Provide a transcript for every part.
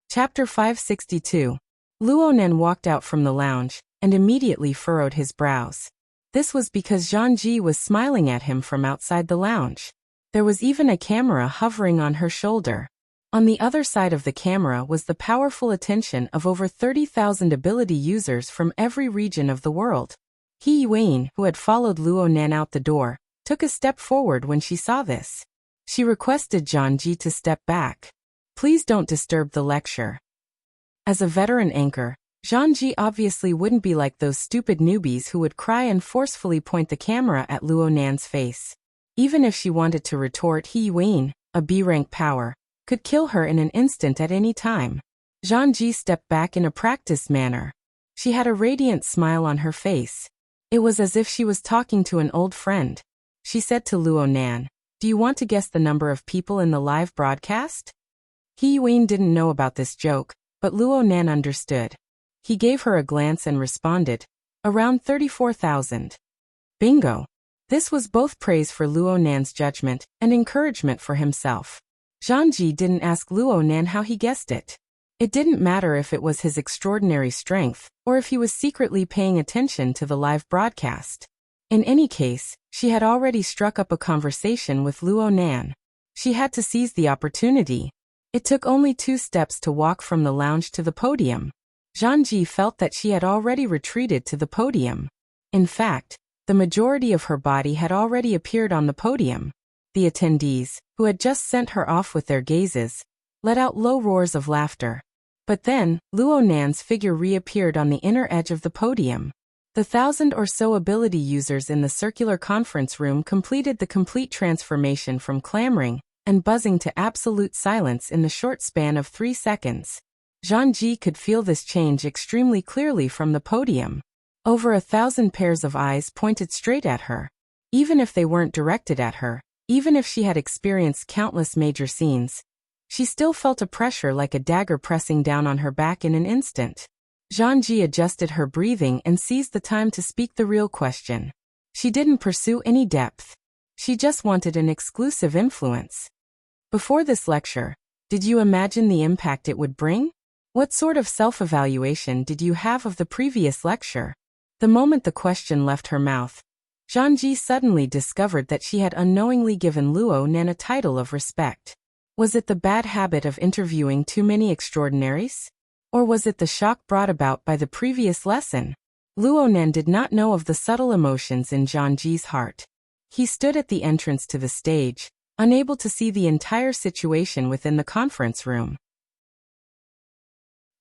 Chapter 562. Luonan walked out from the lounge, and immediately furrowed his brows. This was because Zhang was smiling at him from outside the lounge. There was even a camera hovering on her shoulder. On the other side of the camera was the powerful attention of over 30,000 ability users from every region of the world. He Yuan, who had followed Luonan out the door, took a step forward when she saw this. She requested Zhang to step back. Please don't disturb the lecture. As a veteran anchor, Zhang obviously wouldn't be like those stupid newbies who would cry and forcefully point the camera at Luonan's face. Even if she wanted to retort, He Yuan, a B-rank power, could kill her in an instant at any time. Zhang stepped back in a practiced manner. She had a radiant smile on her face. It was as if she was talking to an old friend. She said to Luonan, "Do you want to guess the number of people in the live broadcast?" He Yuan didn't know about this joke, but Luonan understood. He gave her a glance and responded, "Around 34,000. Bingo! This was both praise for Luonan's judgment and encouragement for himself. Zhang didn't ask Luonan how he guessed it. It didn't matter if it was his extraordinary strength or if he was secretly paying attention to the live broadcast. In any case, she had already struck up a conversation with Luonan. She had to seize the opportunity. It took only 2 steps to walk from the lounge to the podium. Zhang felt that she had already retreated to the podium. In fact, the majority of her body had already appeared on the podium. The attendees, who had just sent her off with their gazes, let out low roars of laughter. But then, Luonan's figure reappeared on the inner edge of the podium. The 1,000 or so ability users in the circular conference room completed the complete transformation from clamoring and buzzing to absolute silence in the short span of 3 seconds. Zhang could feel this change extremely clearly from the podium. Over 1,000 pairs of eyes pointed straight at her. Even if they weren't directed at her, even if she had experienced countless major scenes, she still felt a pressure like a dagger pressing down on her back in an instant. Zhang adjusted her breathing and seized the time to speak the real question. She didn't pursue any depth. She just wanted an exclusive influence. Before this lecture, did you imagine the impact it would bring? What sort of self-evaluation did you have of the previous lecture? The moment the question left her mouth, Zhang suddenly discovered that she had unknowingly given Luonan a title of respect. Was it the bad habit of interviewing too many extraordinaries? Or was it the shock brought about by the previous lesson? Luonan did not know of the subtle emotions in Zhang's heart. He stood at the entrance to the stage, unable to see the entire situation within the conference room.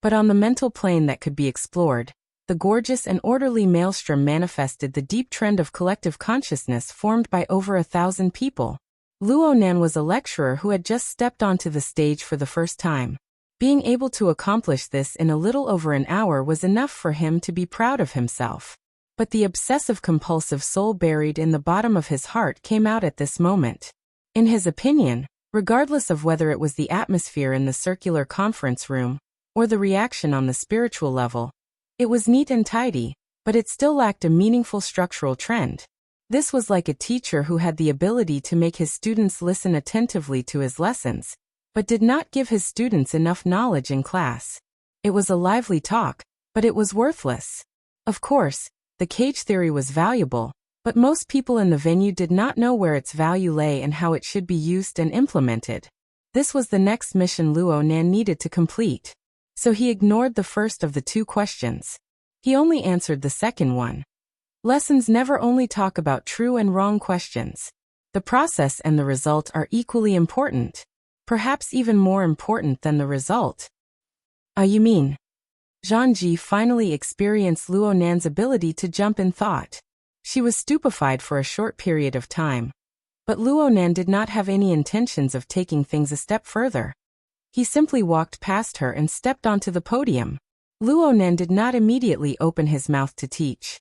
But on the mental plane that could be explored, the gorgeous and orderly maelstrom manifested the deep trend of collective consciousness formed by over 1,000 people. Luonan was a lecturer who had just stepped onto the stage for the first time. Being able to accomplish this in a little over an hour was enough for him to be proud of himself. But the obsessive-compulsive soul buried in the bottom of his heart came out at this moment. In his opinion, regardless of whether it was the atmosphere in the circular conference room or the reaction on the spiritual level, it was neat and tidy, but it still lacked a meaningful structural trend. This was like a teacher who had the ability to make his students listen attentively to his lessons, but did not give his students enough knowledge in class. It was a lively talk, but it was worthless. Of course, the cage theory was valuable, but most people in the venue did not know where its value lay and how it should be used and implemented. This was the next mission Luonan needed to complete. So he ignored the first of the 2 questions. He only answered the second one. Lessons never only talk about true and wrong questions. The process and the result are equally important. Perhaps even more important than the result. You mean? Zhang finally experienced Luonan's ability to jump in thought. She was stupefied for a short period of time. But Luonan did not have any intentions of taking things a step further. He simply walked past her and stepped onto the podium. Luonan did not immediately open his mouth to teach.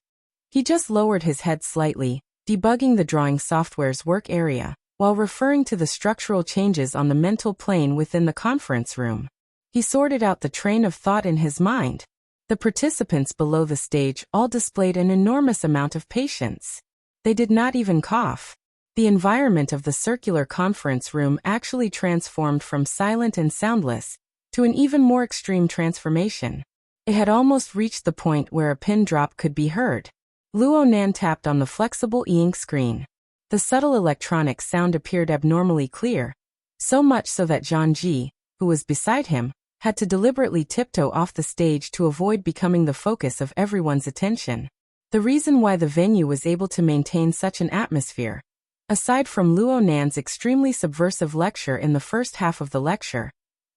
He just lowered his head slightly, debugging the drawing software's work area, while referring to the structural changes on the mental plane within the conference room. He sorted out the train of thought in his mind. The participants below the stage all displayed an enormous amount of patience. They did not even cough. The environment of the circular conference room actually transformed from silent and soundless to an even more extreme transformation. It had almost reached the point where a pin drop could be heard. Luo Nan tapped on the flexible e-ink screen. The subtle electronic sound appeared abnormally clear, so much so that Zhang Ji, who was beside him, had to deliberately tiptoe off the stage to avoid becoming the focus of everyone's attention. The reason why the venue was able to maintain such an atmosphere, aside from Luo Nan's extremely subversive lecture in the first half of the lecture,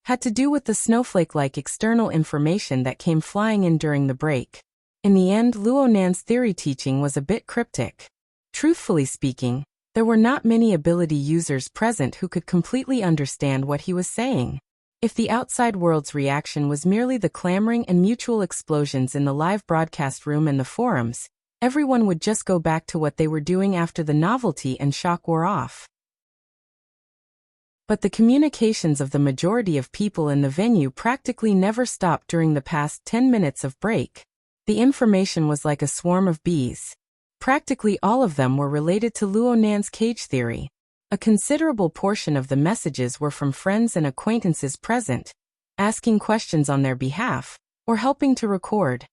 had to do with the snowflake-like external information that came flying in during the break. In the end, Luo Nan's theory teaching was a bit cryptic. Truthfully speaking, there were not many ability users present who could completely understand what he was saying. If the outside world's reaction was merely the clamoring and mutual explosions in the live broadcast room and the forums, everyone would just go back to what they were doing after the novelty and shock wore off. But the communications of the majority of people in the venue practically never stopped during the past 10 minutes of break. The information was like a swarm of bees. Practically all of them were related to Luo Nan's cage theory. A considerable portion of the messages were from friends and acquaintances present, asking questions on their behalf, or helping to record.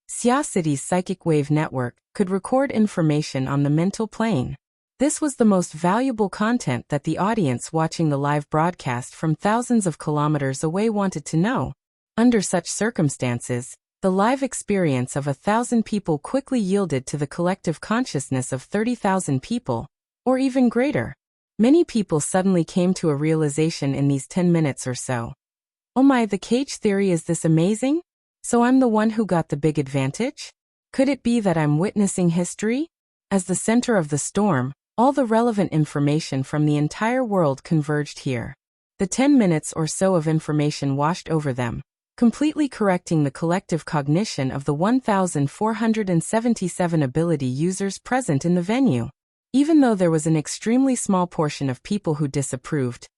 Xia City's psychic wave network could record information on the mental plane. This was the most valuable content that the audience watching the live broadcast from thousands of kilometers away wanted to know. Under such circumstances, the live experience of 1,000 people quickly yielded to the collective consciousness of 30,000 people, or even greater. Many people suddenly came to a realization in these 10 minutes or so. Oh my, the cage theory, is this amazing? So I'm the one who got the big advantage? Could it be that I'm witnessing history? As the center of the storm, all the relevant information from the entire world converged here. The 10 minutes or so of information washed over them, completely correcting the collective cognition of the 1,477 ability users present in the venue. Even though there was an extremely small portion of people who disapproved,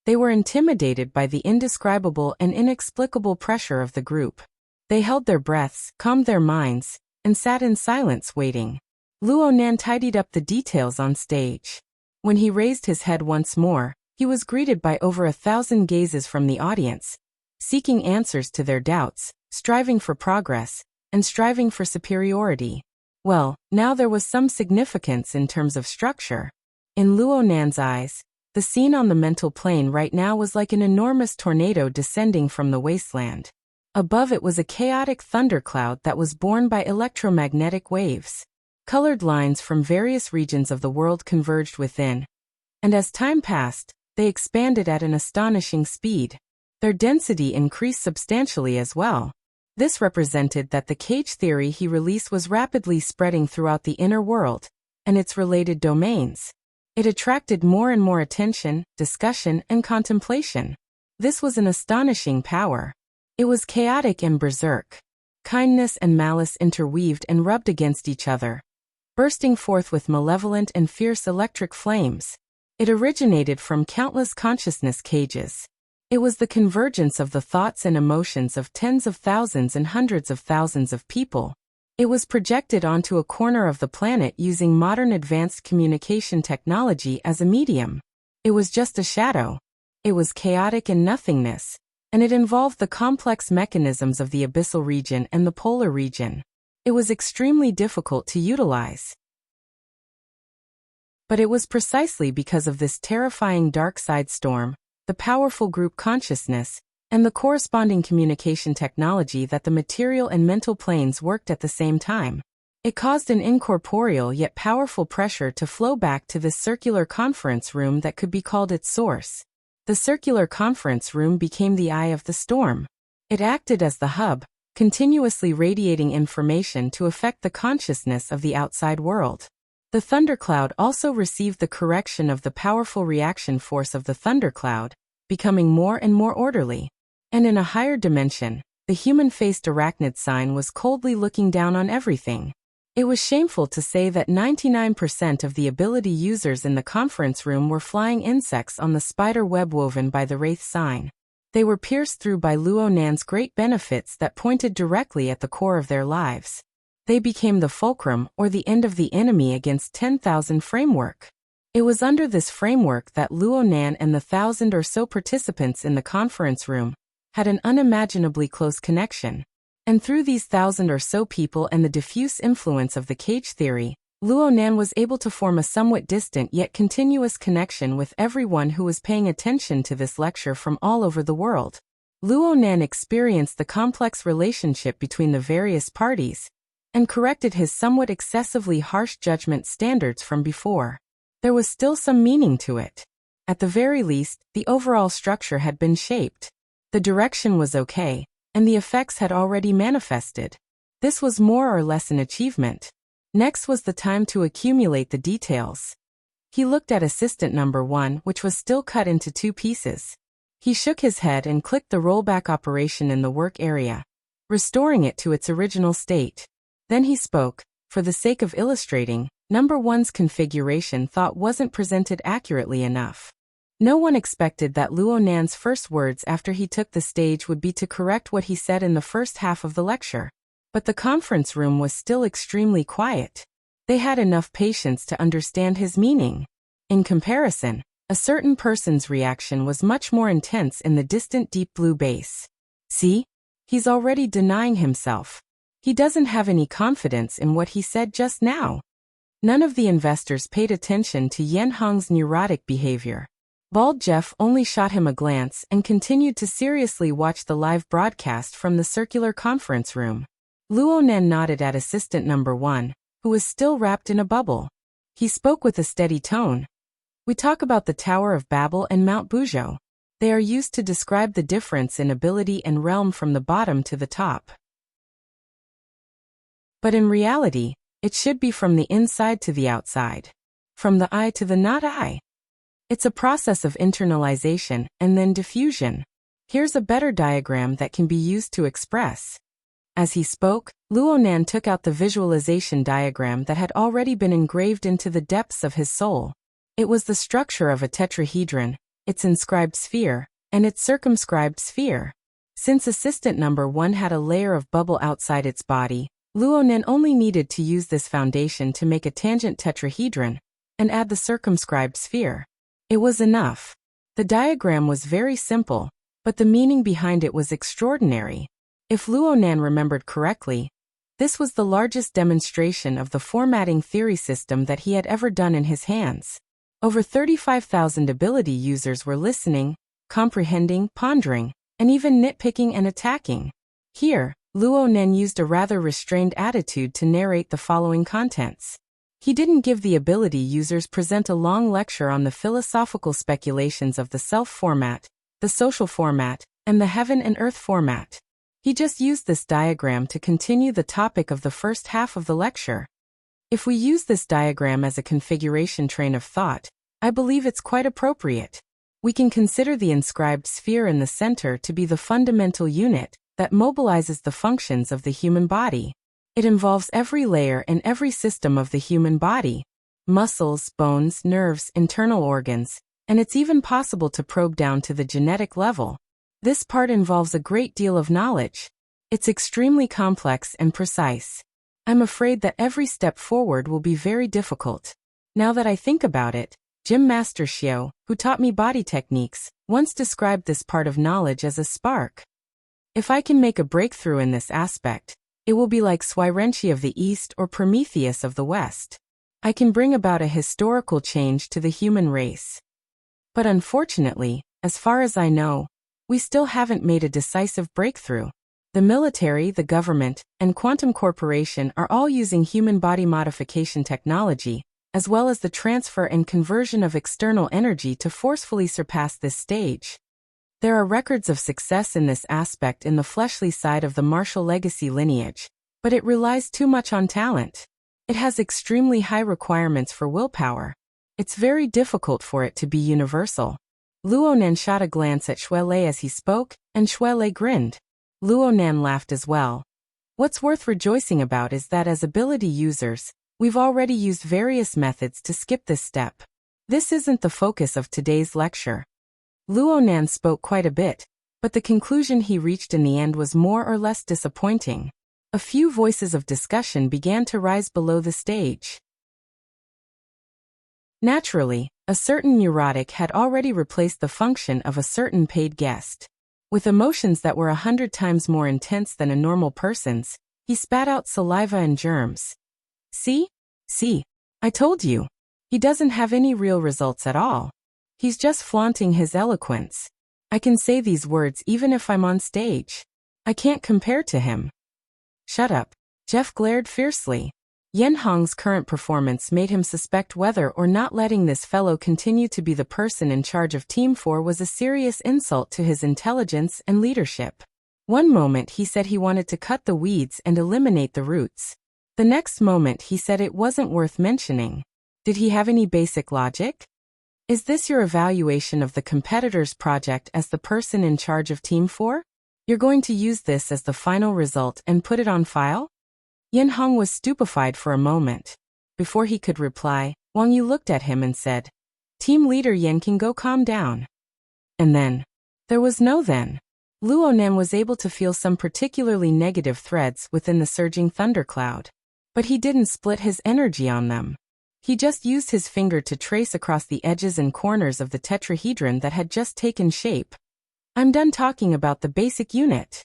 they were intimidated by the indescribable and inexplicable pressure of the group. They held their breaths, calmed their minds, and sat in silence waiting. Luo Nan tidied up the details on stage. When he raised his head once more, he was greeted by over 1,000 gazes from the audience, seeking answers to their doubts, striving for progress, and striving for superiority. Well, now there was some significance in terms of structure. In Luo Nan's eyes, the scene on the mental plane right now was like an enormous tornado descending from the wasteland. Above it was a chaotic thundercloud that was borne by electromagnetic waves. Colored lines from various regions of the world converged within, and as time passed, they expanded at an astonishing speed. Their density increased substantially as well. This represented that the cage theory he released was rapidly spreading throughout the inner world and its related domains. It attracted more and more attention, discussion, and contemplation. This was an astonishing power. It was chaotic and berserk. Kindness and malice interweaved and rubbed against each other, bursting forth with malevolent and fierce electric flames. It originated from countless consciousness cages. It was the convergence of the thoughts and emotions of tens of thousands and hundreds of thousands of people. It was projected onto a corner of the planet using modern advanced communication technology as a medium. It was just a shadow. It was chaotic and nothingness, and it involved the complex mechanisms of the abyssal region and the polar region. It was extremely difficult to utilize. But it was precisely because of this terrifying dark side storm, the powerful group consciousness, and the corresponding communication technology that the material and mental planes worked at the same time. It caused an incorporeal yet powerful pressure to flow back to this circular conference room that could be called its source. The circular conference room became the eye of the storm. It acted as the hub, continuously radiating information to affect the consciousness of the outside world. The thundercloud also received the correction of the powerful reaction force of the thundercloud, becoming more and more orderly. And in a higher dimension, the human-faced arachnid sign was coldly looking down on everything. It was shameful to say that 99% of the ability users in the conference room were flying insects on the spider web woven by the wraith sign. They were pierced through by Luo Nan's great benefits that pointed directly at the core of their lives. They became the fulcrum or the end of the enemy against 10,000 framework. It was under this framework that Luo Nan and the 1,000 or so participants in the conference room had an unimaginably close connection. And through these 1,000 or so people and the diffuse influence of the cage theory, Luo Nan was able to form a somewhat distant yet continuous connection with everyone who was paying attention to this lecture from all over the world. Luo Nan experienced the complex relationship between the various parties and corrected his somewhat excessively harsh judgment standards from before. There was still some meaning to it. At the very least, the overall structure had been shaped. The direction was okay, and the effects had already manifested. This was more or less an achievement. Next was the time to accumulate the details. He looked at assistant number 1, which was still cut into 2 pieces. He shook his head and clicked the rollback operation in the work area, restoring it to its original state. Then he spoke. For the sake of illustrating, number 1's configuration thought wasn't presented accurately enough. No one expected that Luo Nan's first words after he took the stage would be to correct what he said in the first half of the lecture. But the conference room was still extremely quiet. They had enough patience to understand his meaning. In comparison, a certain person's reaction was much more intense in the distant deep blue bass. See? He's already denying himself. He doesn't have any confidence in what he said just now. None of the investors paid attention to Yen Hong's neurotic behavior. Bald Jeff only shot him a glance and continued to seriously watch the live broadcast from the circular conference room. Luo Nan nodded at assistant number 1, who was still wrapped in a bubble. He spoke with a steady tone. We talk about the Tower of Babel and Mount Buzhou. They are used to describe the difference in ability and realm from the bottom to the top. But in reality, it should be from the inside to the outside. From the I to the not I. It's a process of internalization and then diffusion. Here's a better diagram that can be used to express. As he spoke, Luo Nan took out the visualization diagram that had already been engraved into the depths of his soul. It was the structure of a tetrahedron, its inscribed sphere, and its circumscribed sphere. Since assistant number 1 had a layer of bubble outside its body, Luo Nan only needed to use this foundation to make a tangent tetrahedron and add the circumscribed sphere. It was enough. The diagram was very simple, but the meaning behind it was extraordinary. If Luo Nan remembered correctly, this was the largest demonstration of the formatting theory system that he had ever done in his hands. Over 35,000 ability users were listening, comprehending, pondering, and even nitpicking and attacking. Here, Luo Nan used a rather restrained attitude to narrate the following contents. He didn't give the ability users present a long lecture on the philosophical speculations of the self format, the social format, and the heaven and earth format. He just used this diagram to continue the topic of the first half of the lecture. If we use this diagram as a configuration train of thought, I believe it's quite appropriate. We can consider the inscribed sphere in the center to be the fundamental unit that mobilizes the functions of the human body. It involves every layer and every system of the human body: muscles, bones, nerves, internal organs, and it's even possible to probe down to the genetic level. This part involves a great deal of knowledge. It's extremely complex and precise. I'm afraid that every step forward will be very difficult. Now that I think about it, Gym Master Xiao, who taught me body techniques, once described this part of knowledge as a spark. If I can make a breakthrough in this aspect, it will be like Swirenchi of the East or Prometheus of the West. I can bring about a historical change to the human race. But unfortunately, as far as I know, we still haven't made a decisive breakthrough. The military, the government, and Quantum Corporation are all using human body modification technology, as well as the transfer and conversion of external energy to forcefully surpass this stage. There are records of success in this aspect in the fleshly side of the Marshall legacy lineage, but it relies too much on talent. It has extremely high requirements for willpower. It's very difficult for it to be universal. Luo Nan shot a glance at Xue Lei as he spoke, and Xue Lei grinned. Luo Nan laughed as well. What's worth rejoicing about is that as ability users, we've already used various methods to skip this step. This isn't the focus of today's lecture. Luo Nan spoke quite a bit, but the conclusion he reached in the end was more or less disappointing. A few voices of discussion began to rise below the stage. Naturally, a certain neurotic had already replaced the function of a certain paid guest. With emotions that were 100 times more intense than a normal person's, he spat out saliva and germs. See? See? I told you. He doesn't have any real results at all. He's just flaunting his eloquence. I can say these words even if I'm on stage. I can't compare to him. Shut up. Jeff glared fiercely. Yen Hong's current performance made him suspect whether or not letting this fellow continue to be the person in charge of Team 4 was a serious insult to his intelligence and leadership. One moment he said he wanted to cut the weeds and eliminate the roots. The next moment he said it wasn't worth mentioning. Did he have any basic logic? Is this your evaluation of the competitor's project as the person in charge of Team 4? You're going to use this as the final result and put it on file? Yen Hong was stupefied for a moment. Before he could reply, Wang Yu looked at him and said, Team leader Yen can go calm down. And then. There was no then. Luo Nan was able to feel some particularly negative threads within the surging thundercloud. But he didn't split his energy on them. He just used his finger to trace across the edges and corners of the tetrahedron that had just taken shape. I'm done talking about the basic unit.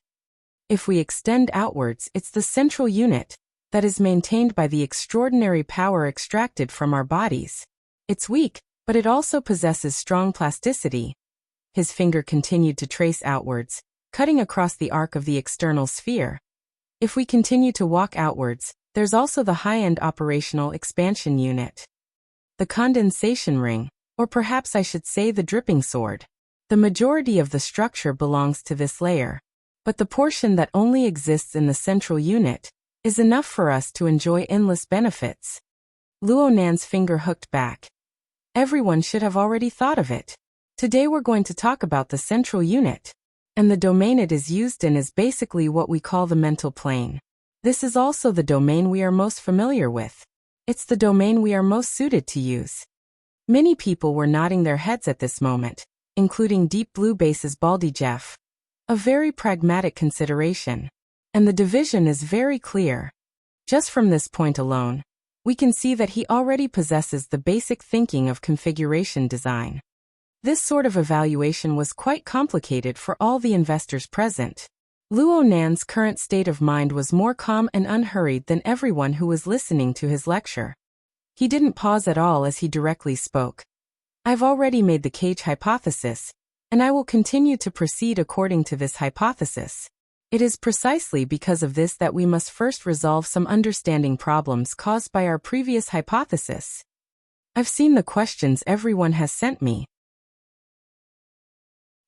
If we extend outwards, it's the central unit that is maintained by the extraordinary power extracted from our bodies. It's weak, but it also possesses strong plasticity. His finger continued to trace outwards, cutting across the arc of the external sphere. If we continue to walk outwards, there's also the high-end operational expansion unit. The condensation ring, or perhaps I should say the dripping sword. The majority of the structure belongs to this layer. But the portion that only exists in the central unit is enough for us to enjoy endless benefits. Luo Nan's finger hooked back. Everyone should have already thought of it. Today we're going to talk about the central unit. And the domain it is used in is basically what we call the mental plane. This is also the domain we are most familiar with. It's the domain we are most suited to use. Many people were nodding their heads at this moment, including Deep Blue Base's Baldy Jeff. A very pragmatic consideration. And the division is very clear. Just from this point alone, we can see that he already possesses the basic thinking of configuration design. This sort of evaluation was quite complicated for all the investors present. Luo Nan's current state of mind was more calm and unhurried than everyone who was listening to his lecture. He didn't pause at all as he directly spoke. I've already made the cage hypothesis, and I will continue to proceed according to this hypothesis. It is precisely because of this that we must first resolve some understanding problems caused by our previous hypothesis. I've seen the questions everyone has sent me.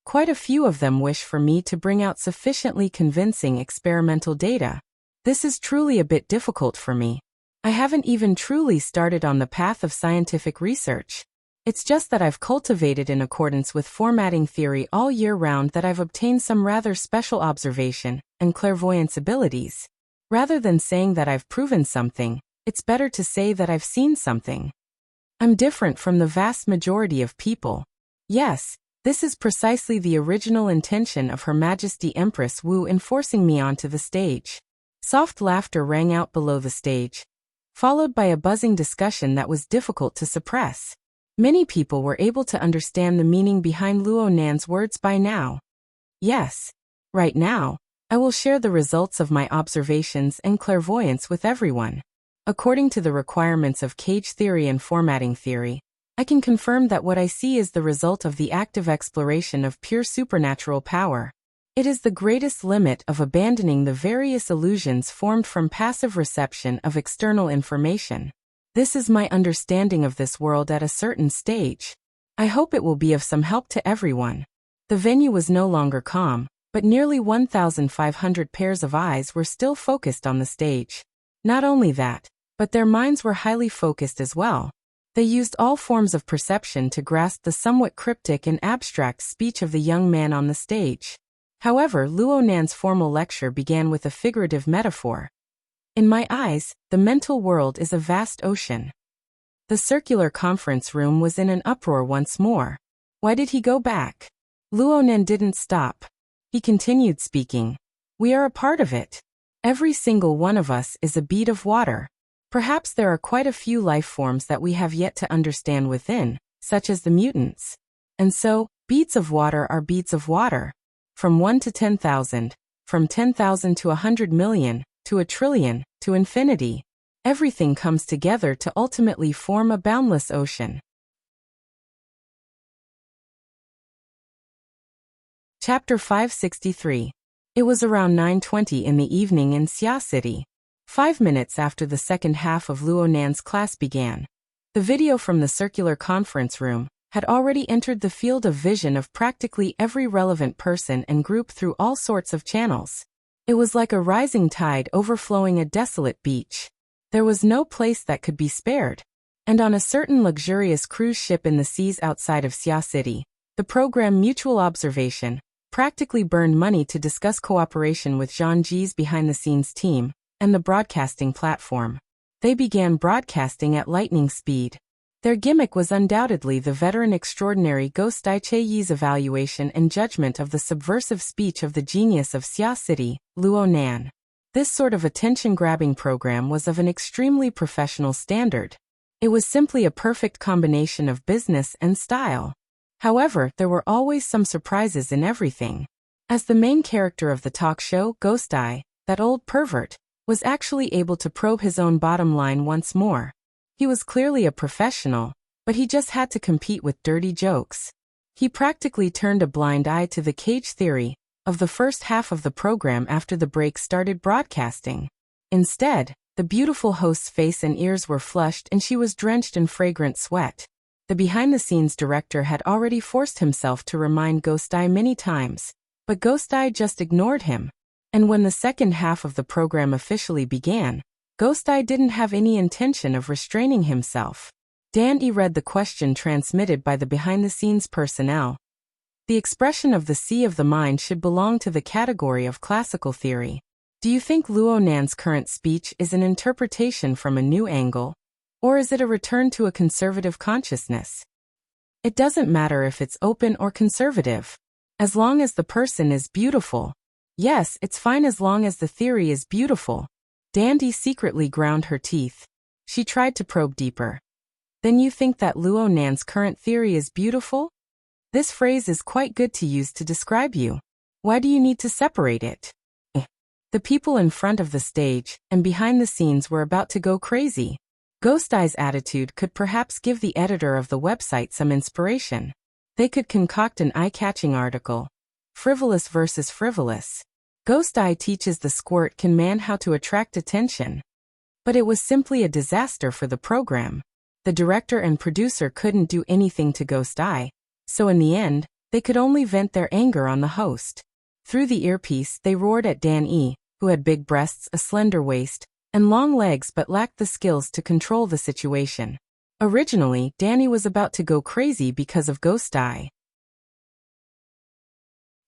Quite a few of them wish for me to bring out sufficiently convincing experimental data. This is truly a bit difficult for me. I haven't even truly started on the path of scientific research. It's just that I've cultivated in accordance with formatting theory all year round that I've obtained some rather special observation and clairvoyance abilities. Rather than saying that I've proven something, it's better to say that I've seen something. I'm different from the vast majority of people. Yes. This is precisely the original intention of Her Majesty Empress Wu in forcing me onto the stage. Soft laughter rang out below the stage, followed by a buzzing discussion that was difficult to suppress. Many people were able to understand the meaning behind Luo Nan's words by now. Yes. Right now, I will share the results of my observations and clairvoyance with everyone. According to the requirements of cage theory and formatting theory, I can confirm that what I see is the result of the active exploration of pure supernatural power. It is the greatest limit of abandoning the various illusions formed from passive reception of external information. This is my understanding of this world at a certain stage. I hope it will be of some help to everyone. The venue was no longer calm, but nearly 1,500 pairs of eyes were still focused on the stage. Not only that, but their minds were highly focused as well. They used all forms of perception to grasp the somewhat cryptic and abstract speech of the young man on the stage. However, Luo Nan's formal lecture began with a figurative metaphor. In my eyes, the mental world is a vast ocean. The circular conference room was in an uproar once more. Why did he go back? Luo Nan didn't stop. He continued speaking. We are a part of it. Every single one of us is a bead of water. Perhaps there are quite a few life forms that we have yet to understand within, such as the mutants. And so, beads of water are beads of water. From 1 to 10,000, from 10,000 to 100 million, to a trillion, to infinity. Everything comes together to ultimately form a boundless ocean. Chapter 563. It was around 9:20 in the evening in Xia City. 5 minutes after the second half of Luo Nan's class began. The video from the circular conference room had already entered the field of vision of practically every relevant person and group through all sorts of channels. It was like a rising tide overflowing a desolate beach. There was no place that could be spared. And on a certain luxurious cruise ship in the seas outside of Xia City, the program Mutual Observation practically burned money to discuss cooperation with Zhang Ji's behind-the-scenes team and the broadcasting platform. They began broadcasting at lightning speed. Their gimmick was undoubtedly the veteran extraordinary Ghost Dai Che Yi's evaluation and judgment of the subversive speech of the genius of Xia City, Luo Nan. This sort of attention-grabbing program was of an extremely professional standard. It was simply a perfect combination of business and style. However, there were always some surprises in everything. As the main character of the talk show, Ghost Dai, that old pervert, was actually able to probe his own bottom line once more. He was clearly a professional, but he just had to compete with dirty jokes. He practically turned a blind eye to the cage theory of the first half of the program after the break started broadcasting. Instead, the beautiful host's face and ears were flushed and she was drenched in fragrant sweat. The behind-the-scenes director had already forced himself to remind Ghost Dai many times, but Ghost Dai just ignored him. And when the second half of the program officially began, Ghost Dai didn't have any intention of restraining himself. Dan Yi read the question transmitted by the behind-the-scenes personnel. The expression of the sea of the mind should belong to the category of classical theory. Do you think Luo Nan's current speech is an interpretation from a new angle? Or is it a return to a conservative consciousness? It doesn't matter if it's open or conservative. As long as the person is beautiful. Yes, it's fine as long as the theory is beautiful. Dandy secretly ground her teeth. She tried to probe deeper. Then you think that Luo Nan's current theory is beautiful? This phrase is quite good to use to describe you. Why do you need to separate it? The people in front of the stage and behind the scenes were about to go crazy. Ghost Dai's attitude could perhaps give the editor of the website some inspiration. They could concoct an eye-catching article. Frivolous versus frivolous. Ghost Dai teaches the squirt can man how to attract attention. But it was simply a disaster for the program. The director and producer couldn't do anything to Ghost Dai, so in the end, they could only vent their anger on the host. Through the earpiece, they roared at Dan Yi, who had big breasts, a slender waist, and long legs but lacked the skills to control the situation. Originally, Danny was about to go crazy because of Ghost Dai.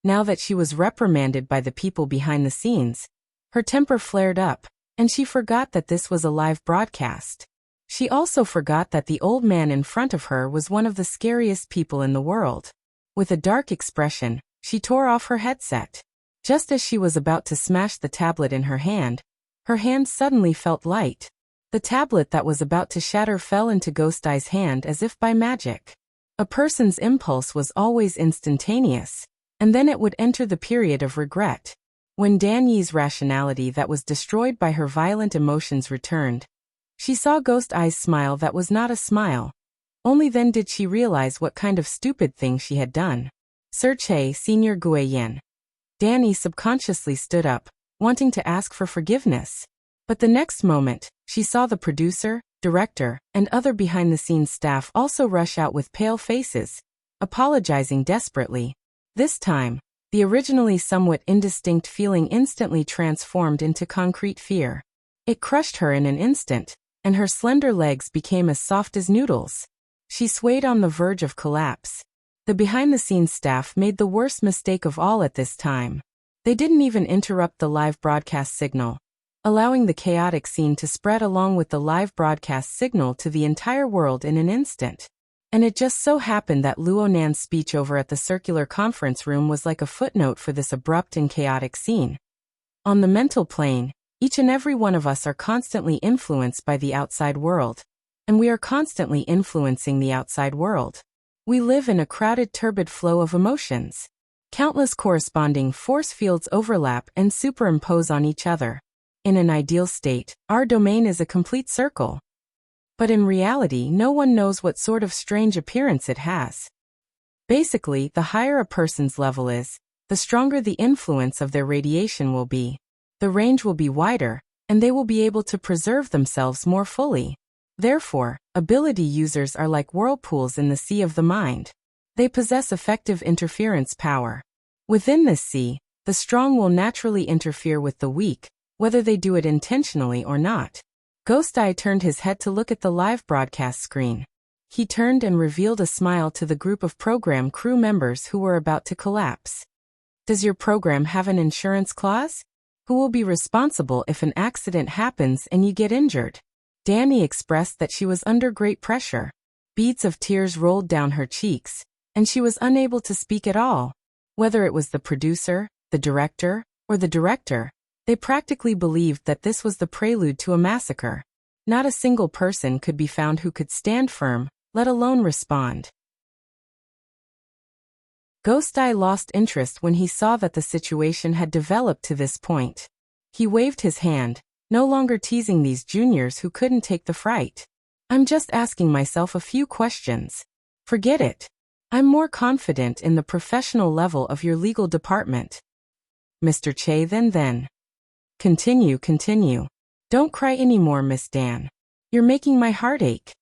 Now that she was reprimanded by the people behind the scenes, her temper flared up, and she forgot that this was a live broadcast. She also forgot that the old man in front of her was one of the scariest people in the world. With a dark expression, she tore off her headset. Just as she was about to smash the tablet in her hand suddenly felt light. The tablet that was about to shatter fell into Ghost Dai's hand as if by magic. A person's impulse was always instantaneous, and then it would enter the period of regret. When Dan Yi's rationality that was destroyed by her violent emotions returned, she saw Ghost Dai's smile that was not a smile. Only then did she realize what kind of stupid thing she had done. Sir Che, Senior Guiyan. Danny subconsciously stood up, wanting to ask for forgiveness. But the next moment, she saw the producer, director, and other behind-the-scenes staff also rush out with pale faces, apologizing desperately. This time, the originally somewhat indistinct feeling instantly transformed into concrete fear. It crushed her in an instant, and her slender legs became as soft as noodles. She swayed on the verge of collapse. The behind-the-scenes staff made the worst mistake of all at this time. They didn't even interrupt the live broadcast signal, allowing the chaotic scene to spread along with the live broadcast signal to the entire world in an instant. And it just so happened that Luo Nan's speech over at the circular conference room was like a footnote for this abrupt and chaotic scene. On the mental plane, each and every one of us are constantly influenced by the outside world. And we are constantly influencing the outside world. We live in a crowded, turbid flow of emotions. Countless corresponding force fields overlap and superimpose on each other. In an ideal state, our domain is a complete circle. But in reality, no one knows what sort of strange appearance it has. Basically, the higher a person's level is, the stronger the influence of their radiation will be. The range will be wider, and they will be able to preserve themselves more fully. Therefore, ability users are like whirlpools in the sea of the mind. They possess effective interference power. Within this sea, the strong will naturally interfere with the weak, whether they do it intentionally or not. Ghost Eye turned his head to look at the live broadcast screen. He turned and revealed a smile to the group of program crew members who were about to collapse. Does your program have an insurance clause? Who will be responsible if an accident happens and you get injured? Danny expressed that she was under great pressure. Beads of tears rolled down her cheeks, and she was unable to speak at all. Whether it was the producer, the director, or the director, they practically believed that this was the prelude to a massacre. Not a single person could be found who could stand firm, let alone respond. Ghost Eye lost interest when he saw that the situation had developed to this point. He waved his hand, no longer teasing these juniors who couldn't take the fright. I'm just asking myself a few questions. Forget it. I'm more confident in the professional level of your legal department. Mr. Che then. Continue. Don't cry anymore, Miss Dan. You're making my heart ache.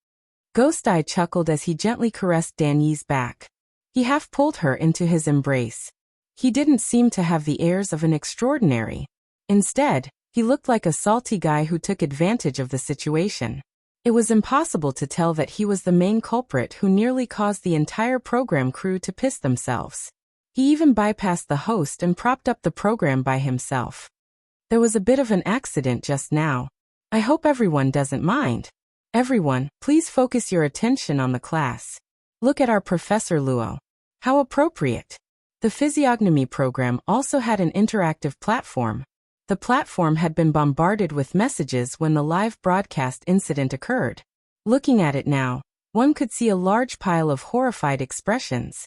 Ghost Eye chuckled as he gently caressed Danny's back. He half pulled her into his embrace. He didn't seem to have the airs of an extraordinary. Instead, he looked like a salty guy who took advantage of the situation. It was impossible to tell that he was the main culprit who nearly caused the entire program crew to piss themselves. He even bypassed the host and propped up the program by himself. There was a bit of an accident just now. I hope everyone doesn't mind. Everyone, please focus your attention on the class. Look at our Professor Luo. How appropriate. The physiognomy program also had an interactive platform. The platform had been bombarded with messages when the live broadcast incident occurred. Looking at it now, one could see a large pile of horrified expressions.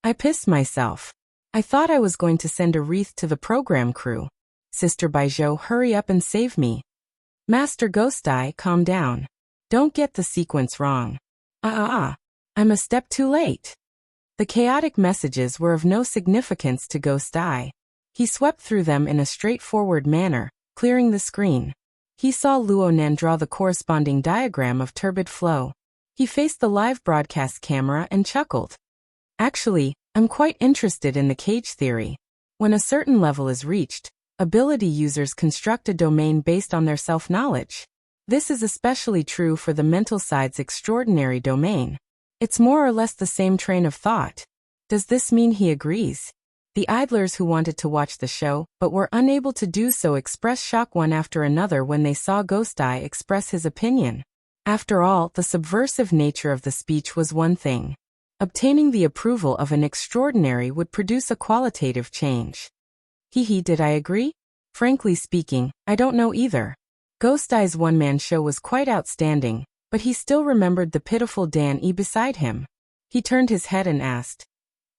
I pissed myself. I thought I was going to send a wreath to the program crew. Sister Baijiu, hurry up and save me. Master Ghost Eye, calm down. Don't get the sequence wrong. I'm a step too late. The chaotic messages were of no significance to Ghost Eye. He swept through them in a straightforward manner, clearing the screen. He saw Luonan draw the corresponding diagram of turbid flow. He faced the live broadcast camera and chuckled. Actually, I'm quite interested in the cage theory. When a certain level is reached, ability users construct a domain based on their self-knowledge. This is especially true for the mental side's extraordinary domain. It's more or less the same train of thought. Does this mean he agrees? The idlers who wanted to watch the show, but were unable to do so, expressed shock one after another when they saw Ghost Eye express his opinion. After all, the subversive nature of the speech was one thing. Obtaining the approval of an extraordinary would produce a qualitative change. Did I agree? Frankly speaking, I don't know either. Ghost Eye's one-man show was quite outstanding, but he still remembered the pitiful Danny beside him. He turned his head and asked,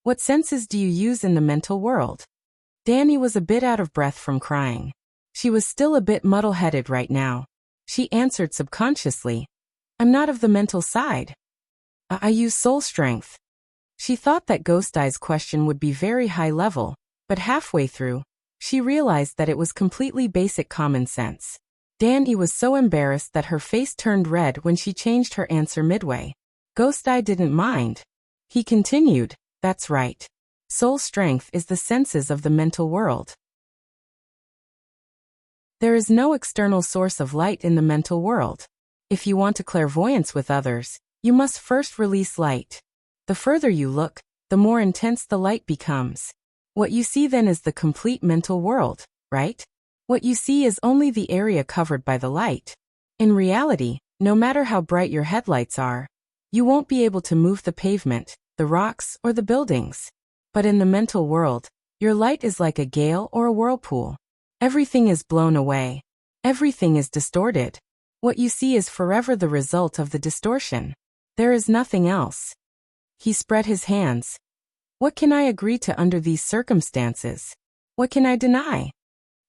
"What senses do you use in the mental world?" Danny was a bit out of breath from crying. She was still a bit muddle-headed right now. She answered subconsciously, "I'm not of the mental side. I use soul strength." She thought that Ghost Eye's question would be very high level, but halfway through, she realized that it was completely basic common sense. Danny was so embarrassed that her face turned red when she changed her answer midway. Ghost Eye didn't mind. He continued, "That's right. Soul strength is the senses of the mental world. There is no external source of light in the mental world. If you want a clairvoyance with others, you must first release light. The further you look, the more intense the light becomes. What you see then is the complete mental world, right? What you see is only the area covered by the light. In reality, no matter how bright your headlights are, you won't be able to move the pavement, the rocks, or the buildings. But in the mental world, your light is like a gale or a whirlpool. Everything is blown away. Everything is distorted. What you see is forever the result of the distortion. There is nothing else." He spread his hands. What can I agree to under these circumstances? What can I deny?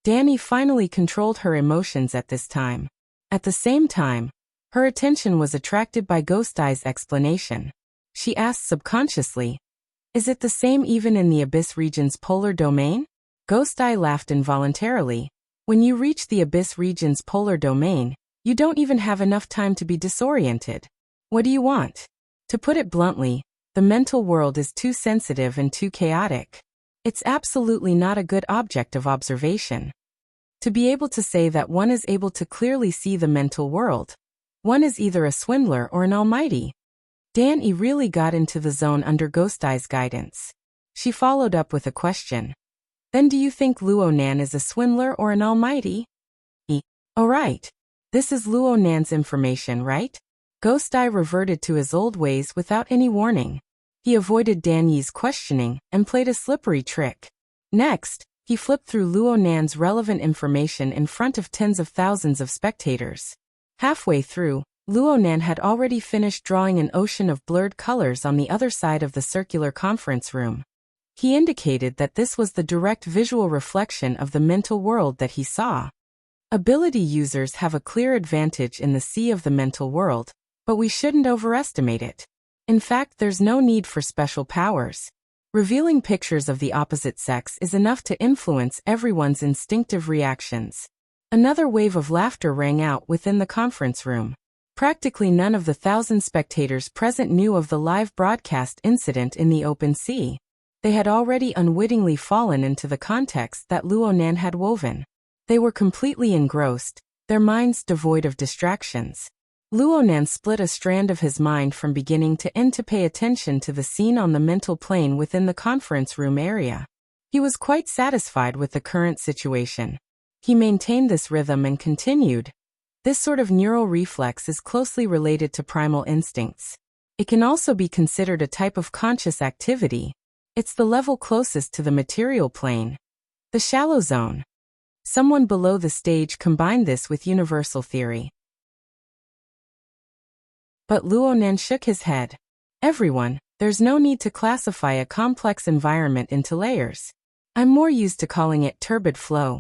Danny finally controlled her emotions at this time. At the same time, her attention was attracted by Ghost Eye's explanation. She asked subconsciously, "Is it the same even in the Abyss region's polar domain?" Ghost Eye laughed involuntarily. When you reach the Abyss region's polar domain, you don't even have enough time to be disoriented. What do you want? To put it bluntly, the mental world is too sensitive and too chaotic. It's absolutely not a good object of observation. To be able to say that one is able to clearly see the mental world, one is either a swindler or an almighty. Danny really got into the zone under Ghost Eye's guidance. She followed up with a question. Then do you think Luo Nan is a swindler or an almighty? Oh right. This is Luo Nan's information, right? Ghost Eye reverted to his old ways without any warning. He avoided Dan Yi's questioning and played a slippery trick. Next, he flipped through Luo Nan's relevant information in front of tens of thousands of spectators. Halfway through, Luo Nan had already finished drawing an ocean of blurred colors on the other side of the circular conference room. He indicated that this was the direct visual reflection of the mental world that he saw. Ability users have a clear advantage in the sea of the mental world, but we shouldn't overestimate it. In fact, there's no need for special powers. Revealing pictures of the opposite sex is enough to influence everyone's instinctive reactions. Another wave of laughter rang out within the conference room. Practically none of the 1,000 spectators present knew of the live broadcast incident in the open sea. They had already unwittingly fallen into the context that Luo Nan had woven. They were completely engrossed, their minds devoid of distractions. Luo Nan split a strand of his mind from beginning to end to pay attention to the scene on the mental plane within the conference room area. He was quite satisfied with the current situation. He maintained this rhythm and continued. This sort of neural reflex is closely related to primal instincts. It can also be considered a type of conscious activity. It's the level closest to the material plane. The shallow zone. Someone below the stage combined this with universal theory. But Luo Nan shook his head. Everyone, there's no need to classify a complex environment into layers. I'm more used to calling it turbid flow,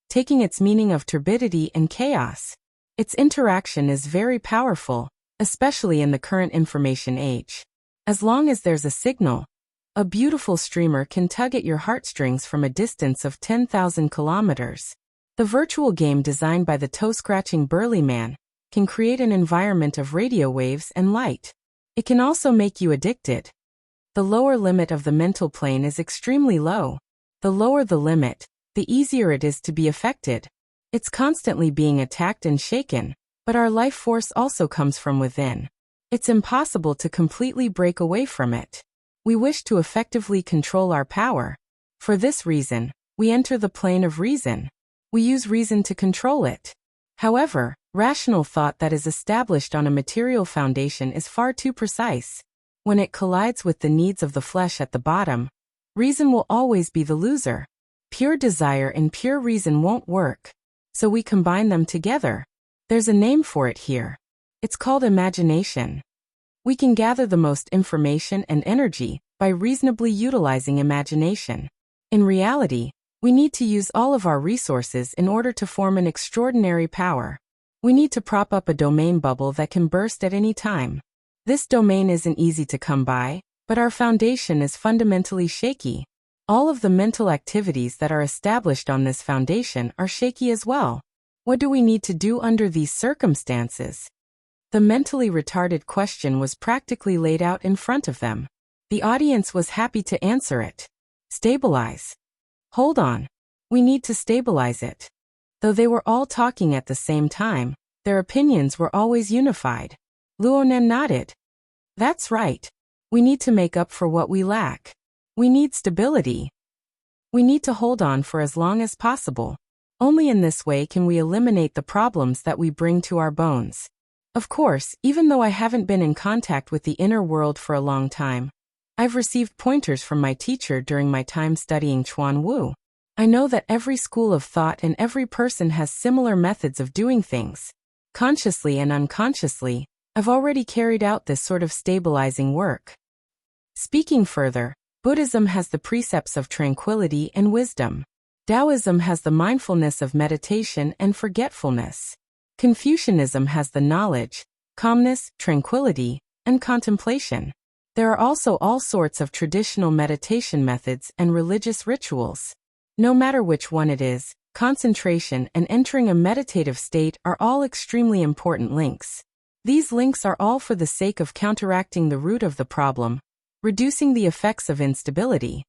taking its meaning of turbidity and chaos. Its interaction is very powerful, especially in the current information age. As long as there's a signal, a beautiful streamer can tug at your heartstrings from a distance of 10,000 kilometers. The virtual game designed by the toe-scratching burly man can create an environment of radio waves and light. It can also make you addicted. The lower limit of the mental plane is extremely low. The lower the limit, the easier it is to be affected. It's constantly being attacked and shaken, but our life force also comes from within. It's impossible to completely break away from it. We wish to effectively control our power. For this reason, we enter the plane of reason. We use reason to control it. However, rational thought that is established on a material foundation is far too precise. When it collides with the needs of the flesh at the bottom, reason will always be the loser. Pure desire and pure reason won't work. So we combine them together. There's a name for it here. It's called imagination. We can gather the most information and energy by reasonably utilizing imagination. In reality, we need to use all of our resources in order to form an extraordinary power. We need to prop up a domain bubble that can burst at any time. This domain isn't easy to come by, but our foundation is fundamentally shaky. All of the mental activities that are established on this foundation are shaky as well. What do we need to do under these circumstances? The mentally retarded question was practically laid out in front of them. The audience was happy to answer it. Stabilize. Hold on. We need to stabilize it. Though they were all talking at the same time, their opinions were always unified. Luo Nan nodded. That's right. We need to make up for what we lack. We need stability. We need to hold on for as long as possible. Only in this way can we eliminate the problems that we bring to our bones. Of course, even though I haven't been in contact with the inner world for a long time, I've received pointers from my teacher during my time studying Chuan Wu. I know that every school of thought and every person has similar methods of doing things. Consciously and unconsciously, I've already carried out this sort of stabilizing work. Speaking further, Buddhism has the precepts of tranquility and wisdom. Taoism has the mindfulness of meditation and forgetfulness. Confucianism has the knowledge, calmness, tranquility, and contemplation. There are also all sorts of traditional meditation methods and religious rituals. No matter which one it is, concentration and entering a meditative state are all extremely important links. These links are all for the sake of counteracting the root of the problem, reducing the effects of instability.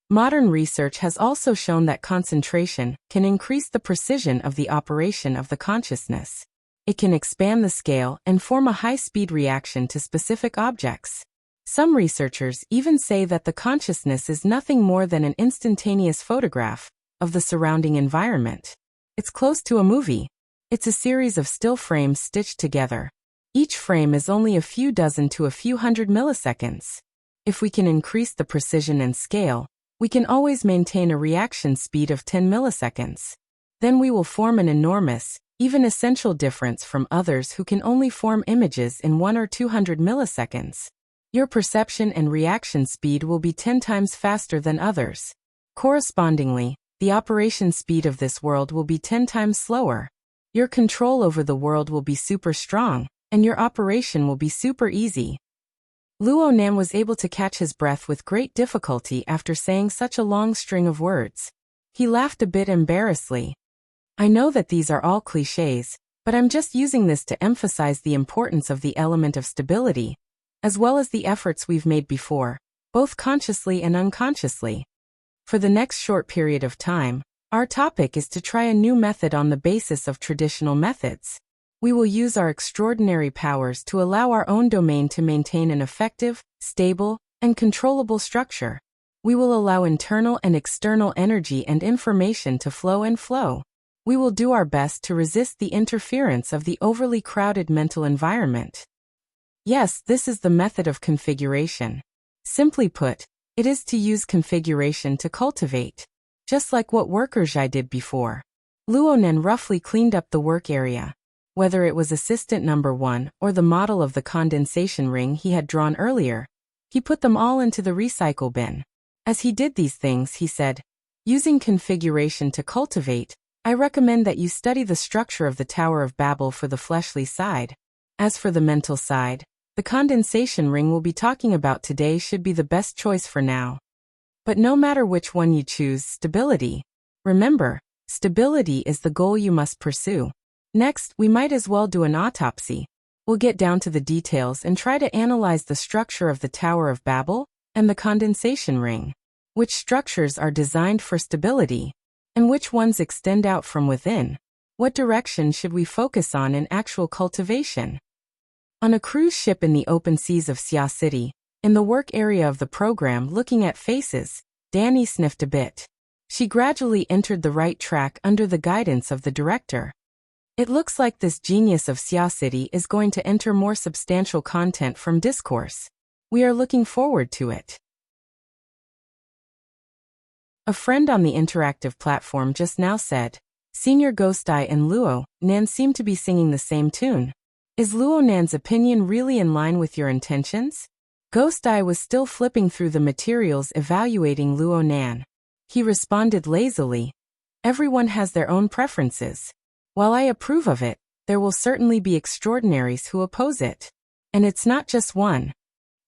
Modern research has also shown that concentration can increase the precision of the operation of the consciousness. It can expand the scale and form a high-speed reaction to specific objects. Some researchers even say that the consciousness is nothing more than an instantaneous photograph of the surrounding environment. It's close to a movie. It's a series of still frames stitched together. Each frame is only a few dozen to a few hundred milliseconds. If we can increase the precision and scale, we can always maintain a reaction speed of 10 milliseconds. Then we will form an enormous, even essential difference from others who can only form images in 1 or 200 milliseconds. Your perception and reaction speed will be 10 times faster than others. Correspondingly, the operation speed of this world will be 10 times slower. Your control over the world will be super strong, and your operation will be super easy. Luo Nan was able to catch his breath with great difficulty after saying such a long string of words. He laughed a bit embarrassedly. I know that these are all clichés, but I'm just using this to emphasize the importance of the element of stability, as well as the efforts we've made before, both consciously and unconsciously. For the next short period of time, our topic is to try a new method on the basis of traditional methods. We will use our extraordinary powers to allow our own domain to maintain an effective, stable, and controllable structure. We will allow internal and external energy and information to flow and flow. We will do our best to resist the interference of the overly crowded mental environment. Yes, this is the method of configuration. Simply put, it is to use configuration to cultivate. Just like what worker Zhai did before. Luo Nan roughly cleaned up the work area. Whether it was assistant number 1 or the model of the condensation ring he had drawn earlier, he put them all into the recycle bin. As he did these things, he said, using configuration to cultivate, I recommend that you study the structure of the Tower of Babel for the fleshly side. As for the mental side, the condensation ring we'll be talking about today should be the best choice for now. But no matter which one you choose, stability. Remember, stability is the goal you must pursue. Next, we might as well do an autopsy. We'll get down to the details and try to analyze the structure of the Tower of Babel and the condensation ring. Which structures are designed for stability, and which ones extend out from within? What direction should we focus on in actual cultivation? On a cruise ship in the open seas of Xia City, in the work area of the program looking at faces, Danny sniffed a bit. She gradually entered the right track under the guidance of the director. It looks like this genius of Xia City is going to enter more substantial content from discourse. We are looking forward to it. A friend on the interactive platform just now said, Senior Ghost Eye and Luo Nan seem to be singing the same tune. Is Luo Nan's opinion really in line with your intentions? Ghost Eye was still flipping through the materials evaluating Luo Nan. He responded lazily, everyone has their own preferences. While I approve of it, there will certainly be extraordinaries who oppose it. And it's not just one.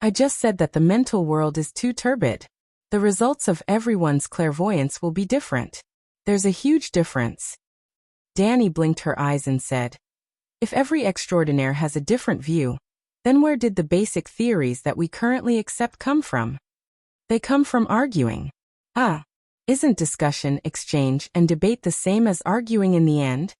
I just said that the mental world is too turbid. The results of everyone's clairvoyance will be different. There's a huge difference. Danny blinked her eyes and said, if every extraordinaire has a different view, then where did the basic theories that we currently accept come from? They come from arguing. Isn't discussion, exchange, and debate the same as arguing in the end?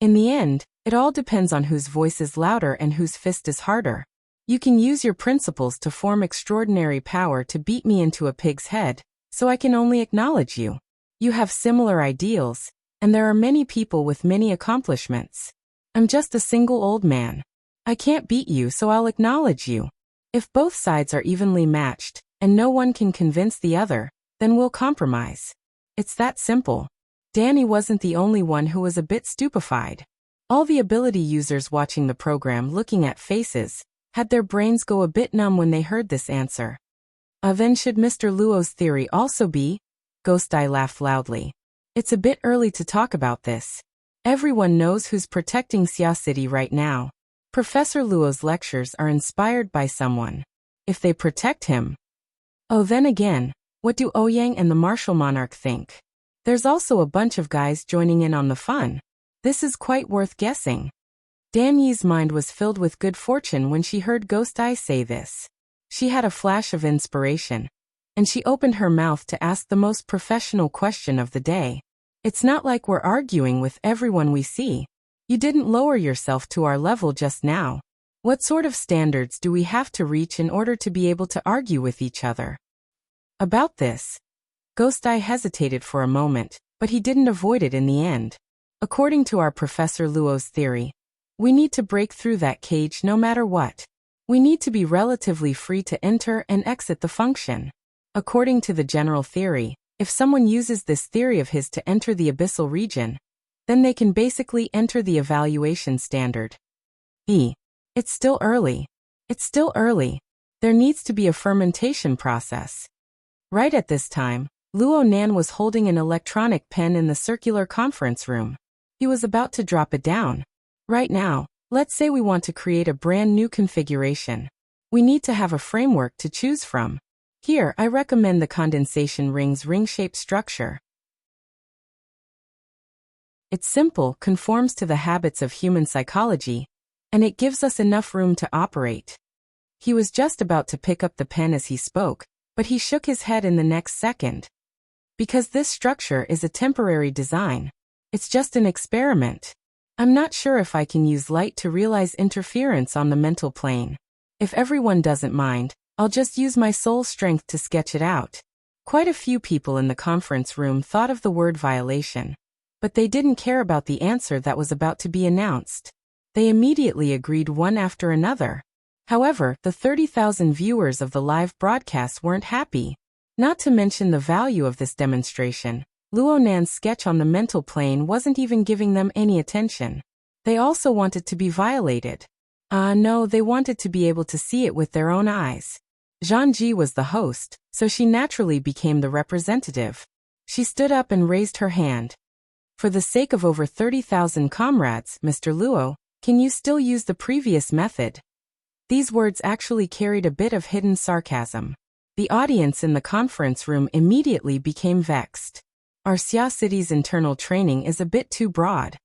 In the end, it all depends on whose voice is louder and whose fist is harder. You can use your principles to form extraordinary power to beat me into a pig's head, so I can only acknowledge you. You have similar ideals, and there are many people with many accomplishments. I'm just a single old man. I can't beat you, so I'll acknowledge you. If both sides are evenly matched, and no one can convince the other, then we'll compromise. It's that simple. Danny wasn't the only one who was a bit stupefied. All the ability users watching the program looking at faces had their brains go a bit numb when they heard this answer. Then should Mr. Luo's theory also be? Ghost Eye laughed loudly. It's a bit early to talk about this. Everyone knows who's protecting Xia City right now. Professor Luo's lectures are inspired by someone. If they protect him. Oh, then again, what do Ouyang and the martial monarch think? There's also a bunch of guys joining in on the fun. This is quite worth guessing. Dan Yi's mind was filled with good fortune when she heard Ghost Eye say this. She had a flash of inspiration, and she opened her mouth to ask the most professional question of the day. It's not like we're arguing with everyone we see. You didn't lower yourself to our level just now. What sort of standards do we have to reach in order to be able to argue with each other? About this, Ghost Eye hesitated for a moment, but he didn't avoid it in the end. According to our Professor Luo's theory, we need to break through that cage no matter what. We need to be relatively free to enter and exit the function. According to the general theory, if someone uses this theory of his to enter the abyssal region, then they can basically enter the evaluation standard. It's still early. It's still early. There needs to be a fermentation process. Right at this time, Luo Nan was holding an electronic pen in the circular conference room. He was about to drop it down. Right now, let's say we want to create a brand new configuration. We need to have a framework to choose from. Here, I recommend the condensation ring's ring-shaped structure. It's simple, conforms to the habits of human psychology, and it gives us enough room to operate. He was just about to pick up the pen as he spoke, but he shook his head in the next second. Because this structure is a temporary design. It's just an experiment. I'm not sure if I can use light to realize interference on the mental plane. If everyone doesn't mind, I'll just use my soul strength to sketch it out. Quite a few people in the conference room thought of the word violation, but they didn't care about the answer that was about to be announced. They immediately agreed one after another. However, the 30,000 viewers of the live broadcast weren't happy. Not to mention the value of this demonstration. Luo Nan's sketch on the mental plane wasn't even giving them any attention. They also wanted to be violated. No, they wanted to be able to see it with their own eyes. Zhang Ji was the host, so she naturally became the representative. She stood up and raised her hand. For the sake of over 30,000 comrades, Mr. Luo, can you still use the previous method? These words actually carried a bit of hidden sarcasm. The audience in the conference room immediately became vexed. Our Xia City's internal training is a bit too broad.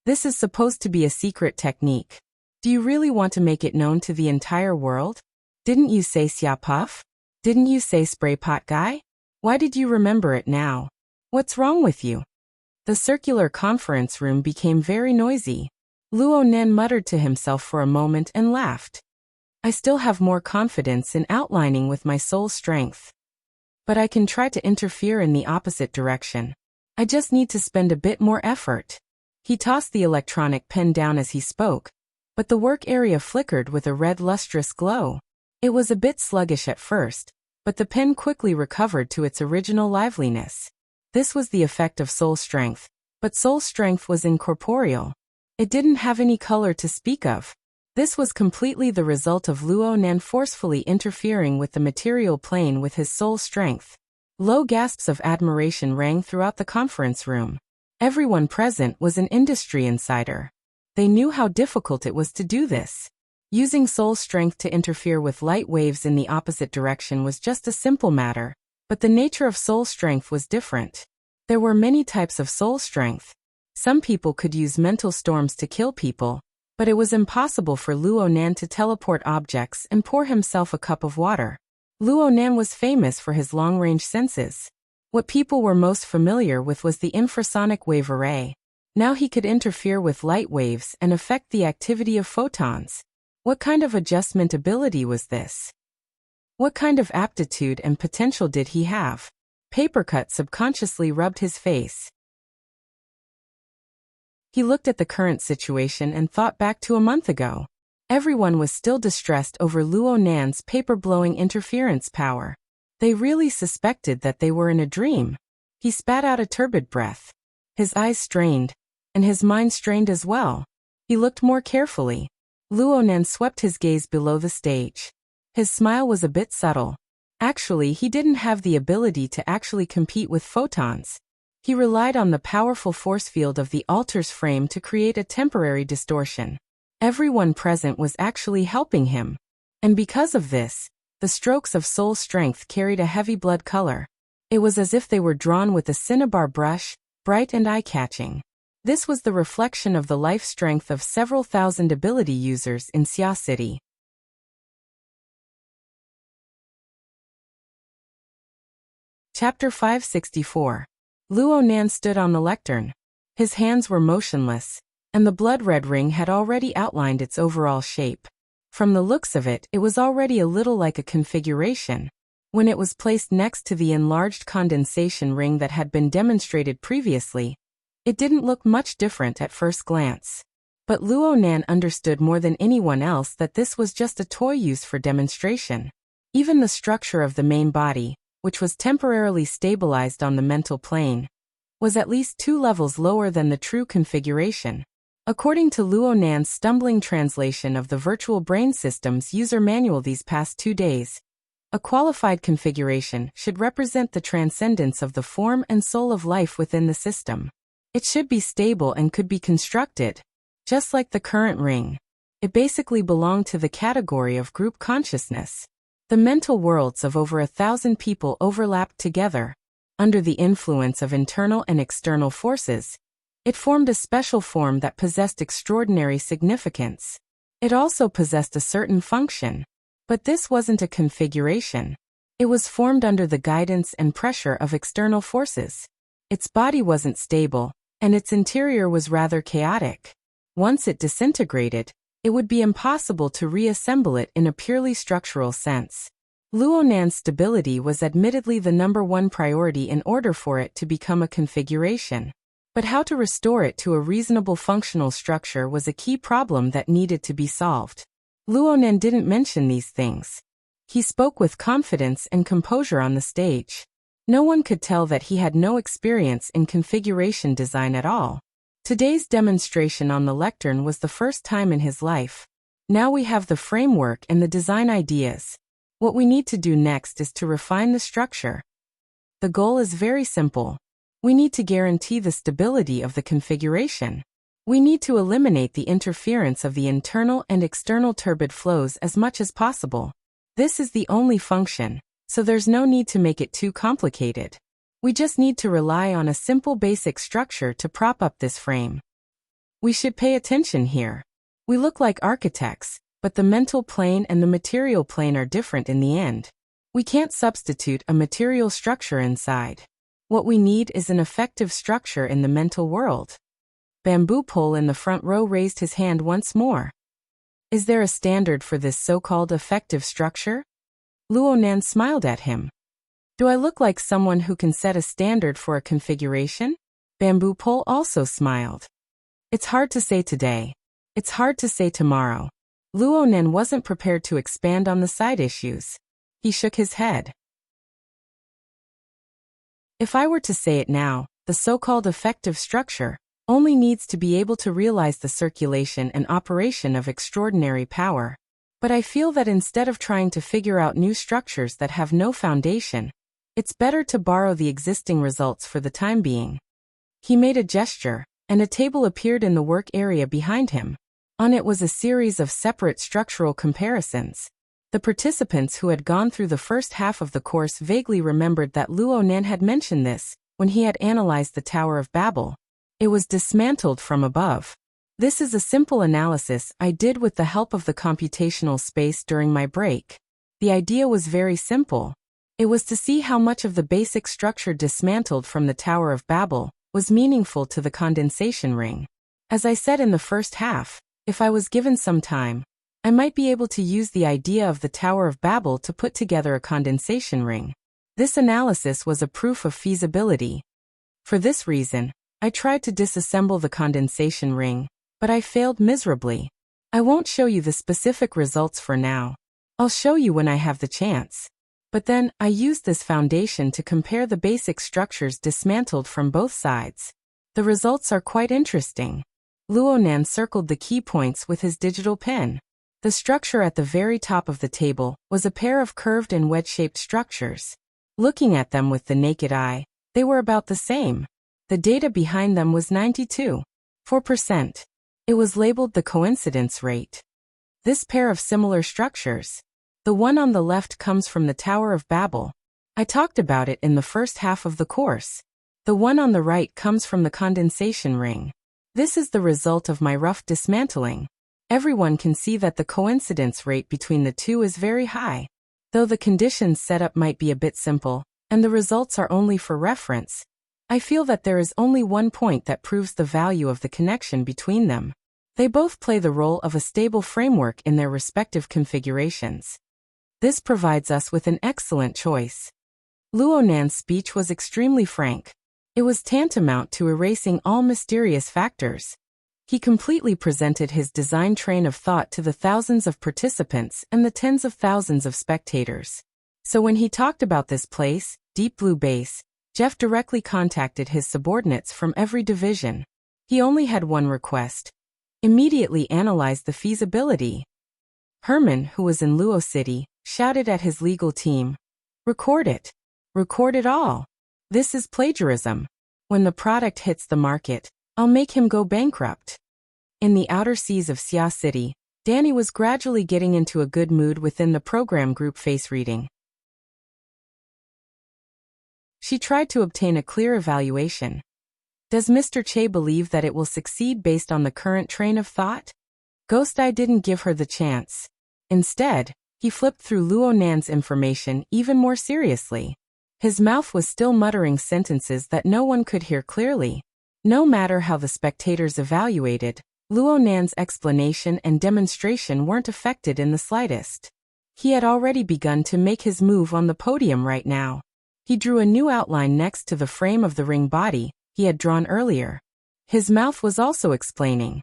This is supposed to be a secret technique. Do you really want to make it known to the entire world? Didn't you say Xia Puff? Didn't you say Spray Pot Guy? Why did you remember it now? What's wrong with you? The circular conference room became very noisy. Luo Nan muttered to himself for a moment and laughed. I still have more confidence in outlining with my soul strength. But I can try to interfere in the opposite direction. I just need to spend a bit more effort. He tossed the electronic pen down as he spoke, but the work area flickered with a red lustrous glow. It was a bit sluggish at first, but the pen quickly recovered to its original liveliness. This was the effect of soul strength, but soul strength was incorporeal. It didn't have any color to speak of. This was completely the result of Luo Nan forcefully interfering with the material plane with his soul strength. Low gasps of admiration rang throughout the conference room. Everyone present was an industry insider. They knew how difficult it was to do this. Using soul strength to interfere with light waves in the opposite direction was just a simple matter, but the nature of soul strength was different. There were many types of soul strength. Some people could use mental storms to kill people, but it was impossible for Luo Nan to teleport objects and pour himself a cup of water. Luo Nan was famous for his long-range senses. What people were most familiar with was the infrasonic wave array. Now he could interfere with light waves and affect the activity of photons. What kind of adjustment ability was this? What kind of aptitude and potential did he have? Papercut subconsciously rubbed his face. He looked at the current situation and thought back to a month ago. Everyone was still distressed over Luo Nan's paper-blowing interference power. They really suspected that they were in a dream. He spat out a turbid breath. His eyes strained, and his mind strained as well. He looked more carefully. Luonan swept his gaze below the stage. His smile was a bit subtle. Actually, he didn't have the ability to actually compete with photons. He relied on the powerful force field of the altar's frame to create a temporary distortion. Everyone present was actually helping him. And because of this, the strokes of soul strength carried a heavy blood color. It was as if they were drawn with a cinnabar brush, bright and eye-catching. This was the reflection of the life strength of several thousand ability users in Xia City. Chapter 564. Luonan stood on the lectern. His hands were motionless, and the blood-red ring had already outlined its overall shape. From the looks of it, it was already a little like a configuration. When it was placed next to the enlarged condensation ring that had been demonstrated previously, it didn't look much different at first glance. But Luonan understood more than anyone else that this was just a toy used for demonstration. Even the structure of the main body, which was temporarily stabilized on the mental plane, was at least 2 levels lower than the true configuration. According to Luonan's stumbling translation of the virtual brain system's user manual these past 2 days, a qualified configuration should represent the transcendence of the form and soul of life within the system. It should be stable and could be constructed, just like the current ring. It basically belonged to the category of group consciousness. The mental worlds of over 1,000 people overlapped together. Under the influence of internal and external forces, it formed a special form that possessed extraordinary significance. It also possessed a certain function. But this wasn't a configuration. It was formed under the guidance and pressure of external forces. Its body wasn't stable, and its interior was rather chaotic. Once it disintegrated, it would be impossible to reassemble it in a purely structural sense. Luonan's stability was admittedly the #1 priority in order for it to become a configuration. But how to restore it to a reasonable functional structure was a key problem that needed to be solved. Luonan didn't mention these things. He spoke with confidence and composure on the stage. No one could tell that he had no experience in configuration design at all. Today's demonstration on the lectern was the first time in his life. Now we have the framework and the design ideas. What we need to do next is to refine the structure. The goal is very simple. We need to guarantee the stability of the configuration. We need to eliminate the interference of the internal and external turbid flows as much as possible. This is the only function, so there's no need to make it too complicated. We just need to rely on a simple basic structure to prop up this frame. We should pay attention here. We look like architects, but the mental plane and the material plane are different in the end. We can't substitute a material structure inside. What we need is an effective structure in the mental world. Bamboo Pole in the front row raised his hand once more. Is there a standard for this so-called effective structure? Luonan smiled at him. Do I look like someone who can set a standard for a configuration? Bamboo Pole also smiled. It's hard to say today. It's hard to say tomorrow. Luonan wasn't prepared to expand on the side issues. He shook his head. If I were to say it now, the so-called effective structure only needs to be able to realize the circulation and operation of extraordinary power. But I feel that instead of trying to figure out new structures that have no foundation, it's better to borrow the existing results for the time being. He made a gesture, and a table appeared in the work area behind him. On it was a series of separate structural comparisons. The participants who had gone through the first half of the course vaguely remembered that Luonan had mentioned this when he had analyzed the Tower of Babel. It was dismantled from above. This is a simple analysis I did with the help of the computational space during my break. The idea was very simple. It was to see how much of the basic structure dismantled from the Tower of Babel was meaningful to the condensation ring. As I said in the first half, if I was given some time, I might be able to use the idea of the Tower of Babel to put together a condensation ring. This analysis was a proof of feasibility. For this reason, I tried to disassemble the condensation ring, but I failed miserably. I won't show you the specific results for now. I'll show you when I have the chance. But then, I used this foundation to compare the basic structures dismantled from both sides. The results are quite interesting. Luonan circled the key points with his digital pen. The structure at the very top of the table was a pair of curved and wedge-shaped structures. Looking at them with the naked eye, they were about the same. The data behind them was 92.4%. It was labeled the coincidence rate. This pair of similar structures. The one on the left comes from the Tower of Babel. I talked about it in the first half of the course. The one on the right comes from the condensation ring. This is the result of my rough dismantling. Everyone can see that the coincidence rate between the two is very high. Though the conditions set up might be a bit simple, and the results are only for reference, I feel that there is only one point that proves the value of the connection between them. They both play the role of a stable framework in their respective configurations. This provides us with an excellent choice. Luonan's speech was extremely frank. It was tantamount to erasing all mysterious factors. He completely presented his design train of thought to the thousands of participants and the tens of thousands of spectators. So when he talked about this place, Deep Blue Base, Jeff directly contacted his subordinates from every division. He only had one request. Immediately analyze the feasibility. Herman, who was in Luo City, shouted at his legal team, "Record it. Record it all. This is plagiarism. When the product hits the market, I'll make him go bankrupt." In the outer seas of Xia City, Danny was gradually getting into a good mood within the program group face reading. She tried to obtain a clear evaluation. Does Mr. Che believe that it will succeed based on the current train of thought? Ghost Eye didn't give her the chance. Instead, he flipped through Luonan's information even more seriously. His mouth was still muttering sentences that no one could hear clearly. No matter how the spectators evaluated, Luonan's explanation and demonstration weren't affected in the slightest. He had already begun to make his move on the podium right now. He drew a new outline next to the frame of the ring body he had drawn earlier. His mouth was also explaining.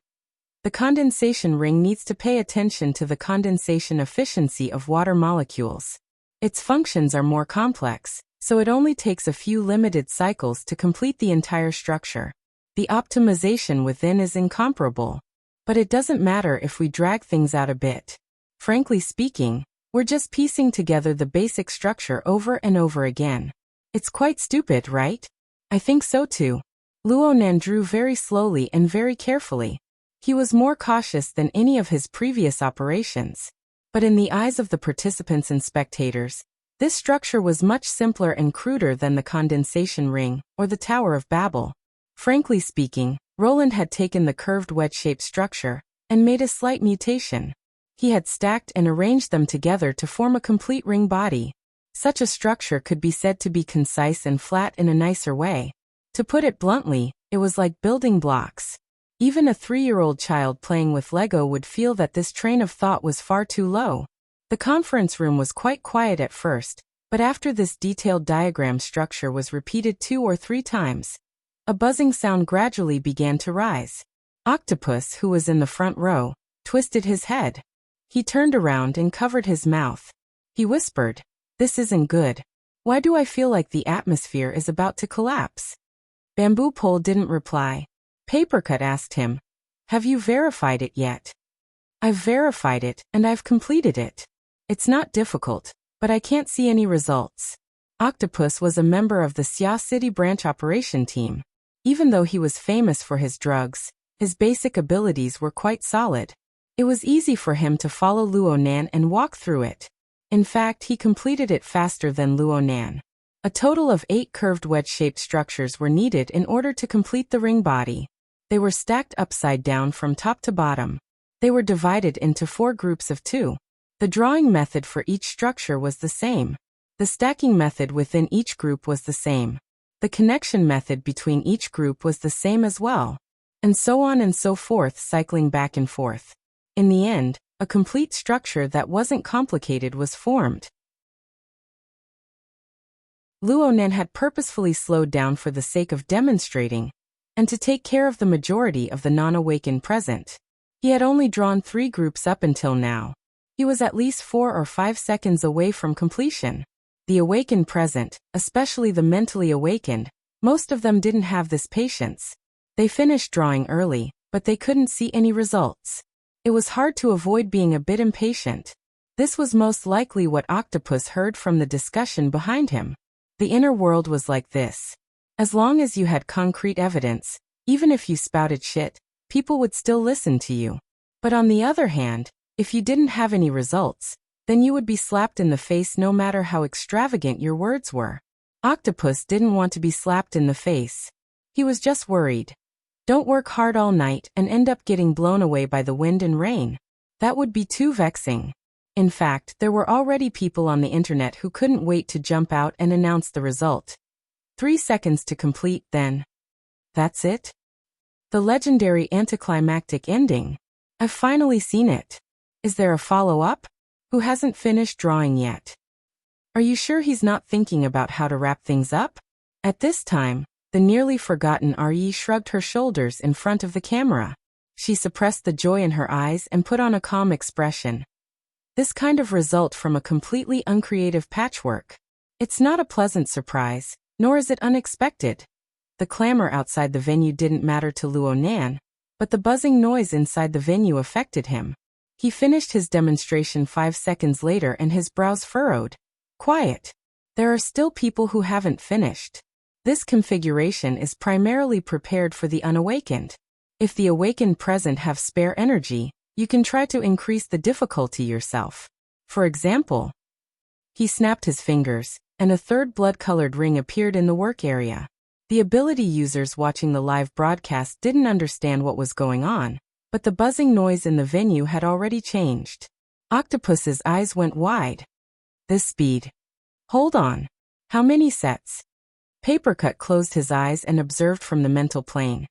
The condensation ring needs to pay attention to the condensation efficiency of water molecules. Its functions are more complex, so it only takes a few limited cycles to complete the entire structure. The optimization within is incomparable. But it doesn't matter if we drag things out a bit. Frankly speaking, we're just piecing together the basic structure over and over again. It's quite stupid, right? I think so too. Luonan drew very slowly and very carefully. He was more cautious than any of his previous operations. But in the eyes of the participants and spectators, this structure was much simpler and cruder than the condensation ring or the Tower of Babel. Frankly speaking, Roland had taken the curved wedge-shaped structure and made a slight mutation. He had stacked and arranged them together to form a complete ring body. Such a structure could be said to be concise and flat in a nicer way. To put it bluntly, it was like building blocks. Even a 3-year-old child playing with Lego would feel that this train of thought was far too low. The conference room was quite quiet at first, but after this detailed diagram structure was repeated 2 or 3 times, a buzzing sound gradually began to rise. Octopus, who was in the front row, twisted his head. He turned around and covered his mouth. He whispered, "This isn't good. Why do I feel like the atmosphere is about to collapse?" Bamboo Pole didn't reply. Papercut asked him, "Have you verified it yet?" "I've verified it, and I've completed it. It's not difficult, but I can't see any results." Octopus was a member of the Xia City branch operation team. Even though he was famous for his drugs, his basic abilities were quite solid. It was easy for him to follow Luonan and walk through it. In fact, he completed it faster than Luonan. A total of 8 curved wedge-shaped structures were needed in order to complete the ring body. They were stacked upside down from top to bottom. They were divided into 4 groups of 2. The drawing method for each structure was the same. The stacking method within each group was the same. The connection method between each group was the same as well. And so on and so forth, cycling back and forth. In the end, a complete structure that wasn't complicated was formed. Luonan had purposefully slowed down for the sake of demonstrating, and to take care of the majority of the non-awakened present. He had only drawn 3 groups up until now. He was at least 4 or 5 seconds away from completion. The awakened present, especially the mentally awakened, most of them didn't have this patience. They finished drawing early, but they couldn't see any results. It was hard to avoid being a bit impatient. This was most likely what Octopus heard from the discussion behind him. The inner world was like this. As long as you had concrete evidence, even if you spouted shit, people would still listen to you. But on the other hand, if you didn't have any results, then you would be slapped in the face no matter how extravagant your words were. Octopus didn't want to be slapped in the face. He was just worried. Don't work hard all night and end up getting blown away by the wind and rain. That would be too vexing. In fact, there were already people on the internet who couldn't wait to jump out and announce the result. 3 seconds to complete, then. That's it? The legendary anticlimactic ending. I've finally seen it. Is there a follow-up? Who hasn't finished drawing yet? Are you sure he's not thinking about how to wrap things up? At this time, the nearly forgotten Re shrugged her shoulders in front of the camera. She suppressed the joy in her eyes and put on a calm expression. This kind of result from a completely uncreative patchwork. It's not a pleasant surprise, nor is it unexpected. The clamor outside the venue didn't matter to Luo Nan, but the buzzing noise inside the venue affected him. He finished his demonstration 5 seconds later and his brows furrowed. Quiet. There are still people who haven't finished. This configuration is primarily prepared for the unawakened. If the awakened present have spare energy, you can try to increase the difficulty yourself. For example, he snapped his fingers, and a third blood-colored ring appeared in the work area. The ability users watching the live broadcast didn't understand what was going on, but the buzzing noise in the venue had already changed. Octopus's eyes went wide. This speed. Hold on. How many sets? Papercut closed his eyes and observed from the mental plane.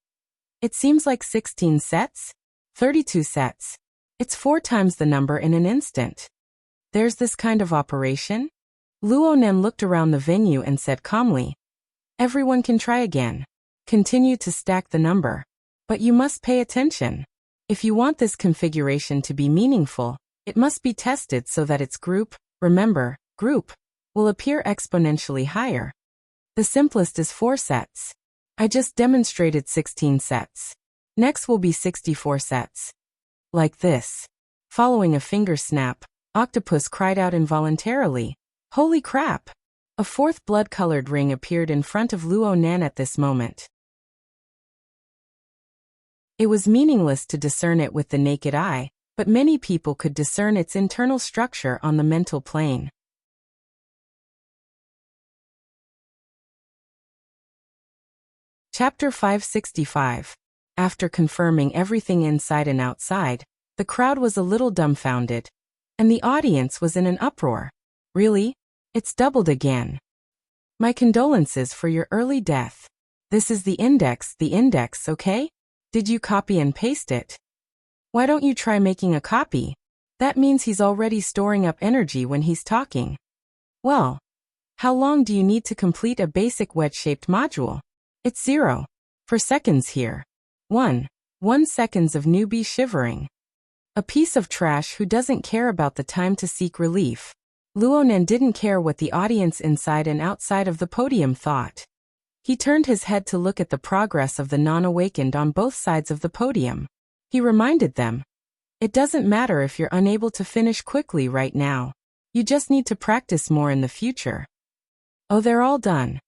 It seems like 16 sets? 32 sets. It's 4 times the number in an instant. There's this kind of operation? Luo Nan looked around the venue and said calmly. Everyone can try again. Continue to stack the number. But you must pay attention. If you want this configuration to be meaningful, it must be tested so that its group, remember, group, will appear exponentially higher. The simplest is 4 sets. I just demonstrated 16 sets. Next will be 64 sets. Like this. Following a finger snap, Octopus cried out involuntarily. Holy crap! A 4th blood-colored ring appeared in front of Luo Nan at this moment. It was meaningless to discern it with the naked eye, but many people could discern its internal structure on the mental plane. Chapter 565. After confirming everything inside and outside, the crowd was a little dumbfounded. And the audience was in an uproar. Really? It's doubled again. My condolences for your early death. This is the index, okay? Did you copy and paste it? Why don't you try making a copy? That means he's already storing up energy when he's talking. Well, how long do you need to complete a basic wedge-shaped module? It's 0. For seconds here. 1 seconds of newbie shivering. A piece of trash who doesn't care about the time to seek relief. Luo Nan didn't care what the audience inside and outside of the podium thought. He turned his head to look at the progress of the non-awakened on both sides of the podium. He reminded them, it doesn't matter if you're unable to finish quickly right now. You just need to practice more in the future. Oh, they're all done.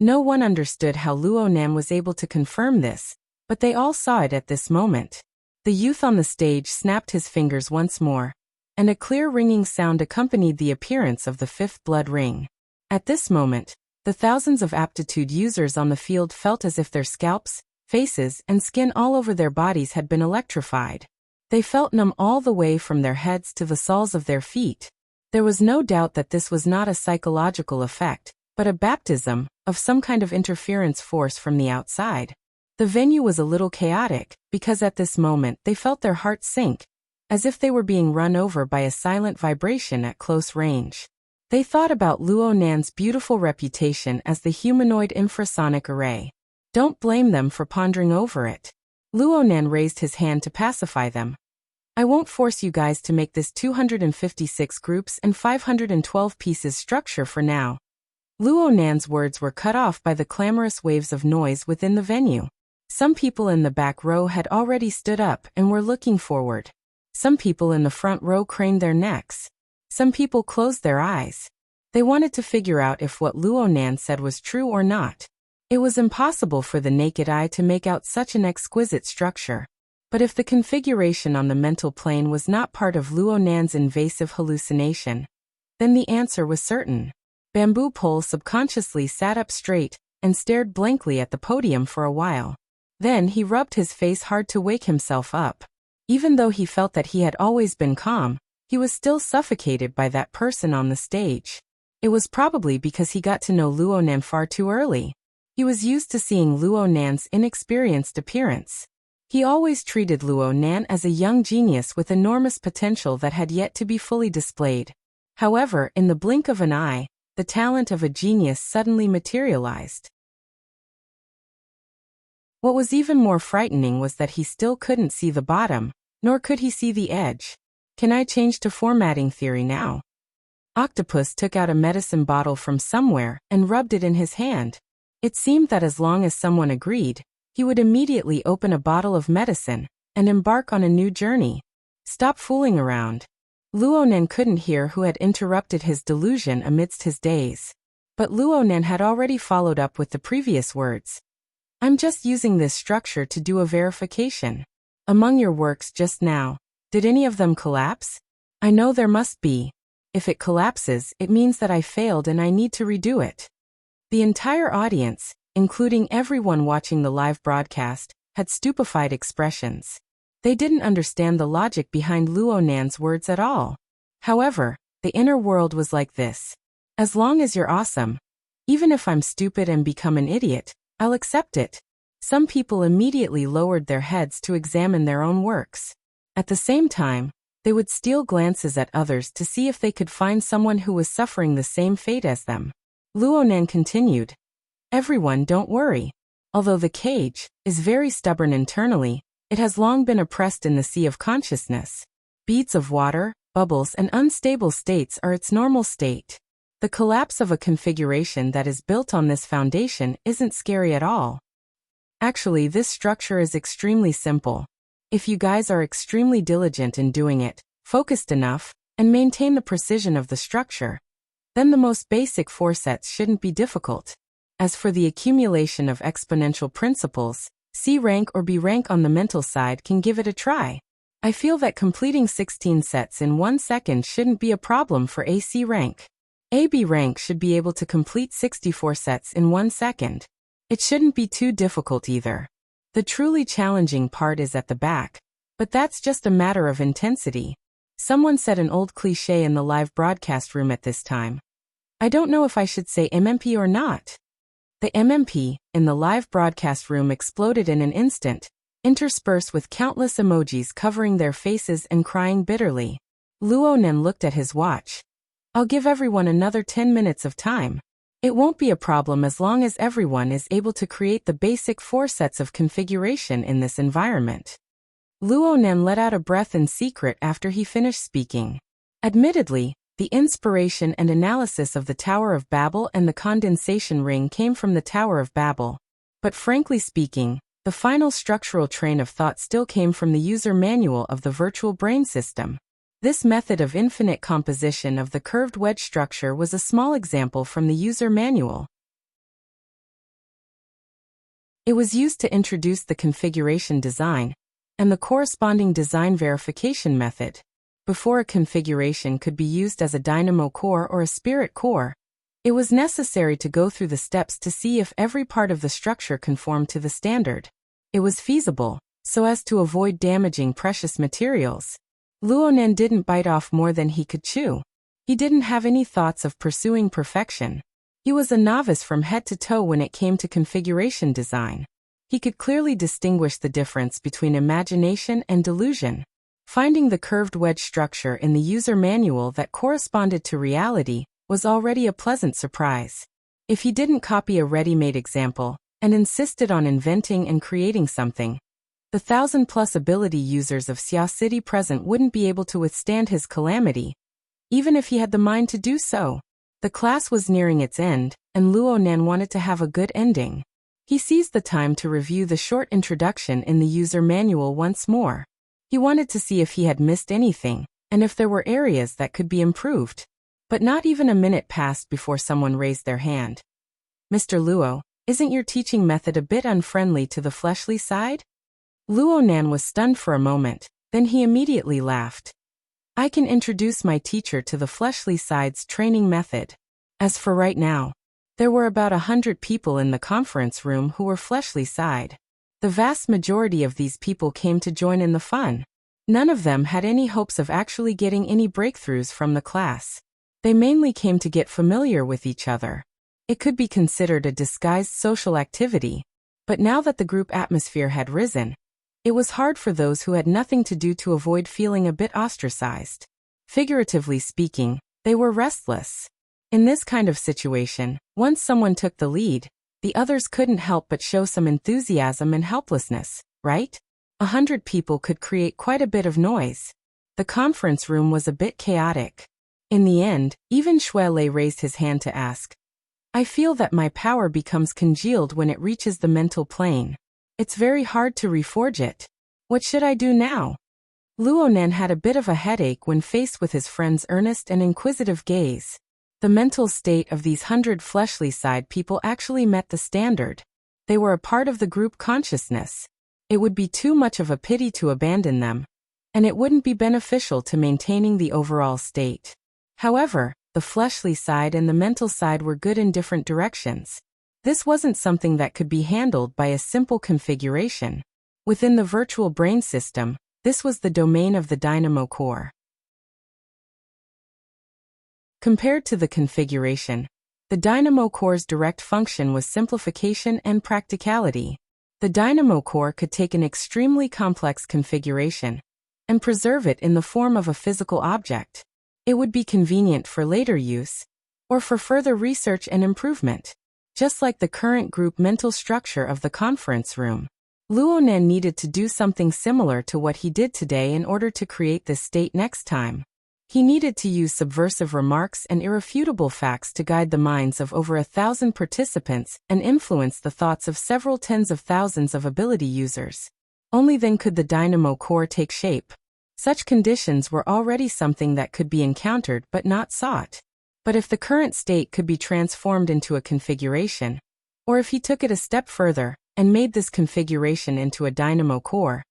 No one understood how Luo Nan was able to confirm this, but they all saw it at this moment. The youth on the stage snapped his fingers once more, and a clear ringing sound accompanied the appearance of the 5th blood ring. At this moment, the thousands of aptitude users on the field felt as if their scalps, faces, and skin all over their bodies had been electrified. They felt numb all the way from their heads to the soles of their feet. There was no doubt that this was not a psychological effect, but a baptism of some kind of interference force from the outside. The venue was a little chaotic, because at this moment they felt their hearts sink, as if they were being run over by a silent vibration at close range. They thought about Luo Nan's beautiful reputation as the humanoid infrasonic array. Don't blame them for pondering over it. Luo Nan raised his hand to pacify them. I won't force you guys to make this 256 groups and 512 pieces structure for now. Luo Nan's words were cut off by the clamorous waves of noise within the venue. Some people in the back row had already stood up and were looking forward. Some people in the front row craned their necks. Some people closed their eyes. They wanted to figure out if what Luo Nan said was true or not. It was impossible for the naked eye to make out such an exquisite structure. But if the configuration on the mental plane was not part of Luo Nan's invasive hallucination, then the answer was certain. Bamboo Pole subconsciously sat up straight and stared blankly at the podium for a while. Then he rubbed his face hard to wake himself up. Even though he felt that he had always been calm, he was still suffocated by that person on the stage. It was probably because he got to know Luo Nan far too early. He was used to seeing Luo Nan's inexperienced appearance. He always treated Luo Nan as a young genius with enormous potential that had yet to be fully displayed. However, in the blink of an eye, the talent of a genius suddenly materialized. What was even more frightening was that he still couldn't see the bottom, nor could he see the edge. Can I change to formatting theory now? Octopus took out a medicine bottle from somewhere and rubbed it in his hand. It seemed that as long as someone agreed, he would immediately open a bottle of medicine and embark on a new journey. Stop fooling around. Luo Nan couldn't hear who had interrupted his delusion amidst his daze. But Luo Nan had already followed up with the previous words. I'm just using this structure to do a verification. Among your works just now, did any of them collapse? I know there must be. If it collapses, it means that I failed and I need to redo it. The entire audience, including everyone watching the live broadcast, had stupefied expressions. They didn't understand the logic behind Luo Nan's words at all. However, the inner world was like this. As long as you're awesome, even if I'm stupid and become an idiot, I'll accept it. Some people immediately lowered their heads to examine their own works. At the same time, they would steal glances at others to see if they could find someone who was suffering the same fate as them. Luo Nan continued. Everyone, don't worry. Although the cage is very stubborn internally, it has long been oppressed in the sea of consciousness. Beads of water, bubbles and unstable states are its normal state. The collapse of a configuration that is built on this foundation isn't scary at all. Actually, this structure is extremely simple. If you guys are extremely diligent in doing it, focused enough, and maintain the precision of the structure, then the most basic 4 sets shouldn't be difficult. As for the accumulation of exponential principles, C rank or B rank on the mental side can give it a try. I feel that completing 16 sets in 1 second shouldn't be a problem for AC rank. AB rank should be able to complete 64 sets in 1 second. It shouldn't be too difficult either. The truly challenging part is at the back, but that's just a matter of intensity. Someone said an old cliché in the live broadcast room at this time. I don't know if I should say MMP or not. The MMP in the live broadcast room exploded in an instant, interspersed with countless emojis covering their faces and crying bitterly. Luo Nan looked at his watch. I'll give everyone another 10 minutes of time. It won't be a problem as long as everyone is able to create the basic 4 sets of configuration in this environment. Luo Nan let out a breath in secret after he finished speaking. Admittedly, the inspiration and analysis of the Tower of Babel and the condensation ring came from the Tower of Babel. But frankly speaking, the final structural train of thought still came from the user manual of the virtual brain system. This method of infinite composition of the curved wedge structure was a small example from the user manual. It was used to introduce the configuration design and the corresponding design verification method. Before a configuration could be used as a dynamo core or a spirit core, it was necessary to go through the steps to see if every part of the structure conformed to the standard. It was feasible, so as to avoid damaging precious materials. Luo Nan didn't bite off more than he could chew. He didn't have any thoughts of pursuing perfection. He was a novice from head to toe when it came to configuration design. He could clearly distinguish the difference between imagination and delusion. Finding the curved wedge structure in the user manual that corresponded to reality was already a pleasant surprise. If he didn't copy a ready-made example and insisted on inventing and creating something, the 1,000+ ability users of Xia City present wouldn't be able to withstand his calamity, even if he had the mind to do so. The class was nearing its end, and Luo Nan wanted to have a good ending. He seized the time to review the short introduction in the user manual once more. He wanted to see if he had missed anything, and if there were areas that could be improved. But not even a minute passed before someone raised their hand. Mr. Luo, isn't your teaching method a bit unfriendly to the fleshly side? Luo Nan was stunned for a moment, then he immediately laughed. I can introduce my teacher to the fleshly side's training method. As for right now, there were about 100 people in the conference room who were fleshly side. The vast majority of these people came to join in the fun. None of them had any hopes of actually getting any breakthroughs from the class. They mainly came to get familiar with each other. It could be considered a disguised social activity, but now that the group atmosphere had risen, it was hard for those who had nothing to do to avoid feeling a bit ostracized. Figuratively speaking, they were restless. In this kind of situation, once someone took the lead, the others couldn't help but show some enthusiasm and helplessness, right? 100 people could create quite a bit of noise. The conference room was a bit chaotic. In the end, even Shui Lei raised his hand to ask, I feel that my power becomes congealed when it reaches the mental plane. It's very hard to reforge it. What should I do now? Luo Nan had a bit of a headache when faced with his friend's earnest and inquisitive gaze. The mental state of these 100 fleshly side people actually met the standard. They were a part of the group consciousness. It would be too much of a pity to abandon them, and it wouldn't be beneficial to maintaining the overall state. However, the fleshly side and the mental side were good in different directions. This wasn't something that could be handled by a simple configuration. Within the virtual brain system, this was the domain of the dynamo core. Compared to the configuration, the dynamo core's direct function was simplification and practicality. The dynamo core could take an extremely complex configuration and preserve it in the form of a physical object. It would be convenient for later use or for further research and improvement. Just like the current group mental structure of the conference room, Luo Nan needed to do something similar to what he did today in order to create this state next time. He needed to use subversive remarks and irrefutable facts to guide the minds of over 1,000 participants and influence the thoughts of several tens of thousands of ability users. Only then could the dynamo core take shape. Such conditions were already something that could be encountered but not sought. But if the current state could be transformed into a configuration, or if he took it a step further and made this configuration into a dynamo core,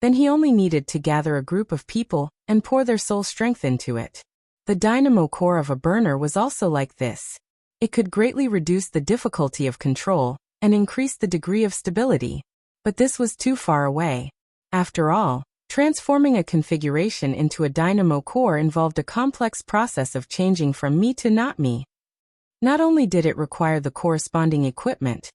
then he only needed to gather a group of people and pour their soul strength into it. The dynamo core of a burner was also like this. It could greatly reduce the difficulty of control and increase the degree of stability. But this was too far away. After all, transforming a configuration into a dynamo core involved a complex process of changing from me to not me. Not only did it require the corresponding equipment,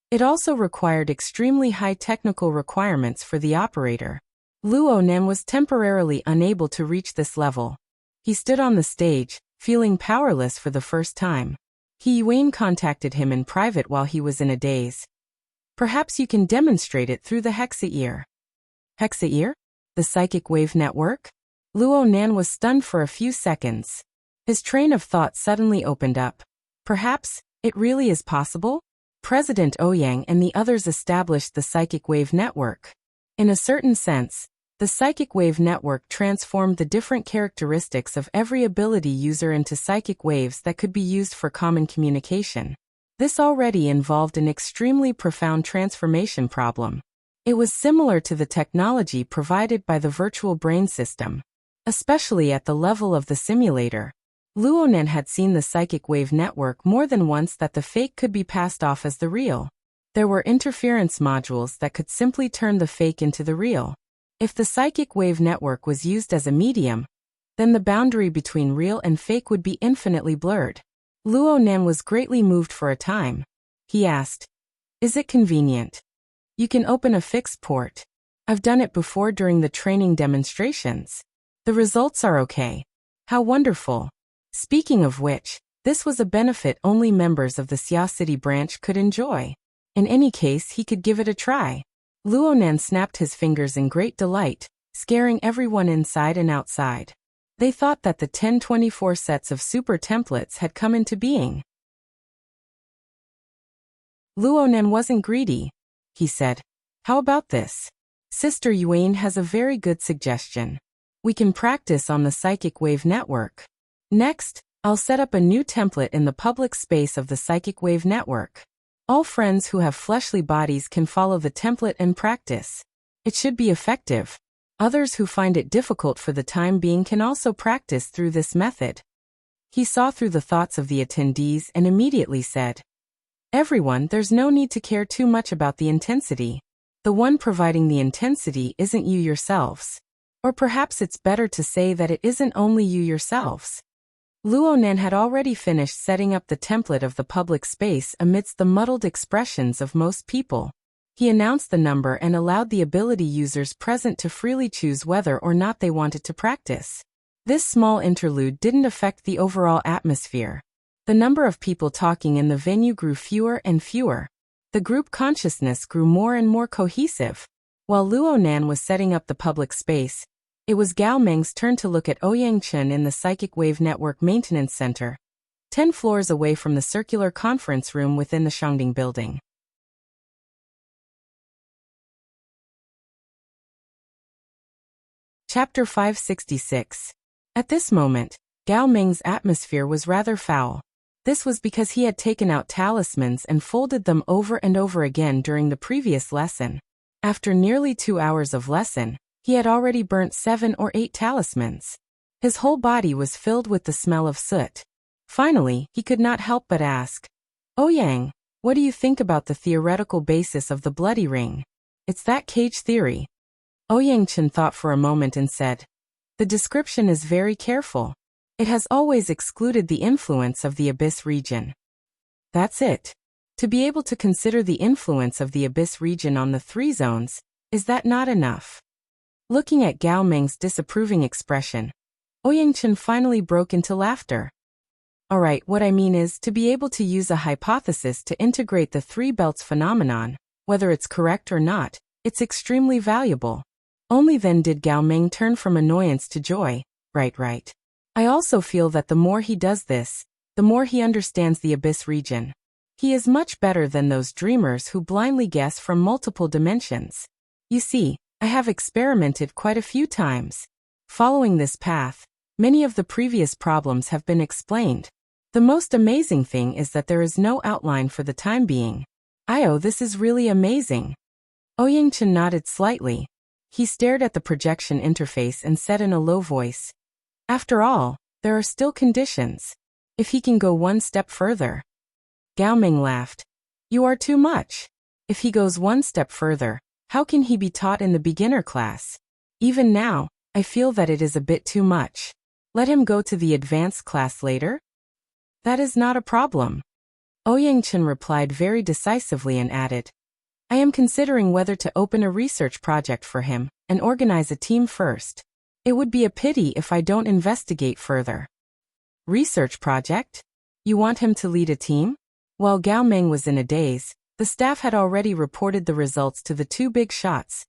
it also required extremely high technical requirements for the operator. Luo Nan was temporarily unable to reach this level. He stood on the stage, feeling powerless for the first time. He Yuan contacted him in private while he was in a daze. Perhaps you can demonstrate it through the Hexa-ear. Hexa-ear? The psychic wave network? Luo Nan was stunned for a few seconds. His train of thought suddenly opened up. Perhaps it really is possible? President Ouyang and the others established the psychic wave network. In a certain sense, the psychic wave network transformed the different characteristics of every ability user into psychic waves that could be used for common communication. This already involved an extremely profound transformation problem. It was similar to the technology provided by the virtual brain system, especially at the level of the simulator. Luo Nan had seen the psychic wave network more than once that the fake could be passed off as the real. There were interference modules that could simply turn the fake into the real. If the psychic wave network was used as a medium, then the boundary between real and fake would be infinitely blurred. Luo Nan was greatly moved for a time. He asked, "Is it convenient? You can open a fixed port. I've done it before during the training demonstrations. The results are okay. How wonderful." Speaking of which, this was a benefit only members of the Xia City branch could enjoy. In any case, he could give it a try. Luo Nan snapped his fingers in great delight, scaring everyone inside and outside. They thought that the 1024 sets of super templates had come into being. Luonan wasn't greedy. He said, "How about this? Sister Yuan has a very good suggestion. We can practice on the psychic wave network. Next, I'll set up a new template in the public space of the psychic wave network. All friends who have fleshly bodies can follow the template and practice. It should be effective. Others who find it difficult for the time being can also practice through this method." He saw through the thoughts of the attendees and immediately said, "Everyone, there's no need to care too much about the intensity. The one providing the intensity isn't you yourselves. Or perhaps it's better to say that it isn't only you yourselves." Luonan had already finished setting up the template of the public space amidst the muddled expressions of most people. He announced the number and allowed the ability users present to freely choose whether or not they wanted to practice. This small interlude didn't affect the overall atmosphere. The number of people talking in the venue grew fewer and fewer. The group consciousness grew more and more cohesive. While Luonan was setting up the public space, it was Gao Meng's turn to look at Ouyang Chen in the Psychic Wave Network Maintenance Center, 10 floors away from the circular conference room within the Shangding building. Chapter 566. At this moment, Gao Meng's atmosphere was rather foul. This was because he had taken out talismans and folded them over and over again during the previous lesson. After nearly 2 hours of lesson, he had already burnt 7 or 8 talismans. His whole body was filled with the smell of soot. Finally, he could not help but ask, "Ouyang, what do you think about the theoretical basis of the bloody ring?" "It's that cage theory." Ouyang Chen thought for a moment and said, "The description is very careful. It has always excluded the influence of the abyss region." "That's it. To be able to consider the influence of the abyss region on the 3 zones, is that not enough?" Looking at Gao Meng's disapproving expression, Ouyang Chen finally broke into laughter. "Alright, what I mean is to be able to use a hypothesis to integrate the 3 belts phenomenon, whether it's correct or not, it's extremely valuable." Only then did Gao Meng turn from annoyance to joy. Right. I also feel that the more he does this, the more he understands the abyss region. He is much better than those dreamers who blindly guess from multiple dimensions. You see, I have experimented quite a few times. Following this path, many of the previous problems have been explained. The most amazing thing is that there is no outline for the time being. This is really amazing. Ouyang Chen nodded slightly. He stared at the projection interface and said in a low voice, "After all, there are still conditions. If he can go one step further." Gao Meng laughed. "You are too much. If he goes one step further, how can he be taught in the beginner class? Even now, I feel that it is a bit too much. Let him go to the advanced class later?" "That is not a problem." Ouyang Chen replied very decisively and added, "I am considering whether to open a research project for him and organize a team first. It would be a pity if I don't investigate further." "Research project? You want him to lead a team?" While Gao Meng was in a daze, the staff had already reported the results to the 2 big shots.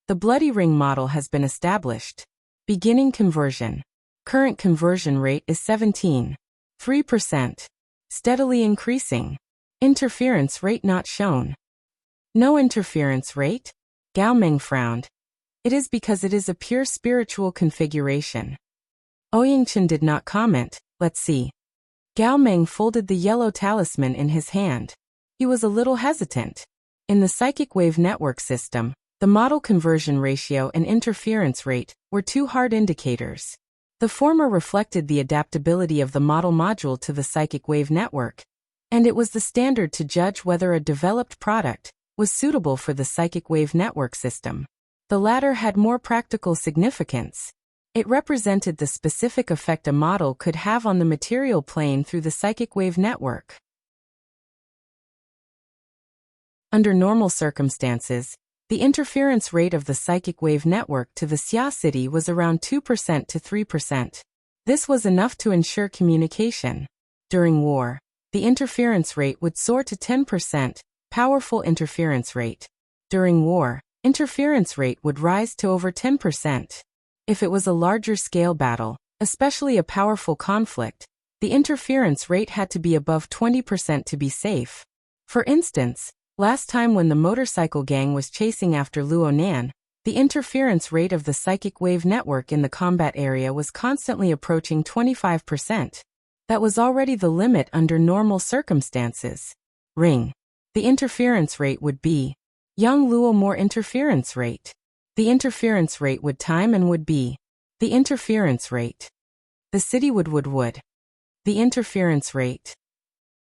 The bloody ring model has been established. Beginning conversion. Current conversion rate is 17.3%. Steadily increasing. Interference rate not shown. "No interference rate?" Gao Meng frowned. "It is because it is a pure spiritual configuration." Ouyang Chen did not comment. "Let's see." Gao Meng folded the yellow talisman in his hand. He was a little hesitant. In the psychic wave network system, the model conversion ratio and interference rate were 2 hard indicators. The former reflected the adaptability of the model module to the psychic wave network, and it was the standard to judge whether a developed product was suitable for the psychic wave network system. The latter had more practical significance. It represented the specific effect a model could have on the material plane through the psychic wave network. Under normal circumstances, the interference rate of the psychic wave network to the Xia city was around 2% to 3%. This was enough to ensure communication. During war, the interference rate would soar to 10%. Powerful interference rate. During war, interference rate would rise to over 10%. If it was a larger scale battle, especially a powerful conflict, the interference rate had to be above 20% to be safe. For instance, last time when the motorcycle gang was chasing after Luo Nan, the interference rate of the psychic wave network in the combat area was constantly approaching 25%. That was already the limit under normal circumstances. Ring. The interference rate would be Young Luo more interference rate. The interference rate would time and would be the interference rate. The city would. The interference rate.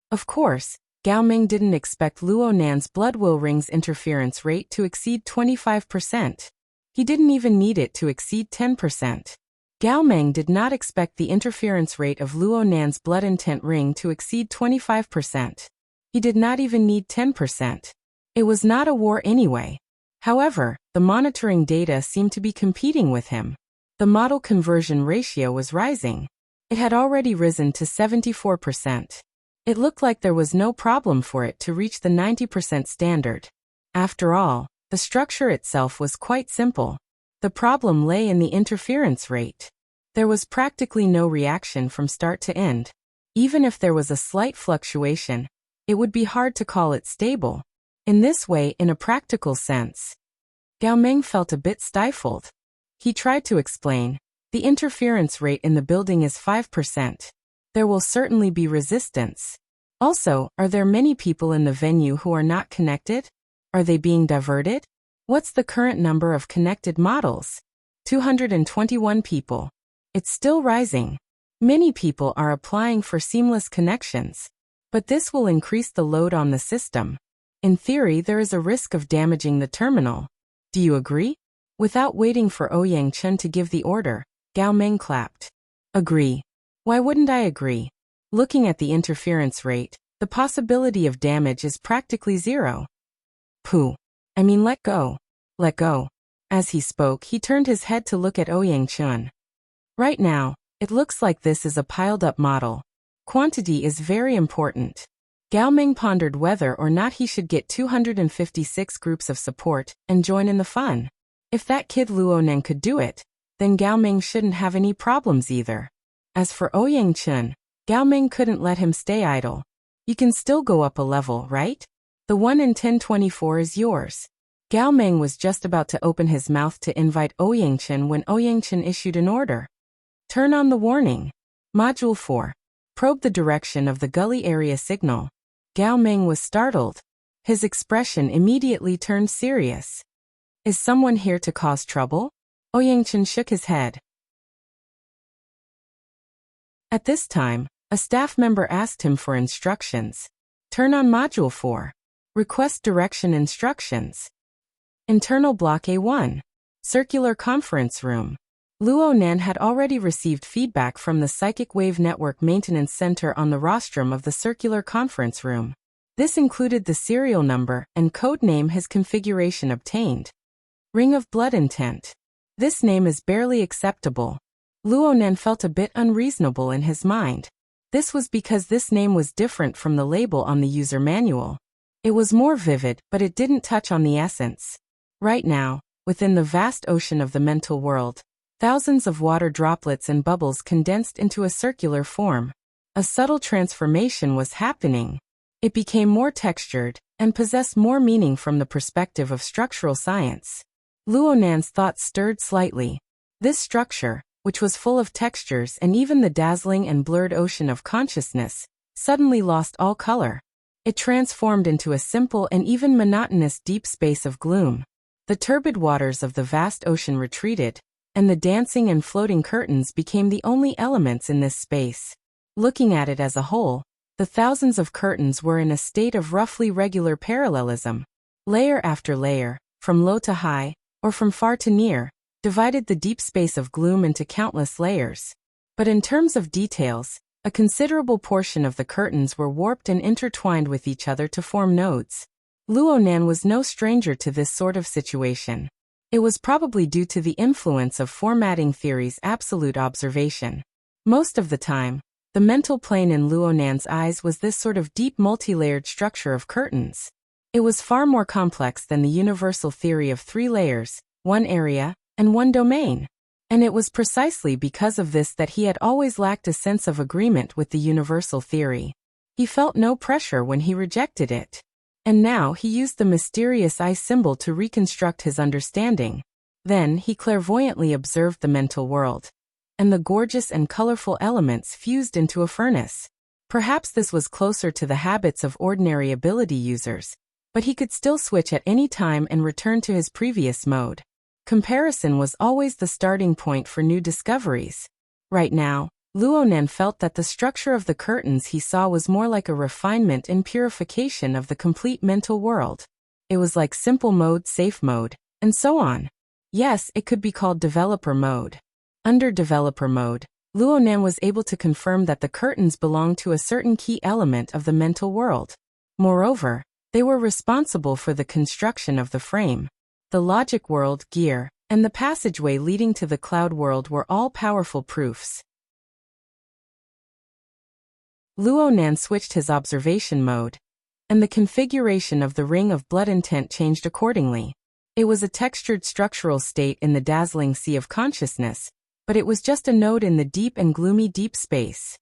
Of course, Gao Ming didn't expect Luo Nan's blood will ring's interference rate to exceed 25%. He didn't even need it to exceed 10%. Gao Ming did not expect the interference rate of Luo Nan's blood intent ring to exceed 25%. He did not even need 10%. It was not a war anyway. However, the monitoring data seemed to be competing with him. The model conversion ratio was rising. It had already risen to 74%. It looked like there was no problem for it to reach the 90% standard. After all, the structure itself was quite simple. The problem lay in the interference rate. There was practically no reaction from start to end. Even if there was a slight fluctuation, it would be hard to call it stable. In this way, in a practical sense, Gao Ming felt a bit stifled. He tried to explain, the interference rate in the building is 5%. There will certainly be resistance. Also, are there many people in the venue who are not connected? Are they being diverted? What's the current number of connected models? 221 people. It's still rising. Many people are applying for seamless connections. But this will increase the load on the system. In theory, there is a risk of damaging the terminal. Do you agree? Without waiting for Ouyang Chen to give the order, Gao Ming clapped. Agree. Why wouldn't I agree? Looking at the interference rate, the possibility of damage is practically zero. Let go. Let go. As he spoke, he turned his head to look at Ouyang Chen. Right now, it looks like this is a piled-up model. Quantity is very important. Gao Ming pondered whether or not he should get 256 groups of support and join in the fun. If that kid Luo Nan could do it, then Gao Ming shouldn't have any problems either. As for Ouyang Chen, Gao Ming couldn't let him stay idle. You can still go up a level, right? The 1 in 1024 is yours. Gao Ming was just about to open his mouth to invite Ouyang Chen when Ouyang Chen issued an order. Turn on the warning. Module 4. Probe the direction of the gully area signal. Gao Ming was startled. His expression immediately turned serious. Is someone here to cause trouble? Ouyang Chen shook his head. At this time, a staff member asked him for instructions. Turn on Module 4. Request direction instructions. Internal Block A1. Circular Conference Room. Luo Nan had already received feedback from the Psychic Wave Network Maintenance Center on the rostrum of the circular conference room. This included the serial number and code name his configuration obtained. Ring of Blood Intent. This name is barely acceptable. Luo Nan felt a bit unreasonable in his mind. This was because this name was different from the label on the user manual. It was more vivid, but it didn't touch on the essence. Right now, within the vast ocean of the mental world, thousands of water droplets and bubbles condensed into a circular form. A subtle transformation was happening. It became more textured and possessed more meaning from the perspective of structural science. Luo Nan's thoughts stirred slightly. This structure, which was full of textures and even the dazzling and blurred ocean of consciousness, suddenly lost all color. It transformed into a simple and even monotonous deep space of gloom. The turbid waters of the vast ocean retreated, and the dancing and floating curtains became the only elements in this space. Looking at it as a whole, the thousands of curtains were in a state of roughly regular parallelism. Layer after layer, from low to high, or from far to near, divided the deep space of gloom into countless layers. But in terms of details, a considerable portion of the curtains were warped and intertwined with each other to form nodes. Luo Nan was no stranger to this sort of situation. It was probably due to the influence of formatting theory's absolute observation. Most of the time, the mental plane in Luo Nan's eyes was this sort of deep multi-layered structure of curtains. It was far more complex than the universal theory of 3 layers, 1 area, and 1 domain. And it was precisely because of this that he had always lacked a sense of agreement with the universal theory. He felt no pressure when he rejected it. And now he used the mysterious eye symbol to reconstruct his understanding. Then he clairvoyantly observed the mental world, and the gorgeous and colorful elements fused into a furnace. Perhaps this was closer to the habits of ordinary ability users, but he could still switch at any time and return to his previous mode. Comparison was always the starting point for new discoveries. Right now, Luonan felt that the structure of the curtains he saw was more like a refinement and purification of the complete mental world. It was like simple mode, safe mode, and so on. Yes, it could be called developer mode. Under developer mode, Luonan was able to confirm that the curtains belonged to a certain key element of the mental world. Moreover, they were responsible for the construction of the frame. The logic world, gear, and the passageway leading to the cloud world were all powerful proofs. Luonan switched his observation mode, and the configuration of the ring of blood intent changed accordingly. It was a textured structural state in the dazzling sea of consciousness, but it was just a node in the deep and gloomy deep space.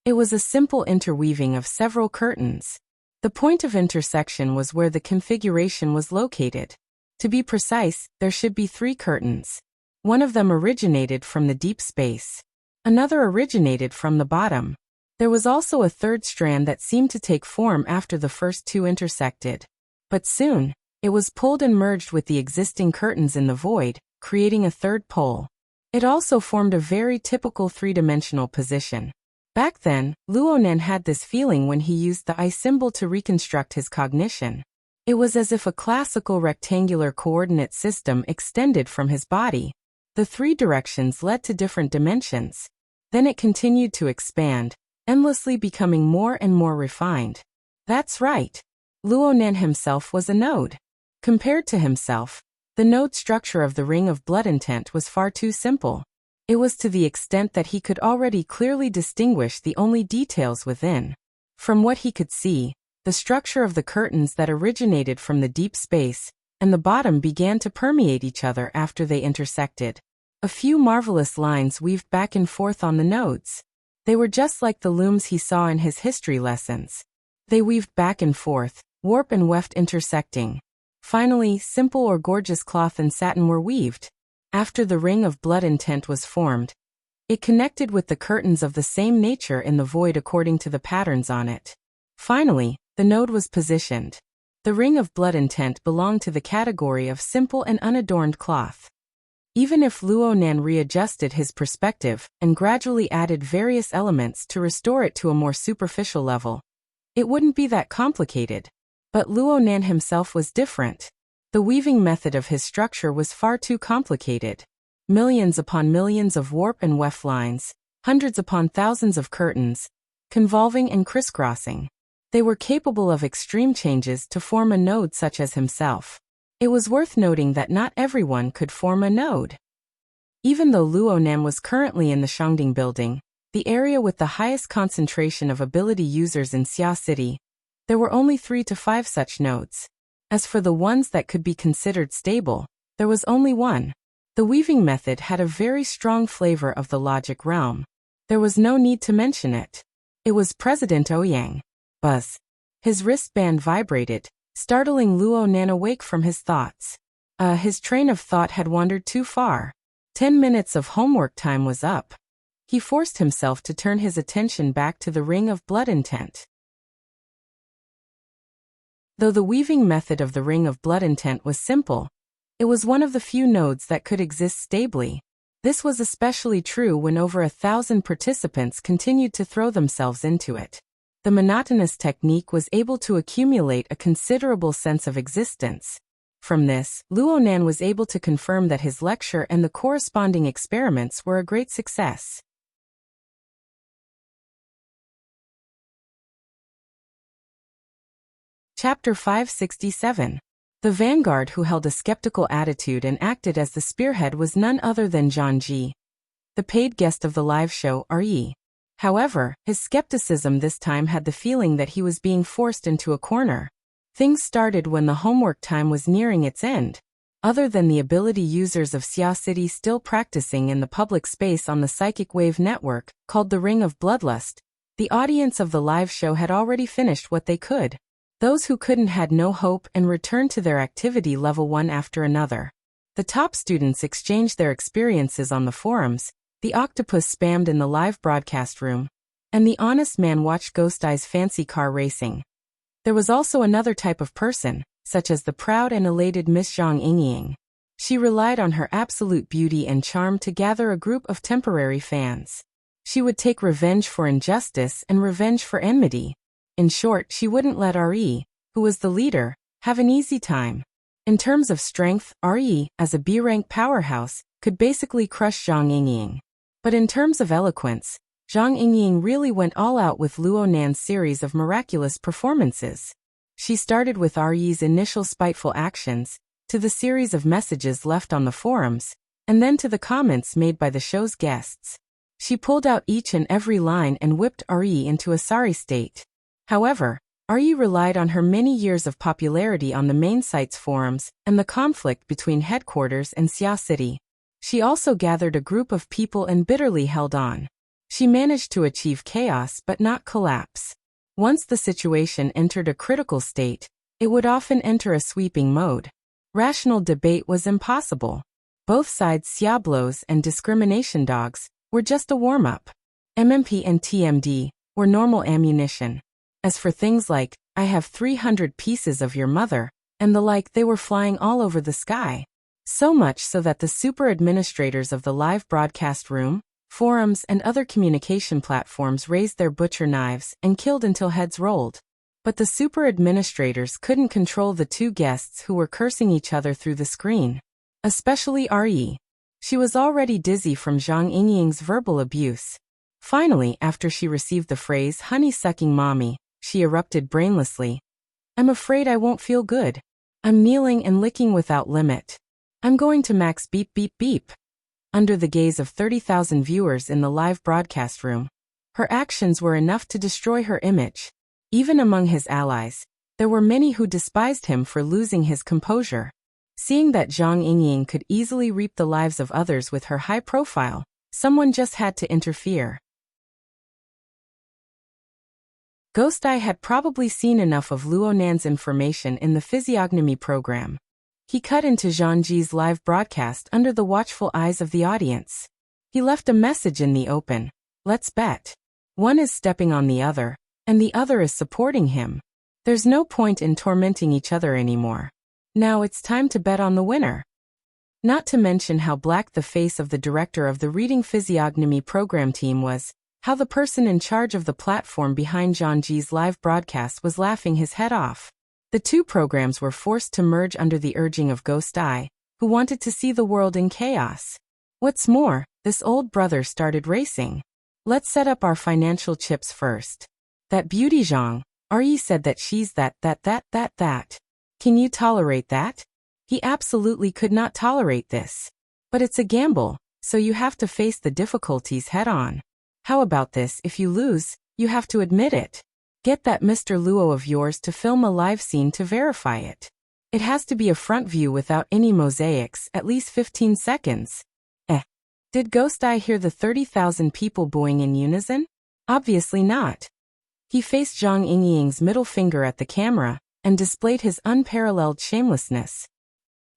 It was a simple interweaving of several curtains. The point of intersection was where the configuration was located. To be precise, there should be 3 curtains. One of them originated from the deep space. Another originated from the bottom. There was also a third strand that seemed to take form after the first 2 intersected. But soon, it was pulled and merged with the existing curtains in the void, creating a third pole. It also formed a very typical 3-dimensional position. Back then, Luonan had this feeling when he used the eye symbol to reconstruct his cognition. It was as if a classical rectangular coordinate system extended from his body. The 3 directions led to different dimensions. Then it continued to expand, endlessly becoming more and more refined. That's right. Luonan himself was a node. Compared to himself, the node structure of the ring of blood intent was far too simple. It was to the extent that he could already clearly distinguish the only details within. From what he could see, the structure of the curtains that originated from the deep space and the bottom began to permeate each other after they intersected. A few marvelous lines weaved back and forth on the nodes. They were just like the looms he saw in his history lessons. They weaved back and forth, warp and weft intersecting. Finally, simple or gorgeous cloth and satin were weaved. After the ring of blood intent was formed, it connected with the curtains of the same nature in the void according to the patterns on it. Finally, the node was positioned. The ring of blood intent belonged to the category of simple and unadorned cloth. Even if Luonan readjusted his perspective and gradually added various elements to restore it to a more superficial level, it wouldn't be that complicated. But Luonan himself was different. The weaving method of his structure was far too complicated. Millions upon millions of warp and weft lines, hundreds upon thousands of curtains, convolving and crisscrossing. They were capable of extreme changes to form a node such as himself. It was worth noting that not everyone could form a node. Even though Luonan was currently in the Shangding building, the area with the highest concentration of ability users in Xia City, there were only 3 to 5 such nodes. As for the ones that could be considered stable, there was only one. The weaving method had a very strong flavor of the logic realm. There was no need to mention it. It was President Ouyang. Buzz. His wristband vibrated, startling Luonan awake from his thoughts. His train of thought had wandered too far. 10 minutes of homework time was up. He forced himself to turn his attention back to the ring of blood intent. Though the weaving method of the ring of blood intent was simple, it was one of the few nodes that could exist stably. This was especially true when over 1,000 participants continued to throw themselves into it. The monotonous technique was able to accumulate a considerable sense of existence. From this, Luonan was able to confirm that his lecture and the corresponding experiments were a great success. Chapter 567. The vanguard who held a skeptical attitude and acted as the spearhead was none other than Zhang Ji, the paid guest of the live show, RE. However, his skepticism this time had the feeling that he was being forced into a corner. Things started when the homework time was nearing its end. Other than the ability users of Xia City still practicing in the public space on the psychic wave network, called the Ring of Bloodlust, the audience of the live show had already finished what they could. Those who couldn't had no hope and returned to their activity level one after another. The top students exchanged their experiences on the forums, the octopus spammed in the live broadcast room, and the honest man watched Ghost Eye's fancy car racing. There was also another type of person, such as the proud and elated Miss Zhang Yingying. She relied on her absolute beauty and charm to gather a group of temporary fans. She would take revenge for injustice and revenge for enmity. In short, she wouldn't let RE, who was the leader, have an easy time. In terms of strength, RE, as a B-rank powerhouse, could basically crush Zhang Yingying. But in terms of eloquence, Zhang Yingying really went all out with Luo Nan's series of miraculous performances. She started with RE's initial spiteful actions, to the series of messages left on the forums, and then to the comments made by the show's guests. She pulled out each and every line and whipped RE into a sorry state. However, RE relied on her many years of popularity on the main site's forums and the conflict between headquarters and Xia City. She also gathered a group of people and bitterly held on. She managed to achieve chaos but not collapse. Once the situation entered a critical state, it would often enter a sweeping mode. Rational debate was impossible. Both sides' Xia blows and discrimination dogs were just a warm-up. MMP and TMD were normal ammunition. As for things like, I have 300 pieces of your mother, and the like, they were flying all over the sky. So much so that the super administrators of the live broadcast room, forums and other communication platforms raised their butcher knives and killed until heads rolled. But the super administrators couldn't control the two guests who were cursing each other through the screen. Especially RE. She was already dizzy from Zhang Yingying's verbal abuse. Finally, after she received the phrase honey-sucking mommy, she erupted brainlessly. I'm afraid I won't feel good. I'm kneeling and licking without limit. I'm going to max beep beep beep. Under the gaze of 30,000 viewers in the live broadcast room, her actions were enough to destroy her image. Even among his allies, there were many who despised him for losing his composure. Seeing that Zhang Yingying could easily reap the lives of others with her high profile, someone just had to interfere. Ghost Eye had probably seen enough of Luo Nan's information in the physiognomy program. He cut into Zhang Ji's live broadcast under the watchful eyes of the audience. He left a message in the open. Let's bet. One is stepping on the other, and the other is supporting him. There's no point in tormenting each other anymore. Now it's time to bet on the winner. Not to mention how black the face of the director of the Reading Physiognomy program team was, how the person in charge of the platform behind Zhang Ji's live broadcast was laughing his head off. The two programs were forced to merge under the urging of Ghost Eye, who wanted to see the world in chaos. What's more, this old brother started racing. Let's set up our financial chips first. That beauty Zhang, RE said that she's that. Can you tolerate that? He absolutely could not tolerate this. But it's a gamble, so you have to face the difficulties head on. How about this? If you lose, you have to admit it. Get that Mr. Luo of yours to film a live scene to verify it. It has to be a front view without any mosaics, at least 15 seconds. Did Ghost Eye hear the 30,000 people booing in unison? Obviously not. He faced Zhang Yingying's middle finger at the camera and displayed his unparalleled shamelessness.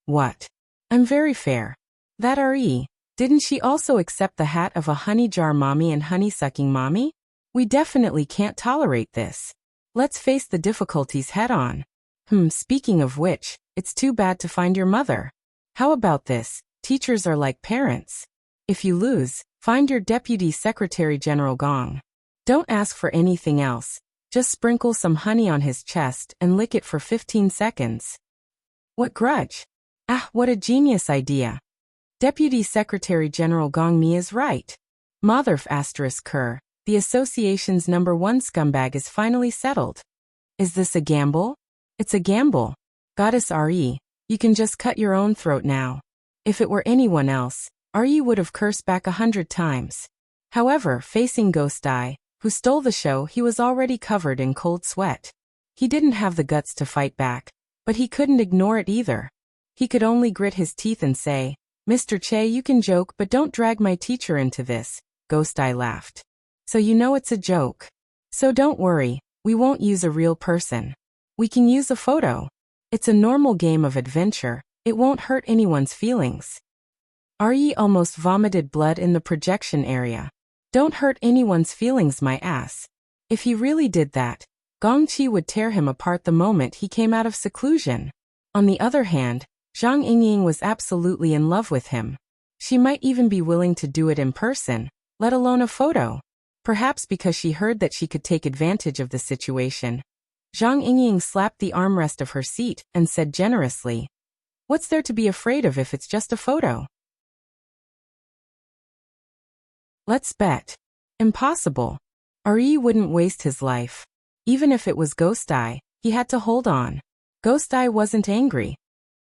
What? I'm very fair. That RE, didn't she also accept the hat of a honey jar mommy and honey-sucking mommy? We definitely can't tolerate this. Let's face the difficulties head on. Speaking of which, it's too bad to find your mother. How about this? Teachers are like parents. If you lose, find your Deputy Secretary General Gong. Don't ask for anything else. Just sprinkle some honey on his chest and lick it for 15 seconds. What grudge? What a genius idea. Deputy Secretary General Gong Mi is right. Motherf *Ker. The association's #1 scumbag is finally settled. Is this a gamble? It's a gamble. Goddess RE, you can just cut your own throat now. If it were anyone else, RE would have cursed back 100 times. However, facing Ghost Eye, who stole the show, he was already covered in cold sweat. He didn't have the guts to fight back, but he couldn't ignore it either. He could only grit his teeth and say, Mr. Che, you can joke, but don't drag my teacher into this. Ghost Eye laughed. So you know it's a joke. So don't worry, we won't use a real person. We can use a photo. It's a normal game of adventure. It won't hurt anyone's feelings. Yi almost vomited blood in the projection area. Don't hurt anyone's feelings, my ass. If he really did that, Gongqi would tear him apart the moment he came out of seclusion. On the other hand, Zhang Yingying was absolutely in love with him. She might even be willing to do it in person, let alone a photo. Perhaps because she heard that she could take advantage of the situation. Zhang Yingying slapped the armrest of her seat and said generously, "What's there to be afraid of if it's just a photo? Let's bet." Impossible. Yi wouldn't waste his life. Even if it was Ghost Eye, he had to hold on. Ghost Eye wasn't angry.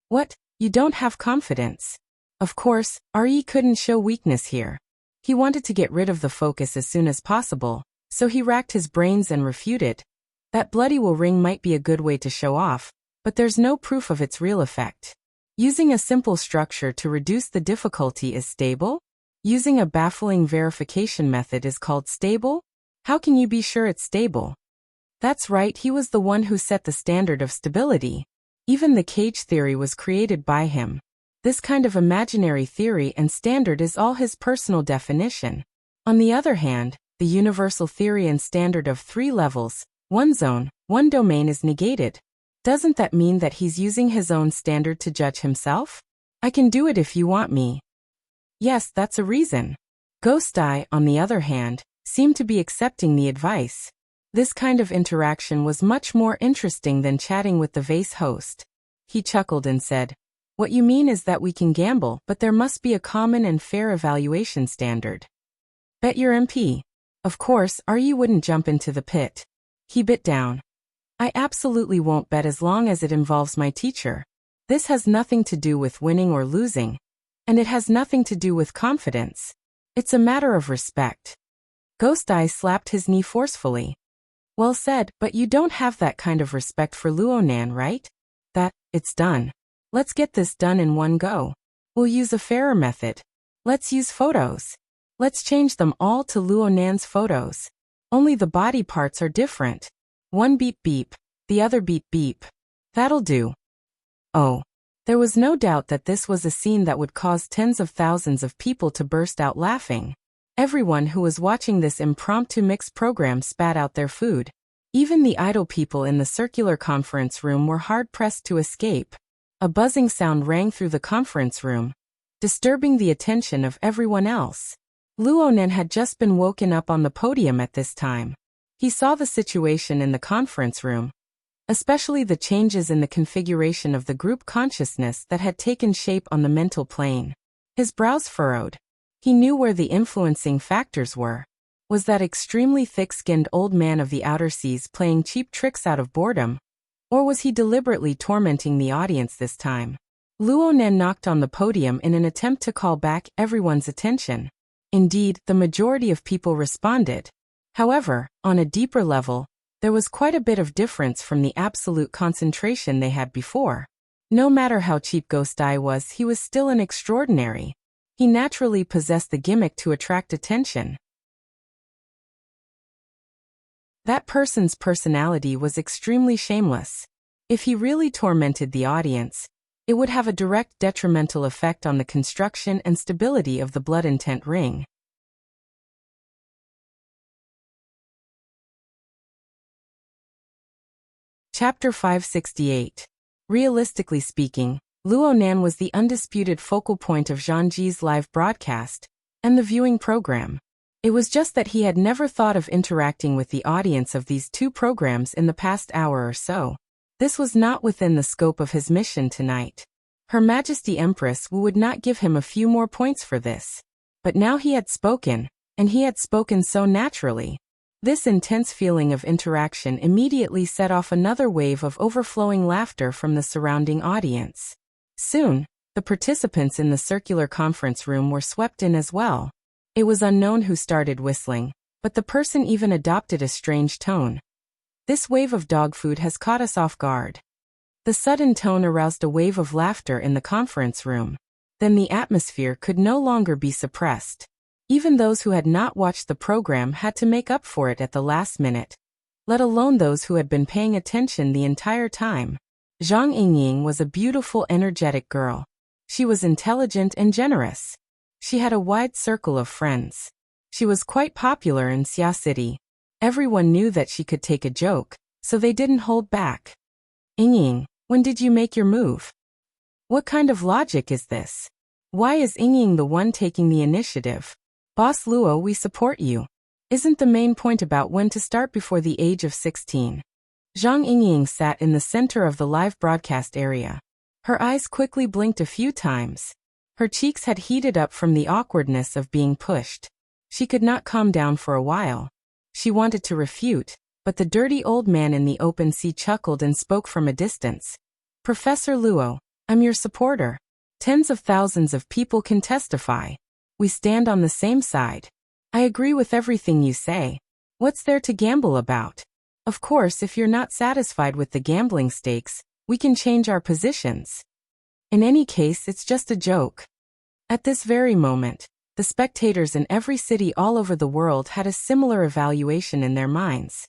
What? You don't have confidence? Of course, Yi couldn't show weakness here. He wanted to get rid of the focus as soon as possible, so he racked his brains and refuted. That bloody ring might be a good way to show off, but there's no proof of its real effect. Using a simple structure to reduce the difficulty is stable? Using a baffling verification method is called stable? How can you be sure it's stable? That's right, he was the one who set the standard of stability. Even the cage theory was created by him. This kind of imaginary theory and standard is all his personal definition. On the other hand, the universal theory and standard of 3 levels, 1 zone, 1 domain is negated. Doesn't that mean that he's using his own standard to judge himself? I can do it if you want me. Yes, that's a reason. Ghost Eye, on the other hand, seemed to be accepting the advice. This kind of interaction was much more interesting than chatting with the vase host. He chuckled and said, "What you mean is that we can gamble, but there must be a common and fair evaluation standard." Bet your MP. Of course, Yi wouldn't jump into the pit. He bit down. I absolutely won't bet as long as it involves my teacher. This has nothing to do with winning or losing. And it has nothing to do with confidence. It's a matter of respect. Ghost Eye slapped his knee forcefully. Well said, but you don't have that kind of respect for Luonan, right? It's done. Let's get this done in one go. We'll use a fairer method. Let's use photos. Let's change them all to Luonan's photos. Only the body parts are different. One beep beep, the other beep beep. That'll do. Oh. There was no doubt that this was a scene that would cause tens of thousands of people to burst out laughing. Everyone who was watching this impromptu mix program spat out their food. Even the idle people in the circular conference room were hard-pressed to escape. A buzzing sound rang through the conference room, disturbing the attention of everyone else. Luonan had just been woken up on the podium at this time. He saw the situation in the conference room, especially the changes in the configuration of the group consciousness that had taken shape on the mental plane. His brows furrowed. He knew where the influencing factors were. Was that extremely thick-skinned old man of the outer seas playing cheap tricks out of boredom? Or was he deliberately tormenting the audience this time? Luonan knocked on the podium in an attempt to call back everyone's attention. Indeed, the majority of people responded. However, on a deeper level, there was quite a bit of difference from the absolute concentration they had before. No matter how cheap Ghost Eye was, he was still an extraordinary. He naturally possessed the gimmick to attract attention. That person's personality was extremely shameless. If he really tormented the audience, it would have a direct detrimental effect on the construction and stability of the blood intent ring. Chapter 568. Realistically speaking, Luonan was the undisputed focal point of Zhangji's live broadcast and the viewing program. It was just that he had never thought of interacting with the audience of these 2 programs in the past hour or so. This was not within the scope of his mission tonight. Her Majesty Empress Wu would not give him a few more points for this. But now he had spoken, and he had spoken so naturally. This intense feeling of interaction immediately set off another wave of overflowing laughter from the surrounding audience. Soon, the participants in the circular conference room were swept in as well. It was unknown who started whistling, but the person even adopted a strange tone. This wave of dog food has caught us off guard. The sudden tone aroused a wave of laughter in the conference room. Then the atmosphere could no longer be suppressed. Even those who had not watched the program had to make up for it at the last minute. let alone those who had been paying attention the entire time. Zhang Yingying was a beautiful, energetic girl. She was intelligent and generous. She had a wide circle of friends. She was quite popular in Xia City. Everyone knew that she could take a joke, so they didn't hold back. Yingying, when did you make your move? What kind of logic is this? Why is Yingying the one taking the initiative? Boss Luo, we support you. Isn't the main point about when to start before the age of 16? Zhang Yingying sat in the center of the live broadcast area. Her eyes quickly blinked a few times. Her cheeks had heated up from the awkwardness of being pushed. She could not calm down for a while. She wanted to refute, but the dirty old man in the open sea chuckled and spoke from a distance. Professor Luo, I'm your supporter. Tens of thousands of people can testify. We stand on the same side. I agree with everything you say. What's there to gamble about? Of course, if you're not satisfied with the gambling stakes, we can change our positions. In any case, it's just a joke. At this very moment, the spectators in every city all over the world had a similar evaluation in their minds.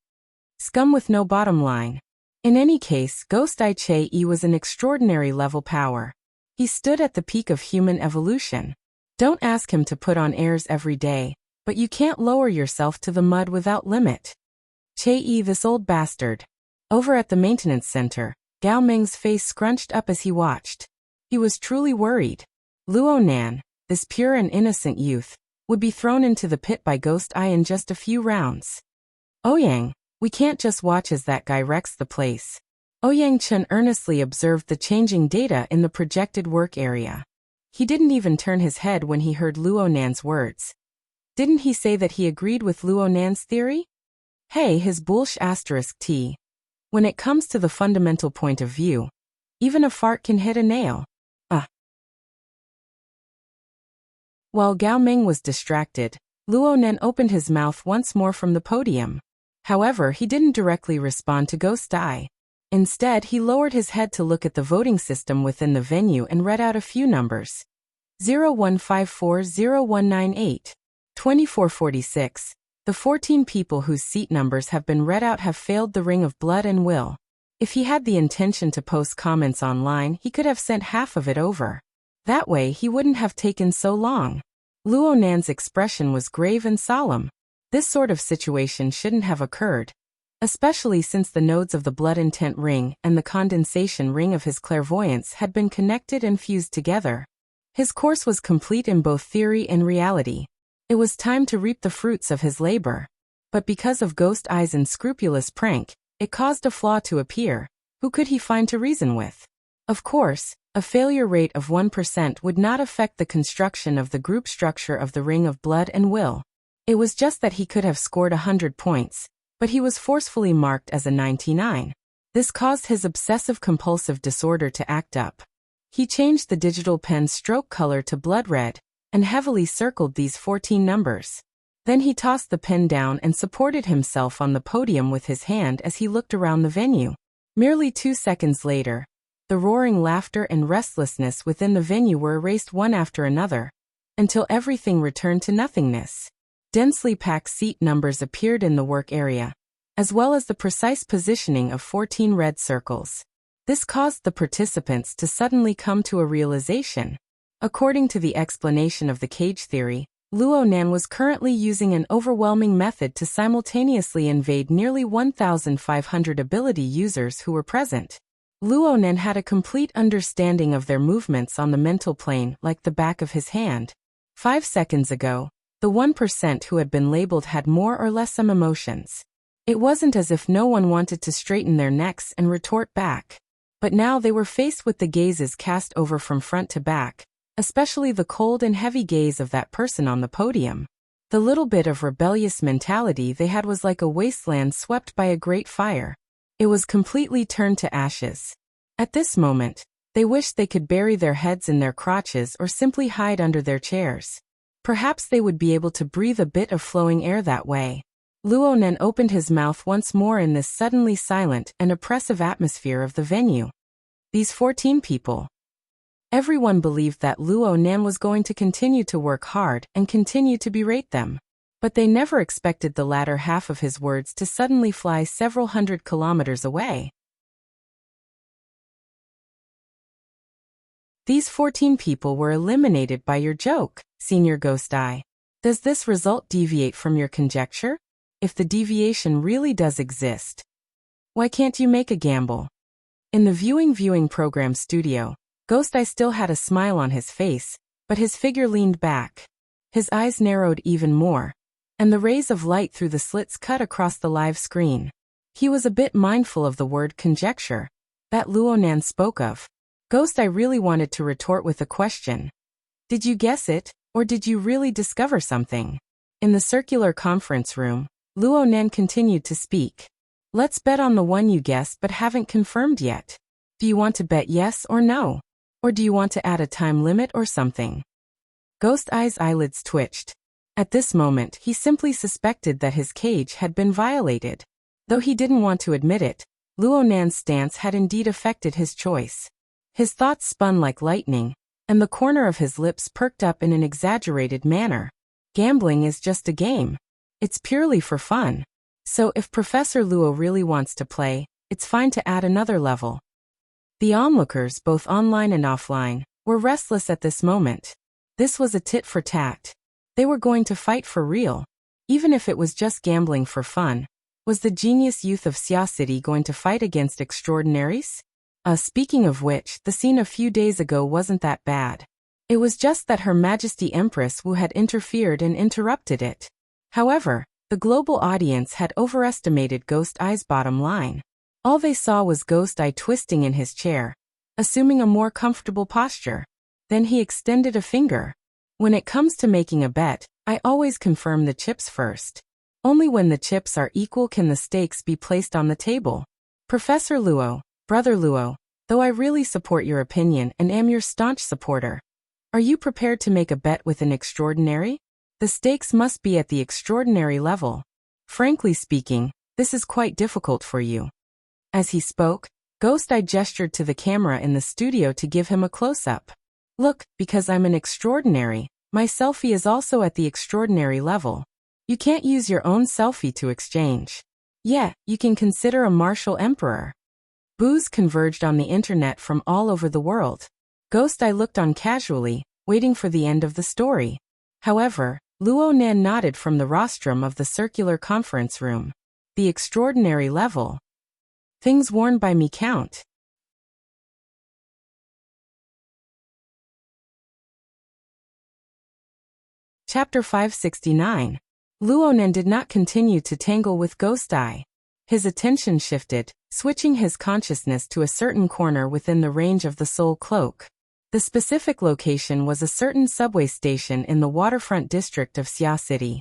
Scum with no bottom line. In any case, Ghost Ai Che-yi was an extraordinary level power. He stood at the peak of human evolution. Don't ask him to put on airs every day, but you can't lower yourself to the mud without limit. Che-yi, this old bastard. Over at the maintenance center, Gao Meng's face scrunched up as he watched. He was truly worried. Luo Nan, this pure and innocent youth, would be thrown into the pit by Ghost Eye in just a few rounds. Ouyang, we can't just watch as that guy wrecks the place. Ouyang Chen earnestly observed the changing data in the projected work area. He didn't even turn his head when he heard Luo Nan's words. Didn't he say that he agreed with Luo Nan's theory? Hey, his bullsh *t. When it comes to the fundamental point of view, even a fart can hit a nail. While Gao Ming was distracted, Luo Nan opened his mouth once more from the podium. However, he didn't directly respond to Ghost Eye. Instead, he lowered his head to look at the voting system within the venue and read out a few numbers. 01540198. 2446. The 14 people whose seat numbers have been read out have failed the Ring of Blood and Will. If he had the intention to post comments online, he could have sent half of it over. That way, he wouldn't have taken so long. Luo Nan's expression was grave and solemn. This sort of situation shouldn't have occurred, especially since the nodes of the blood intent ring and the condensation ring of his clairvoyance had been connected and fused together. His course was complete in both theory and reality. It was time to reap the fruits of his labor. But because of Ghost Eye's unscrupulous prank, it caused a flaw to appear. Who could he find to reason with? Of course, a failure rate of 1% would not affect the construction of the group structure of the Ring of Blood and Will. It was just that he could have scored 100 points, but he was forcefully marked as a 99. This caused his obsessive-compulsive disorder to act up. He changed the digital pen's stroke color to blood red, and heavily circled these 14 numbers. Then he tossed the pen down and supported himself on the podium with his hand as he looked around the venue. Merely 2 seconds later, the roaring laughter and restlessness within the venue were erased one after another, until everything returned to nothingness. Densely packed seat numbers appeared in the work area, as well as the precise positioning of 14 red circles. This caused the participants to suddenly come to a realization. According to the explanation of the cage theory, Luo Nan was currently using an overwhelming method to simultaneously invade nearly 1,500 ability users who were present. Luo Nan had a complete understanding of their movements on the mental plane like the back of his hand. 5 seconds ago, the 1% who had been labeled had more or less some emotions. It wasn't as if no one wanted to straighten their necks and retort back. But now they were faced with the gazes cast over from front to back, especially the cold and heavy gaze of that person on the podium. The little bit of rebellious mentality they had was like a wasteland swept by a great fire. It was completely turned to ashes. At this moment, they wished they could bury their heads in their crotches or simply hide under their chairs. Perhaps they would be able to breathe a bit of flowing air that way. Luo Nan opened his mouth once more in this suddenly silent and oppressive atmosphere of the venue. These 14 people. Everyone believed that Luo Nan was going to continue to work hard and continue to berate them. But they never expected the latter half of his words to suddenly fly several hundred kilometers away. These 14 people were eliminated by your joke, Senior Ghost Eye. Does this result deviate from your conjecture? If the deviation really does exist, why can't you make a gamble? In the viewing program studio, Ghost Eye still had a smile on his face, but his figure leaned back. His eyes narrowed even more, and the rays of light through the slits cut across the live screen. He was a bit mindful of the word conjecture that Luonan spoke of. Ghost Eye really wanted to retort with a question. Did you guess it, or did you really discover something? In the circular conference room, Luonan continued to speak. Let's bet on the one you guessed but haven't confirmed yet. Do you want to bet yes or no? Or do you want to add a time limit or something? Ghost Eye's eyelids twitched. At this moment, he simply suspected that his cage had been violated. Though he didn't want to admit it, Luonan's stance had indeed affected his choice. His thoughts spun like lightning, and the corner of his lips perked up in an exaggerated manner. Gambling is just a game. It's purely for fun. So if Professor Luo really wants to play, it's fine to add another level. The onlookers, both online and offline, were restless at this moment. This was a tit for tat. They were going to fight for real. Even if it was just gambling for fun, was the genius youth of Xia City going to fight against extraordinaries? Speaking of which, the scene a few days ago wasn't that bad. It was just that Her Majesty Empress Wu had interfered and interrupted it. However, the global audience had overestimated Ghost Eye's bottom line. All they saw was Ghost Eye twisting in his chair, assuming a more comfortable posture. Then he extended a finger. When it comes to making a bet, I always confirm the chips first. Only when the chips are equal can the stakes be placed on the table. Professor Luo, Brother Luo, though I really support your opinion and am your staunch supporter, are you prepared to make a bet with an extraordinary? The stakes must be at the extraordinary level. Frankly speaking, this is quite difficult for you. As he spoke, Ghost Eye gestured to the camera in the studio to give him a close-up. Look, because I'm an extraordinary, my selfie is also at the extraordinary level. You can't use your own selfie to exchange. Yeah, you can consider a martial emperor. Boos converged on the internet from all over the world. Ghost Eye looked on casually, waiting for the end of the story. However, Luonan nodded from the rostrum of the circular conference room. The extraordinary level. Things worn by me count. Chapter 569. Luonan did not continue to tangle with Ghost Eye. His attention shifted, switching his consciousness to a certain corner within the range of the soul cloak. The specific location was a certain subway station in the waterfront district of Xia City.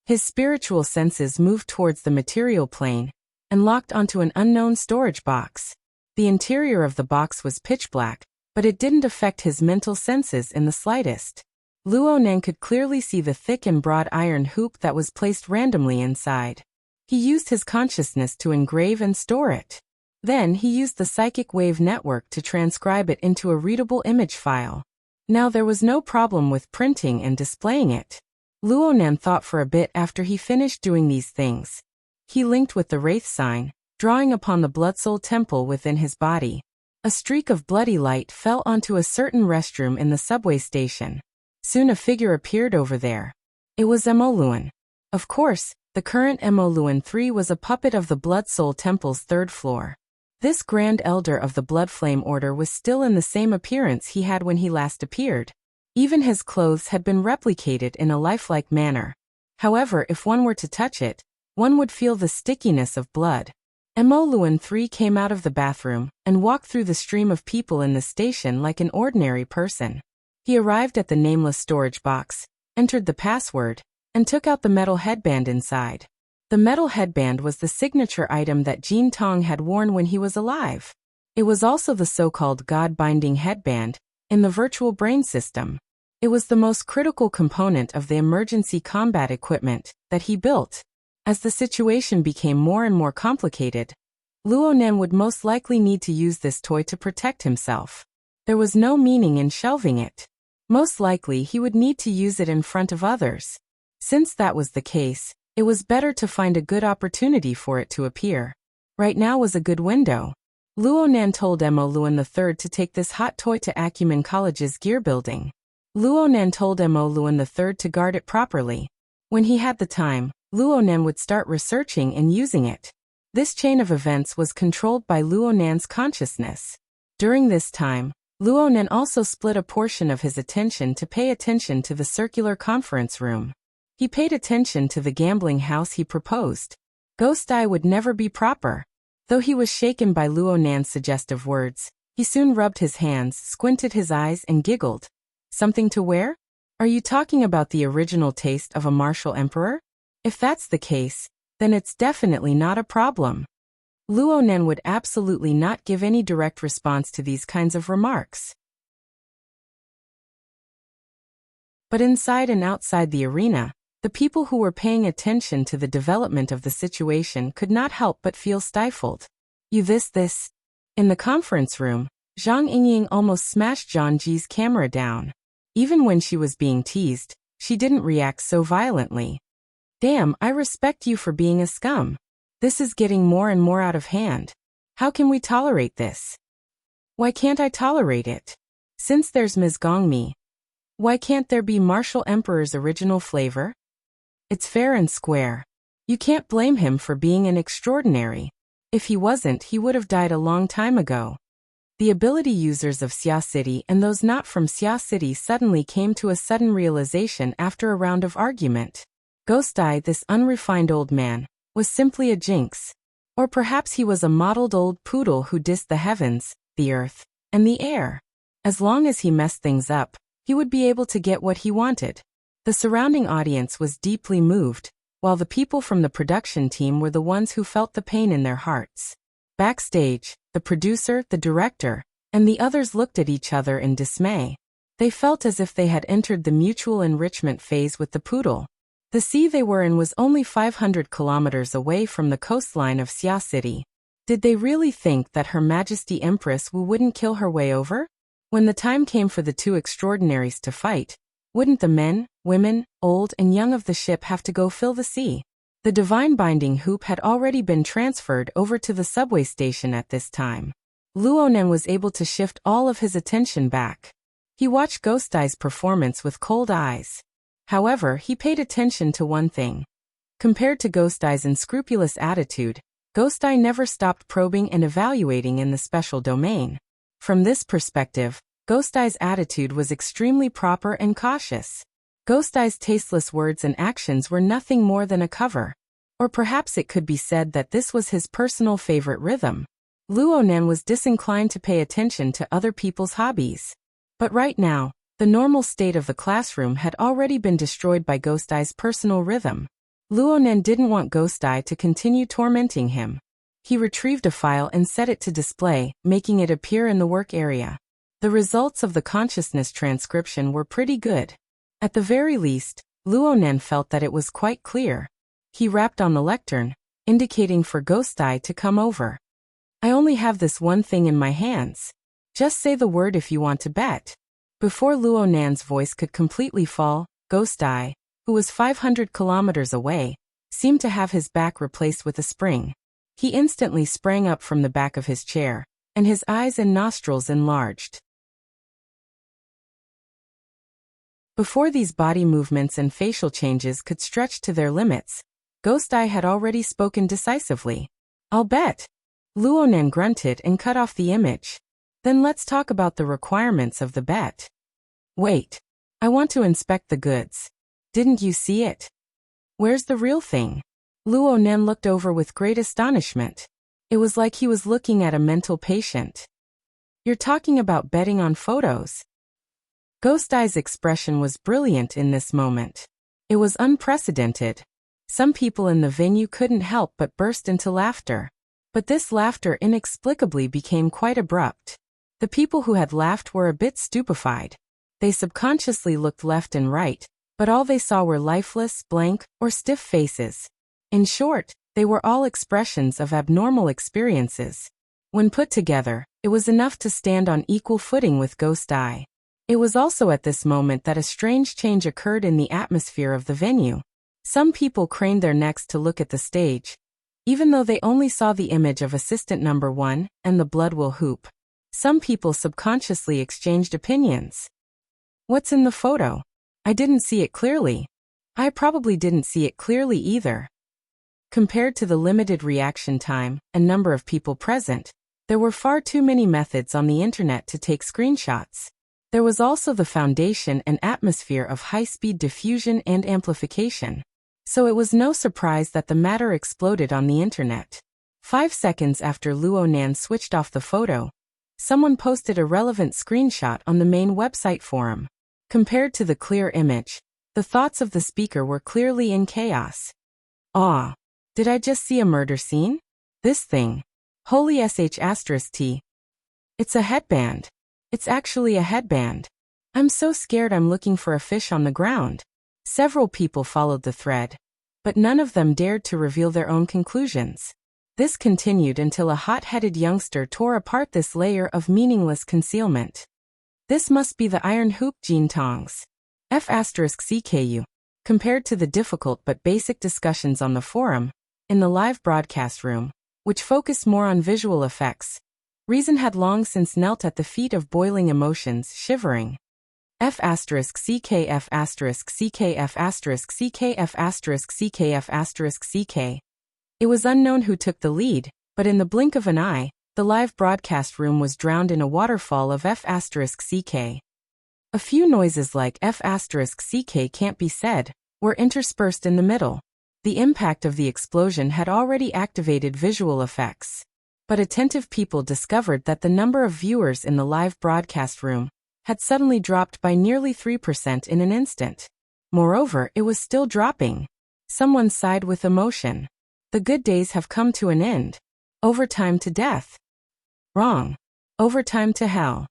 His spiritual senses moved towards the material plane and locked onto an unknown storage box. The interior of the box was pitch black, but it didn't affect his mental senses in the slightest. Luonan could clearly see the thick and broad iron hoop that was placed randomly inside. He used his consciousness to engrave and store it. Then he used the psychic wave network to transcribe it into a readable image file. Now there was no problem with printing and displaying it. Luonan thought for a bit after he finished doing these things. He linked with the Wraith sign, drawing upon the Blood Soul temple within his body. A streak of bloody light fell onto a certain restroom in the subway station. Soon a figure appeared over there. It was Emoluan. Of course, the current Emoluan III was a puppet of the Blood Soul Temple's third floor. This Grand Elder of the Blood Flame Order was still in the same appearance he had when he last appeared. Even his clothes had been replicated in a lifelike manner. However, if one were to touch it, one would feel the stickiness of blood. Emoluan III came out of the bathroom and walked through the stream of people in the station like an ordinary person. He arrived at the nameless storage box, entered the password, and took out the metal headband inside. The metal headband was the signature item that Jin Tong had worn when he was alive. It was also the so-called God-binding headband in the virtual brain system. It was the most critical component of the emergency combat equipment that he built. As the situation became more and more complicated, Luonan would most likely need to use this toy to protect himself. There was no meaning in shelving it. Most likely he would need to use it in front of others. Since that was the case, it was better to find a good opportunity for it to appear. Right now was a good window. Luonan told Mo Luan III to take this hot toy to Acumen College's gear building. Luonan told Mo Luan III to guard it properly. When he had the time, Luonan would start researching and using it. This chain of events was controlled by Luonan's consciousness. During this time, Luonan also split a portion of his attention to pay attention to the circular conference room. He paid attention to the gambling house he proposed. Ghost Eye would never be proper. Though he was shaken by Luonan's suggestive words, he soon rubbed his hands, squinted his eyes, and giggled. Something to wear? Are you talking about the original taste of a martial emperor? If that's the case, then it's definitely not a problem. Luonan would absolutely not give any direct response to these kinds of remarks. But inside and outside the arena, the people who were paying attention to the development of the situation could not help but feel stifled. You this. In the conference room, Zhang Yingying almost smashed Zhang Ji's camera down. Even when she was being teased, she didn't react so violently. Damn, I respect you for being a scum. This is getting more and more out of hand. How can we tolerate this? Why can't I tolerate it? Since there's Ms. Gongmi, why can't there be Martial Emperor's original flavor? It's fair and square. You can't blame him for being an extraordinary. If he wasn't, he would have died a long time ago. The ability users of Xia City and those not from Xia City suddenly came to a sudden realization after a round of argument. Ghost Eye, this unrefined old man, was simply a jinx. Or perhaps he was a mottled old poodle who dissed the heavens, the earth, and the air. As long as he messed things up, he would be able to get what he wanted. The surrounding audience was deeply moved, while the people from the production team were the ones who felt the pain in their hearts. Backstage, the producer, the director, and the others looked at each other in dismay. They felt as if they had entered the mutual enrichment phase with the poodle. The sea they were in was only 500 kilometers away from the coastline of Xia City. Did they really think that Her Majesty Empress Wu wouldn't kill her way over? When the time came for the two extraordinaries to fight, wouldn't the men, women, old and young of the ship have to go fill the sea? The divine binding hoop had already been transferred over to the subway station at this time. Luonan was able to shift all of his attention back. He watched Ghost Eye's performance with cold eyes. However, he paid attention to one thing. Compared to Ghost Eye's unscrupulous attitude, Ghost Eye never stopped probing and evaluating in the special domain. From this perspective, Ghost Eye's attitude was extremely proper and cautious. Ghost Eye's tasteless words and actions were nothing more than a cover. Or perhaps it could be said that this was his personal favorite rhythm. Luonan was disinclined to pay attention to other people's hobbies. But right now, the normal state of the classroom had already been destroyed by Ghost Eye's personal rhythm. Luonan didn't want Ghost Eye to continue tormenting him. He retrieved a file and set it to display, making it appear in the work area. The results of the consciousness transcription were pretty good. At the very least, Luonan felt that it was quite clear. He rapped on the lectern, indicating for Ghost Eye to come over. I only have this one thing in my hands. Just say the word if you want to bet. Before Luonan's voice could completely fall, Ghost Eye, who was 500 kilometers away, seemed to have his back replaced with a spring. He instantly sprang up from the back of his chair, and his eyes and nostrils enlarged. Before these body movements and facial changes could stretch to their limits, Ghost Eye had already spoken decisively. I'll bet. Luonan grunted and cut off the image. Then let's talk about the requirements of the bet. Wait. I want to inspect the goods. Didn't you see it? Where's the real thing? Luonan looked over with great astonishment. It was like he was looking at a mental patient. You're talking about betting on photos. Ghost Eye's expression was brilliant in this moment. It was unprecedented. Some people in the venue couldn't help but burst into laughter. But this laughter inexplicably became quite abrupt. The people who had laughed were a bit stupefied. They subconsciously looked left and right, but all they saw were lifeless, blank, or stiff faces. In short, they were all expressions of abnormal experiences. When put together, it was enough to stand on equal footing with Ghost Eye. It was also at this moment that a strange change occurred in the atmosphere of the venue. Some people craned their necks to look at the stage, even though they only saw the image of assistant number 1 and the blood will hoop. Some people subconsciously exchanged opinions. What's in the photo? I didn't see it clearly. I probably didn't see it clearly either. Compared to the limited reaction time and number of people present, there were far too many methods on the internet to take screenshots. There was also the foundation and atmosphere of high-speed diffusion and amplification. So it was no surprise that the matter exploded on the internet. 5 seconds after Luo Nan switched off the photo, someone posted a relevant screenshot on the main website forum. Compared to the clear image, the thoughts of the speaker were clearly in chaos. Aw, did I just see a murder scene? This thing. Holy sh*t. It's a headband. It's actually a headband. I'm so scared I'm looking for a fish on the ground. Several people followed the thread, but none of them dared to reveal their own conclusions. This continued until a hot-headed youngster tore apart this layer of meaningless concealment. This must be the iron hoop gene tongs. F***CKU. Compared to the difficult but basic discussions on the forum, in the live broadcast room, which focused more on visual effects, reason had long since knelt at the feet of boiling emotions, shivering. F***CKF***CKF***CKF***CKF***CK. It was unknown who took the lead, but in the blink of an eye, the live broadcast room was drowned in a waterfall of F***CK. A few noises like F***CK can't be said were interspersed in the middle. The impact of the explosion had already activated visual effects. But attentive people discovered that the number of viewers in the live broadcast room had suddenly dropped by nearly 3% in an instant. Moreover, it was still dropping. Someone sighed with emotion. The good days have come to an end. Overtime to death. Wrong. Overtime to hell.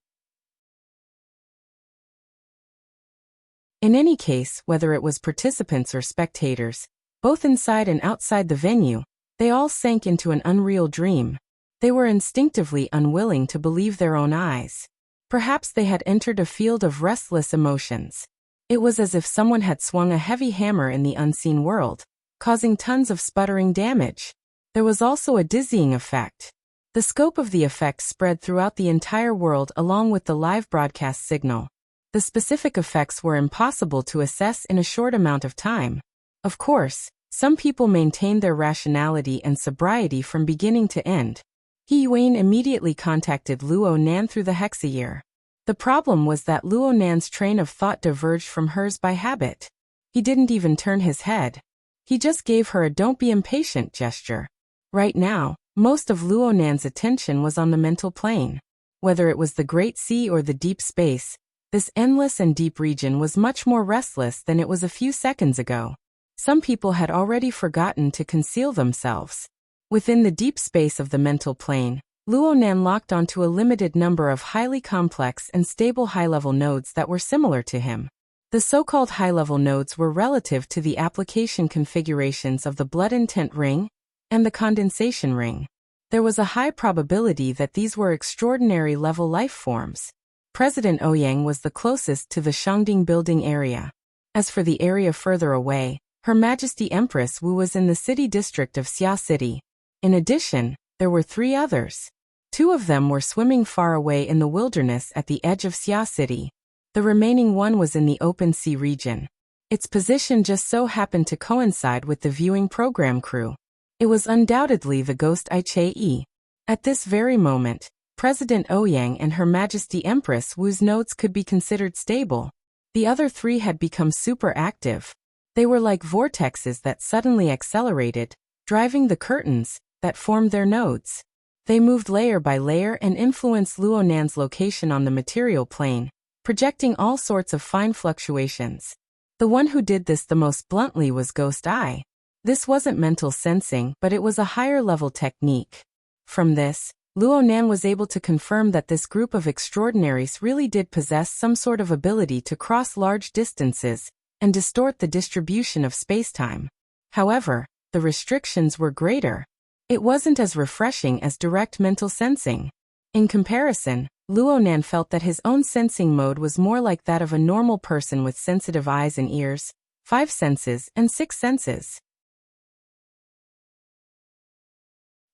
In any case, whether it was participants or spectators, both inside and outside the venue, they all sank into an unreal dream. They were instinctively unwilling to believe their own eyes. Perhaps they had entered a field of restless emotions. It was as if someone had swung a heavy hammer in the unseen world, causing tons of sputtering damage. There was also a dizzying effect. The scope of the effect spread throughout the entire world along with the live broadcast signal. The specific effects were impossible to assess in a short amount of time. Of course, some people maintained their rationality and sobriety from beginning to end. He Yuan immediately contacted Luo Nan through the hexayear. The problem was that Luo Nan's train of thought diverged from hers by habit. He didn't even turn his head. He just gave her a "don't be impatient" gesture. Right now, most of Luo Nan's attention was on the mental plane. Whether it was the Great Sea or the deep space, this endless and deep region was much more restless than it was a few seconds ago. Some people had already forgotten to conceal themselves. Within the deep space of the mental plane, Luo Nan locked onto a limited number of highly complex and stable high-level nodes that were similar to him. The so-called high-level nodes were relative to the application configurations of the blood intent ring and the condensation ring. There was a high probability that these were extraordinary level life forms. President Ouyang was the closest to the Shangding building area. As for the area further away, Her Majesty Empress Wu was in the city district of Xia City. In addition, there were 3 others. 2 of them were swimming far away in the wilderness at the edge of Xia City. The remaining one was in the open sea region. Its position just so happened to coincide with the viewing program crew. It was undoubtedly the ghost Ichei. At this very moment, President Ouyang and Her Majesty Empress Wu's nodes could be considered stable. The other 3 had become super active. They were like vortexes that suddenly accelerated, driving the curtains that formed their nodes. They moved layer by layer and influenced Luo Nan's location on the material plane, projecting all sorts of fine fluctuations. The one who did this the most bluntly was Ghost Eye. This wasn't mental sensing, but it was a higher level technique. From this, Luo Nan was able to confirm that this group of extraordinaries really did possess some sort of ability to cross large distances and distort the distribution of spacetime. However, the restrictions were greater. It wasn't as refreshing as direct mental sensing. In comparison, Luo Nan felt that his own sensing mode was more like that of a normal person with sensitive eyes and ears, 5 senses, and 6 senses.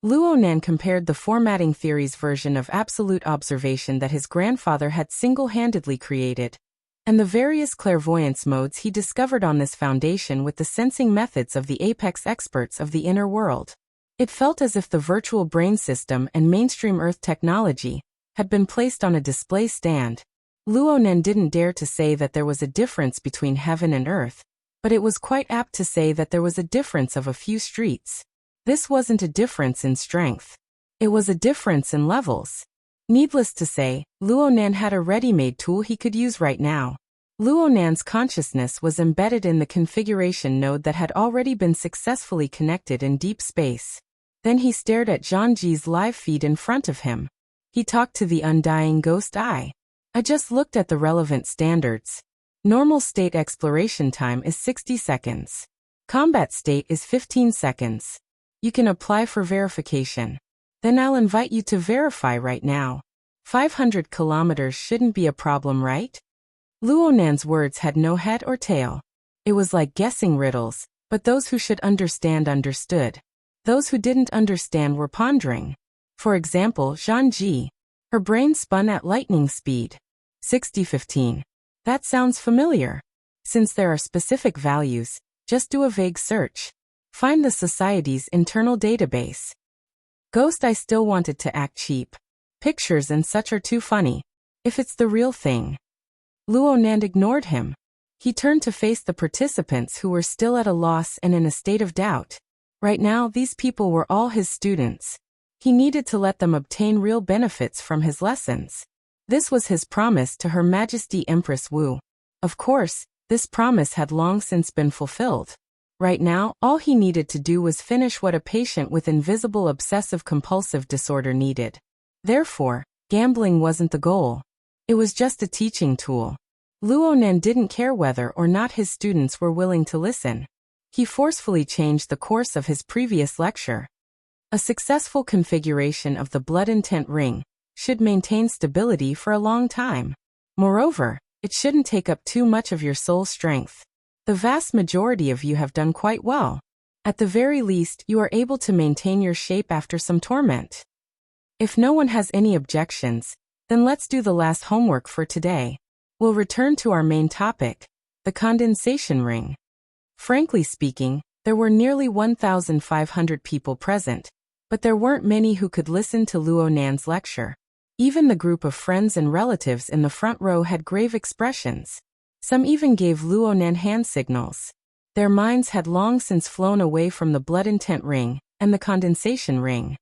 Luo Nan compared the formatting theory's version of absolute observation that his grandfather had single-handedly created, and the various clairvoyance modes he discovered on this foundation with the sensing methods of the apex experts of the inner world. It felt as if the virtual brain system and mainstream Earth technology had been placed on a display stand. Luo Nan didn't dare to say that there was a difference between heaven and earth, but it was quite apt to say that there was a difference of a few streets. This wasn't a difference in strength. It was a difference in levels. Needless to say, Luo Nan had a ready-made tool he could use right now. Luo Nan's consciousness was embedded in the configuration node that had already been successfully connected in deep space. Then he stared at Zhangji's live feed in front of him. He talked to the undying ghost eye. I just looked at the relevant standards. Normal state exploration time is 60 seconds. Combat state is 15 seconds. You can apply for verification. Then I'll invite you to verify right now. 500 kilometers shouldn't be a problem, right? Luo Nan's words had no head or tail. It was like guessing riddles, but those who should understand understood. Those who didn't understand were pondering. For example, Zhangji. Her brain spun at lightning speed. 60-15. That sounds familiar. Since there are specific values, just do a vague search. Find the society's internal database. Ghost Eye still wanted to act cheap. Pictures and such are too funny. If it's the real thing. Luo Nan ignored him. He turned to face the participants who were still at a loss and in a state of doubt. Right now, these people were all his students. He needed to let them obtain real benefits from his lessons. This was his promise to Her Majesty Empress Wu. Of course, this promise had long since been fulfilled. Right now, all he needed to do was finish what a patient with invisible obsessive-compulsive disorder needed. Therefore, gambling wasn't the goal. It was just a teaching tool. Luo Nan didn't care whether or not his students were willing to listen. He forcefully changed the course of his previous lecture. A successful configuration of the blood intent ring should maintain stability for a long time. Moreover, it shouldn't take up too much of your soul strength. The vast majority of you have done quite well. At the very least, you are able to maintain your shape after some torment. If no one has any objections, then let's do the last homework for today. We'll return to our main topic, the condensation ring. Frankly speaking, there were nearly 1,500 people present, but there weren't many who could listen to Luo Nan's lecture. Even the group of friends and relatives in the front row had grave expressions. Some even gave Luo Nan hand signals. Their minds had long since flown away from the blood intent ring and the condensation ring.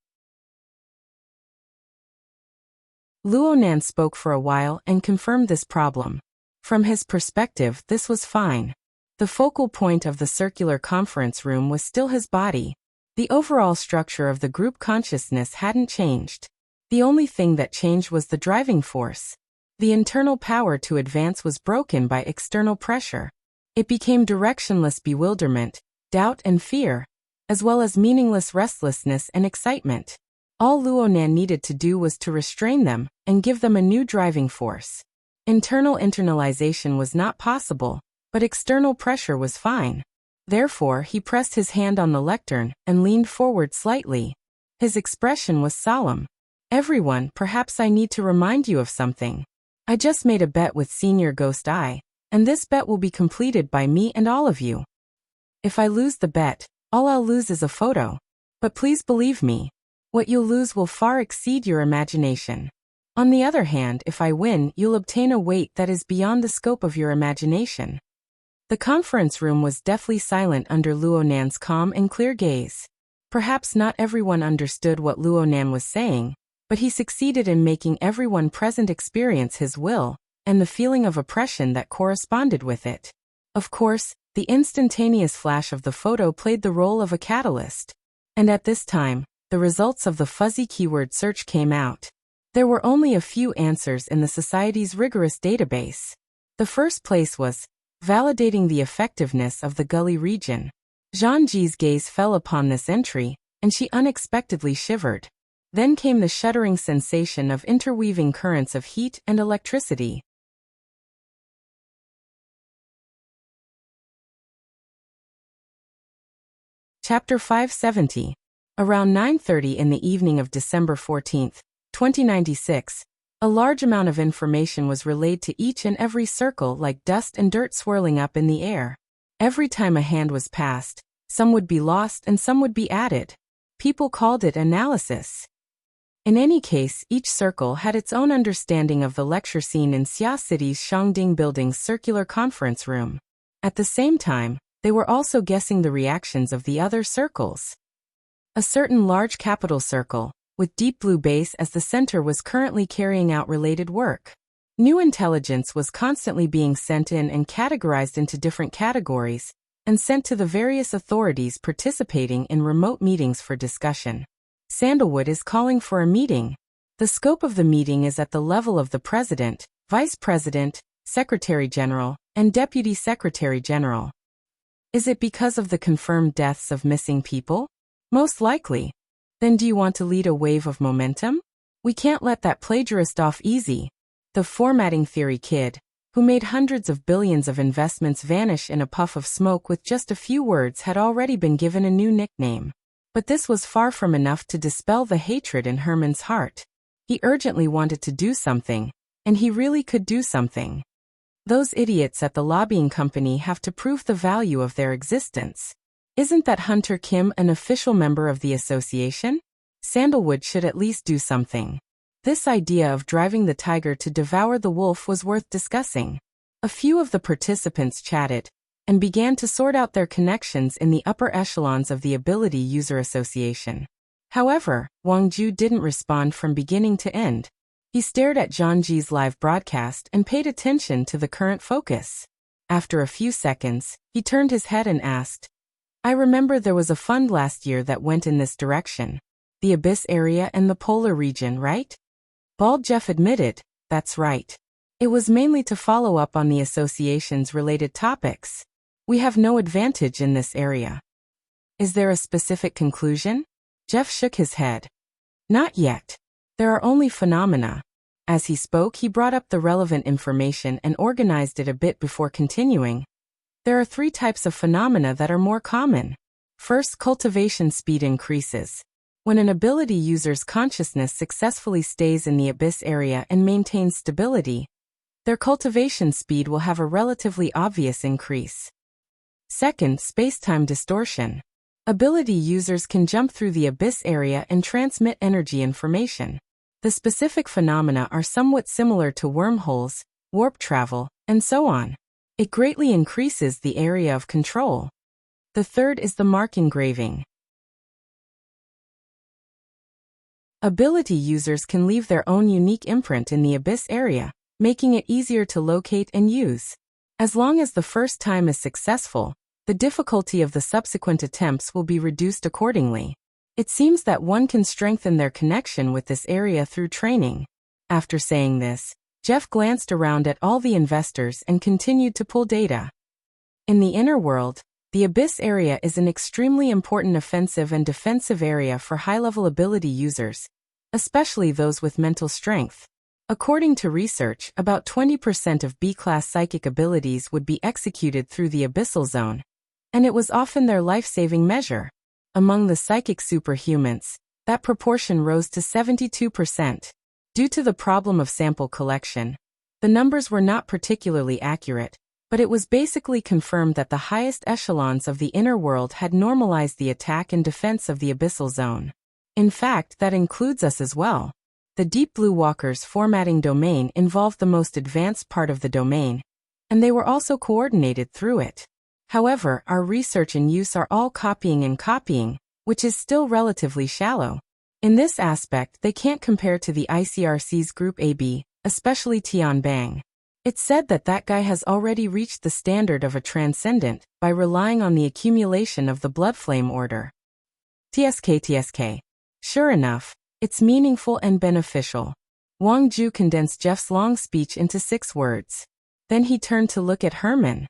Luo Nan spoke for a while and confirmed this problem. From his perspective, this was fine. The focal point of the circular conference room was still his body. The overall structure of the group consciousness hadn't changed. The only thing that changed was the driving force. The internal power to advance was broken by external pressure. It became directionless bewilderment, doubt and fear, as well as meaningless restlessness and excitement. All Luo Nan needed to do was to restrain them and give them a new driving force. Internal internalization was not possible, but external pressure was fine. Therefore, he pressed his hand on the lectern and leaned forward slightly. His expression was solemn. Everyone, perhaps I need to remind you of something. I just made a bet with Senior Ghost Eye, and this bet will be completed by me and all of you. If I lose the bet, all I'll lose is a photo. But please believe me, what you'll lose will far exceed your imagination. On the other hand, if I win, you'll obtain a weight that is beyond the scope of your imagination. The conference room was deathly silent under Luo Nan's calm and clear gaze. Perhaps not everyone understood what Luo Nan was saying, but he succeeded in making everyone present experience his will, and the feeling of oppression that corresponded with it. Of course, the instantaneous flash of the photo played the role of a catalyst. And at this time, the results of the fuzzy keyword search came out. There were only a few answers in the Society's rigorous database. The first place was validating the effectiveness of the gully region. Zhangji's gaze fell upon this entry, and she unexpectedly shivered. Then came the shuddering sensation of interweaving currents of heat and electricity. Chapter 570. Around 9:30 in the evening of December 14, 2096, a large amount of information was relayed to each and every circle like dust and dirt swirling up in the air. Every time a hand was passed, some would be lost and some would be added. People called it analysis. In any case, each circle had its own understanding of the lecture scene in Xia City's Shangding Building's circular conference room. At the same time, they were also guessing the reactions of the other circles. A certain large capital circle, with deep blue base as the center, was currently carrying out related work. New intelligence was constantly being sent in and categorized into different categories, and sent to the various authorities participating in remote meetings for discussion. Sandalwood is calling for a meeting. The scope of the meeting is at the level of the President, Vice President, Secretary General, and Deputy Secretary General. Is it because of the confirmed deaths of missing people? Most likely. Then do you want to lead a wave of momentum? We can't let that plagiarist off easy. The formatting theory kid, who made hundreds of billions of investments vanish in a puff of smoke with just a few words, had already been given a new nickname. But this was far from enough to dispel the hatred in Herman's heart. He urgently wanted to do something, and he really could do something. Those idiots at the lobbying company have to prove the value of their existence. Isn't that Hunter Kim an official member of the association? Sandalwood should at least do something. This idea of driving the tiger to devour the wolf was worth discussing. A few of the participants chatted and began to sort out their connections in the upper echelons of the Ability User Association. However, Wang Ju didn't respond from beginning to end. He stared at Zhang Ji's live broadcast and paid attention to the current focus. After a few seconds, he turned his head and asked, "I remember there was a fund last year that went in this direction. The Abyss area and the Polar region, right?" Bald Jeff admitted, "That's right. It was mainly to follow up on the association's related topics. We have no advantage in this area." "Is there a specific conclusion?" Jeff shook his head. "Not yet. There are only phenomena." As he spoke, he brought up the relevant information and organized it a bit before continuing. "There are 3 types of phenomena that are more common. First, cultivation speed increases. When an ability user's consciousness successfully stays in the Abyss area and maintains stability, their cultivation speed will have a relatively obvious increase. Second, space-time distortion. Ability users can jump through the Abyss area and transmit energy information. The specific phenomena are somewhat similar to wormholes, warp travel, and so on. It greatly increases the area of control. The third is the mark engraving. Ability users can leave their own unique imprint in the Abyss area, making it easier to locate and use. As long as the first time is successful, the difficulty of the subsequent attempts will be reduced accordingly. It seems that one can strengthen their connection with this area through training. After saying this, Jeff glanced around at all the investors and continued to pull data. In the inner world, the Abyss area is an extremely important offensive and defensive area for high-level ability users, especially those with mental strength. According to research, about 20% of B-class psychic abilities would be executed through the abyssal zone, and it was often their life-saving measure. Among the psychic superhumans, that proportion rose to 72%. Due to the problem of sample collection, the numbers were not particularly accurate, but it was basically confirmed that the highest echelons of the inner world had normalized the attack and defense of the abyssal zone. In fact, that includes us as well. The Deep Blue Walker's formatting domain involved the most advanced part of the domain, and they were also coordinated through it. However, our research and use are all copying and copying, which is still relatively shallow. In this aspect, they can't compare to the ICRC's Group AB, especially Tian Bang. It's said that that guy has already reached the standard of a transcendent by relying on the accumulation of the blood flame order. TSK. Sure enough, it's meaningful and beneficial. Wang Ju condensed Jeff's long speech into 6 words. Then he turned to look at Herman.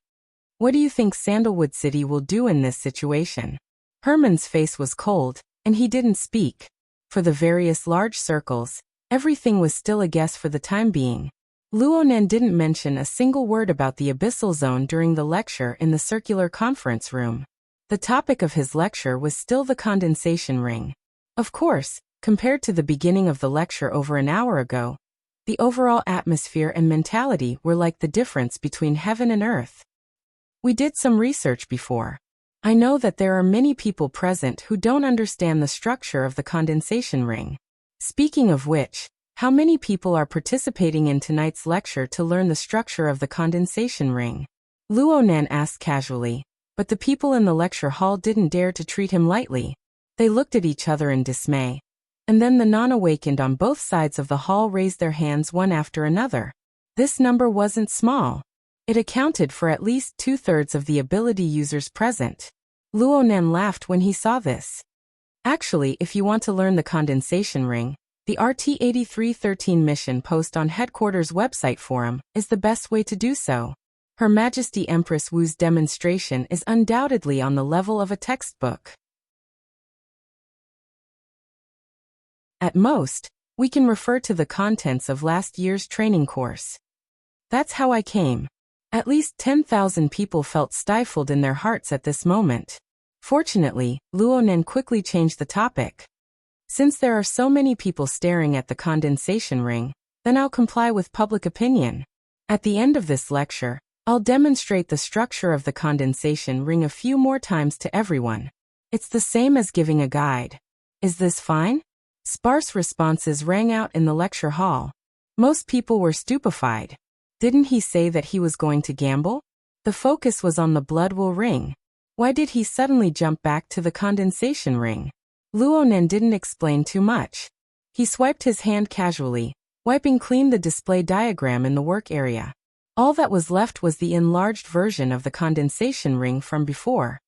"What do you think Sandalwood City will do in this situation?" Herman's face was cold, and he didn't speak. For the various large circles, everything was still a guess for the time being. Luonan didn't mention a single word about the abyssal zone during the lecture in the circular conference room. The topic of his lecture was still the condensation ring. Of course, compared to the beginning of the lecture over an hour ago, the overall atmosphere and mentality were like the difference between heaven and earth. We did some research before. I know that there are many people present who don't understand the structure of the condensation ring. Speaking of which, how many people are participating in tonight's lecture to learn the structure of the condensation ring? Luonan asked casually, but the people in the lecture hall didn't dare to treat him lightly. They looked at each other in dismay. And then the non-awakened on both sides of the hall raised their hands one after another. This number wasn't small. It accounted for at least 2/3 of the ability users present. Luonan laughed when he saw this. Actually, if you want to learn the condensation ring, the RT-8313 mission post on Headquarters website forum is the best way to do so. Her Majesty Empress Wu's demonstration is undoubtedly on the level of a textbook. At most, we can refer to the contents of last year's training course. That's how I came. At least 10,000 people felt stifled in their hearts at this moment. Fortunately, Luonan quickly changed the topic. Since there are so many people staring at the condensation ring, then I'll comply with public opinion. At the end of this lecture, I'll demonstrate the structure of the condensation ring a few more times to everyone. It's the same as giving a guide. Is this fine? Sparse responses rang out in the lecture hall. Most people were stupefied. Didn't he say that he was going to gamble? The focus was on the blood-wool ring. Why did he suddenly jump back to the condensation ring? Luonan didn't explain too much. He swiped his hand casually, wiping clean the display diagram in the work area. All that was left was the enlarged version of the condensation ring from before.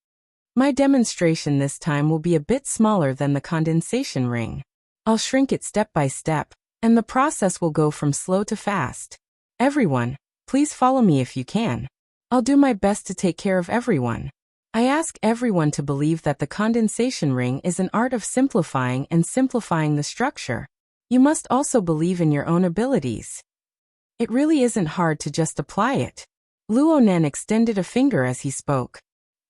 My demonstration this time will be a bit smaller than the condensation ring. I'll shrink it step by step, and the process will go from slow to fast. Everyone, please follow me if you can. I'll do my best to take care of everyone. I ask everyone to believe that the condensation ring is an art of simplifying and simplifying the structure. You must also believe in your own abilities. It really isn't hard to just apply it. Luonan extended a finger as he spoke.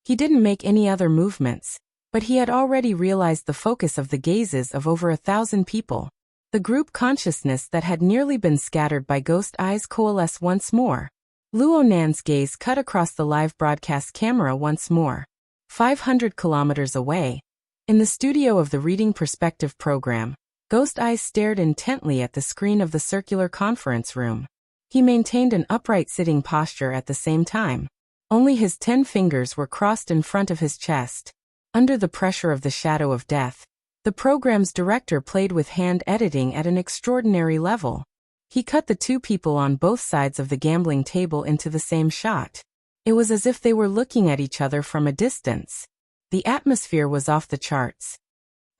He didn't make any other movements, but he had already realized the focus of the gazes of over 1,000 people. The group consciousness that had nearly been scattered by ghost eyes coalesced once more. Luonan's gaze cut across the live broadcast camera once more. 500 kilometers away, in the studio of the Reading Perspective program, ghost eyes stared intently at the screen of the circular conference room. He maintained an upright sitting posture at the same time. Only his 10 fingers were crossed in front of his chest. Under the pressure of the shadow of death, the program's director played with hand editing at an extraordinary level. He cut the two people on both sides of the gambling table into the same shot. It was as if they were looking at each other from a distance. The atmosphere was off the charts.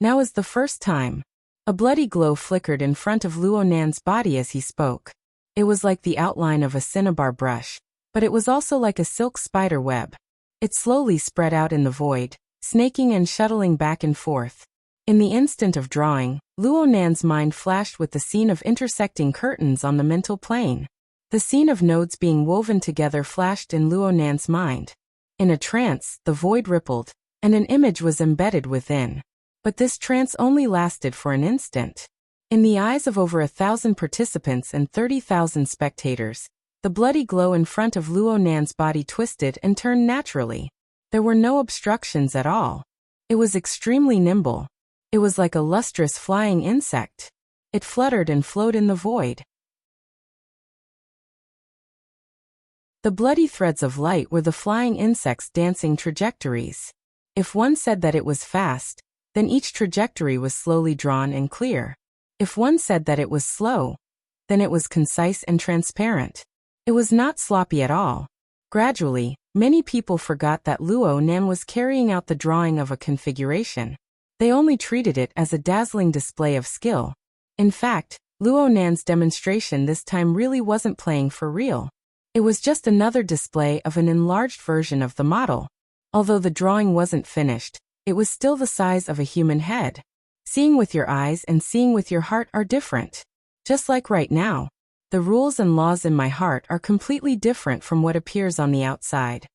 Now is the first time. A bloody glow flickered in front of Luonan's body as he spoke. It was like the outline of a cinnabar brush, but it was also like a silk spider web. It slowly spread out in the void, snaking and shuttling back and forth. In the instant of drawing, Luonan's mind flashed with the scene of intersecting curtains on the mental plane. The scene of nodes being woven together flashed in Luonan's mind. In a trance, the void rippled, and an image was embedded within. But this trance only lasted for an instant. In the eyes of over 1,000 participants and 30,000 spectators, the bloody glow in front of Luonan's body twisted and turned naturally. There were no obstructions at all. It was extremely nimble. It was like a lustrous flying insect. It fluttered and flowed in the void. The bloody threads of light were the flying insects' dancing trajectories. If one said that it was fast, then each trajectory was slowly drawn and clear. If one said that it was slow, then it was concise and transparent. It was not sloppy at all. Gradually, many people forgot that Luonan was carrying out the drawing of a configuration. They only treated it as a dazzling display of skill. In fact, Luonan's demonstration this time really wasn't playing for real. It was just another display of an enlarged version of the model. Although the drawing wasn't finished, it was still the size of a human head. Seeing with your eyes and seeing with your heart are different. Just like right now, the rules and laws in my heart are completely different from what appears on the outside.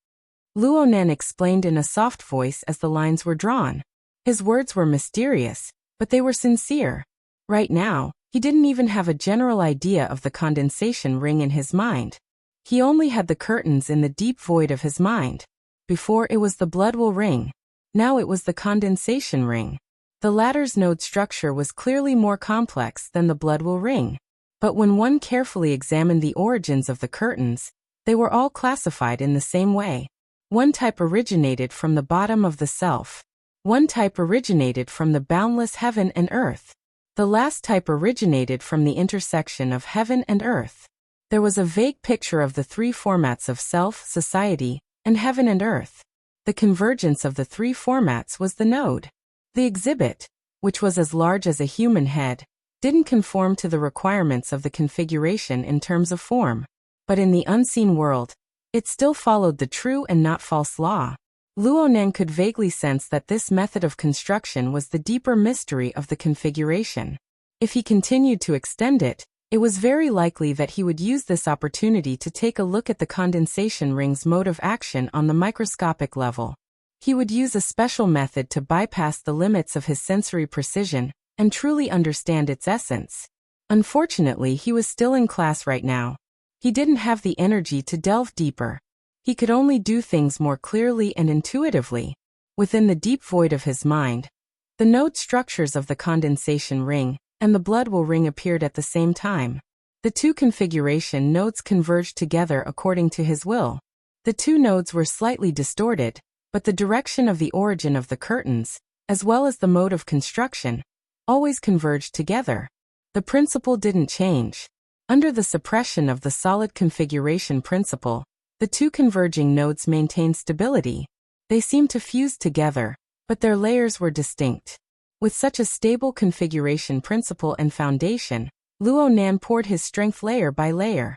Luonan explained in a soft voice as the lines were drawn. His words were mysterious, but they were sincere. Right now, he didn't even have a general idea of the condensation ring in his mind. He only had the curtains in the deep void of his mind. Before it was the blood will ring. Now it was the condensation ring. The latter's node structure was clearly more complex than the blood will ring. But when one carefully examined the origins of the curtains, they were all classified in the same way. One type originated from the bottom of the self. One type originated from the boundless heaven and earth. The last type originated from the intersection of heaven and earth. There was a vague picture of the three formats of self, society, and heaven and earth. The convergence of the three formats was the node. The exhibit, which was as large as a human head, didn't conform to the requirements of the configuration in terms of form. But in the unseen world, it still followed the true and not false law. Luonan could vaguely sense that this method of construction was the deeper mystery of the configuration. If he continued to extend it, it was very likely that he would use this opportunity to take a look at the condensation ring's mode of action on the microscopic level. He would use a special method to bypass the limits of his sensory precision and truly understand its essence. Unfortunately, he was still in class right now. He didn't have the energy to delve deeper. He could only do things more clearly and intuitively. Within the deep void of his mind, the node structures of the condensation ring and the blood will ring appeared at the same time. The two configuration nodes converged together according to his will. The two nodes were slightly distorted, but the direction of the origin of the curtains, as well as the mode of construction, always converged together. The principle didn't change. Under the suppression of the solid configuration principle, the two converging nodes maintained stability. They seemed to fuse together, but their layers were distinct. With such a stable configuration principle and foundation, Luonan poured his strength layer by layer.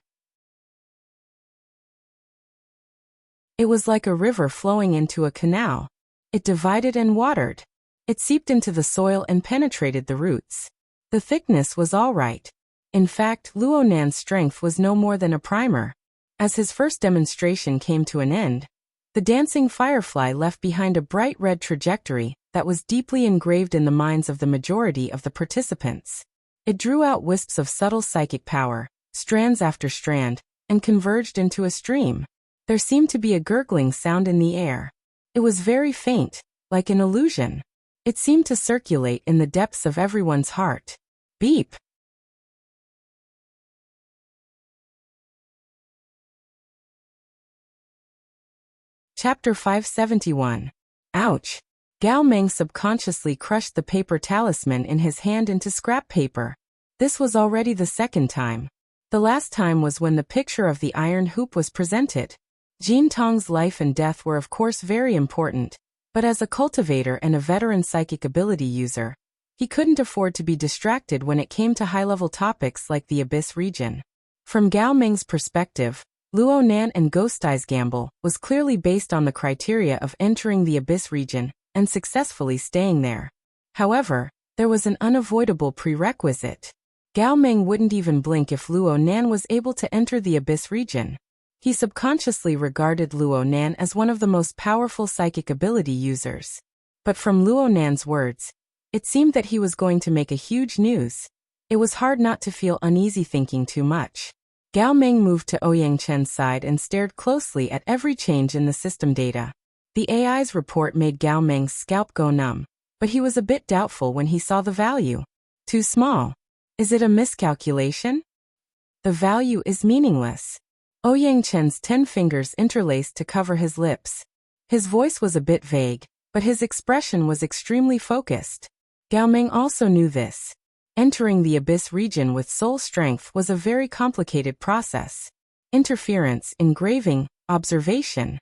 It was like a river flowing into a canal. It divided and watered. It seeped into the soil and penetrated the roots. The thickness was all right. In fact, Luonan's strength was no more than a primer. As his first demonstration came to an end, the dancing firefly left behind a bright red trajectory that was deeply engraved in the minds of the majority of the participants. It drew out wisps of subtle psychic power, strands after strand, and converged into a stream. There seemed to be a gurgling sound in the air. It was very faint, like an illusion. It seemed to circulate in the depths of everyone's heart. Beep! Chapter 571. Ouch! Gao Meng subconsciously crushed the paper talisman in his hand into scrap paper. This was already the second time. The last time was when the picture of the iron hoop was presented. Jin Tong's life and death were of course very important, but as a cultivator and a veteran psychic ability user, he couldn't afford to be distracted when it came to high-level topics like the Abyss region. From Gao Meng's perspective, Luonan and Ghost Eye's gamble was clearly based on the criteria of entering the Abyss region and successfully staying there. However, there was an unavoidable prerequisite. Gao Meng wouldn't even blink if Luonan was able to enter the Abyss region. He subconsciously regarded Luonan as one of the most powerful psychic ability users. But from Luonan's words, it seemed that he was going to make a huge news. It was hard not to feel uneasy thinking too much. Gao Meng moved to Ouyang Chen's side and stared closely at every change in the system data. The AI's report made Gao Meng's scalp go numb, but he was a bit doubtful when he saw the value. Too small. Is it a miscalculation? The value is meaningless. Ouyang Chen's 10 fingers interlaced to cover his lips. His voice was a bit vague, but his expression was extremely focused. Gao Meng also knew this. Entering the Abyss region with soul strength was a very complicated process. Interference, engraving, observation.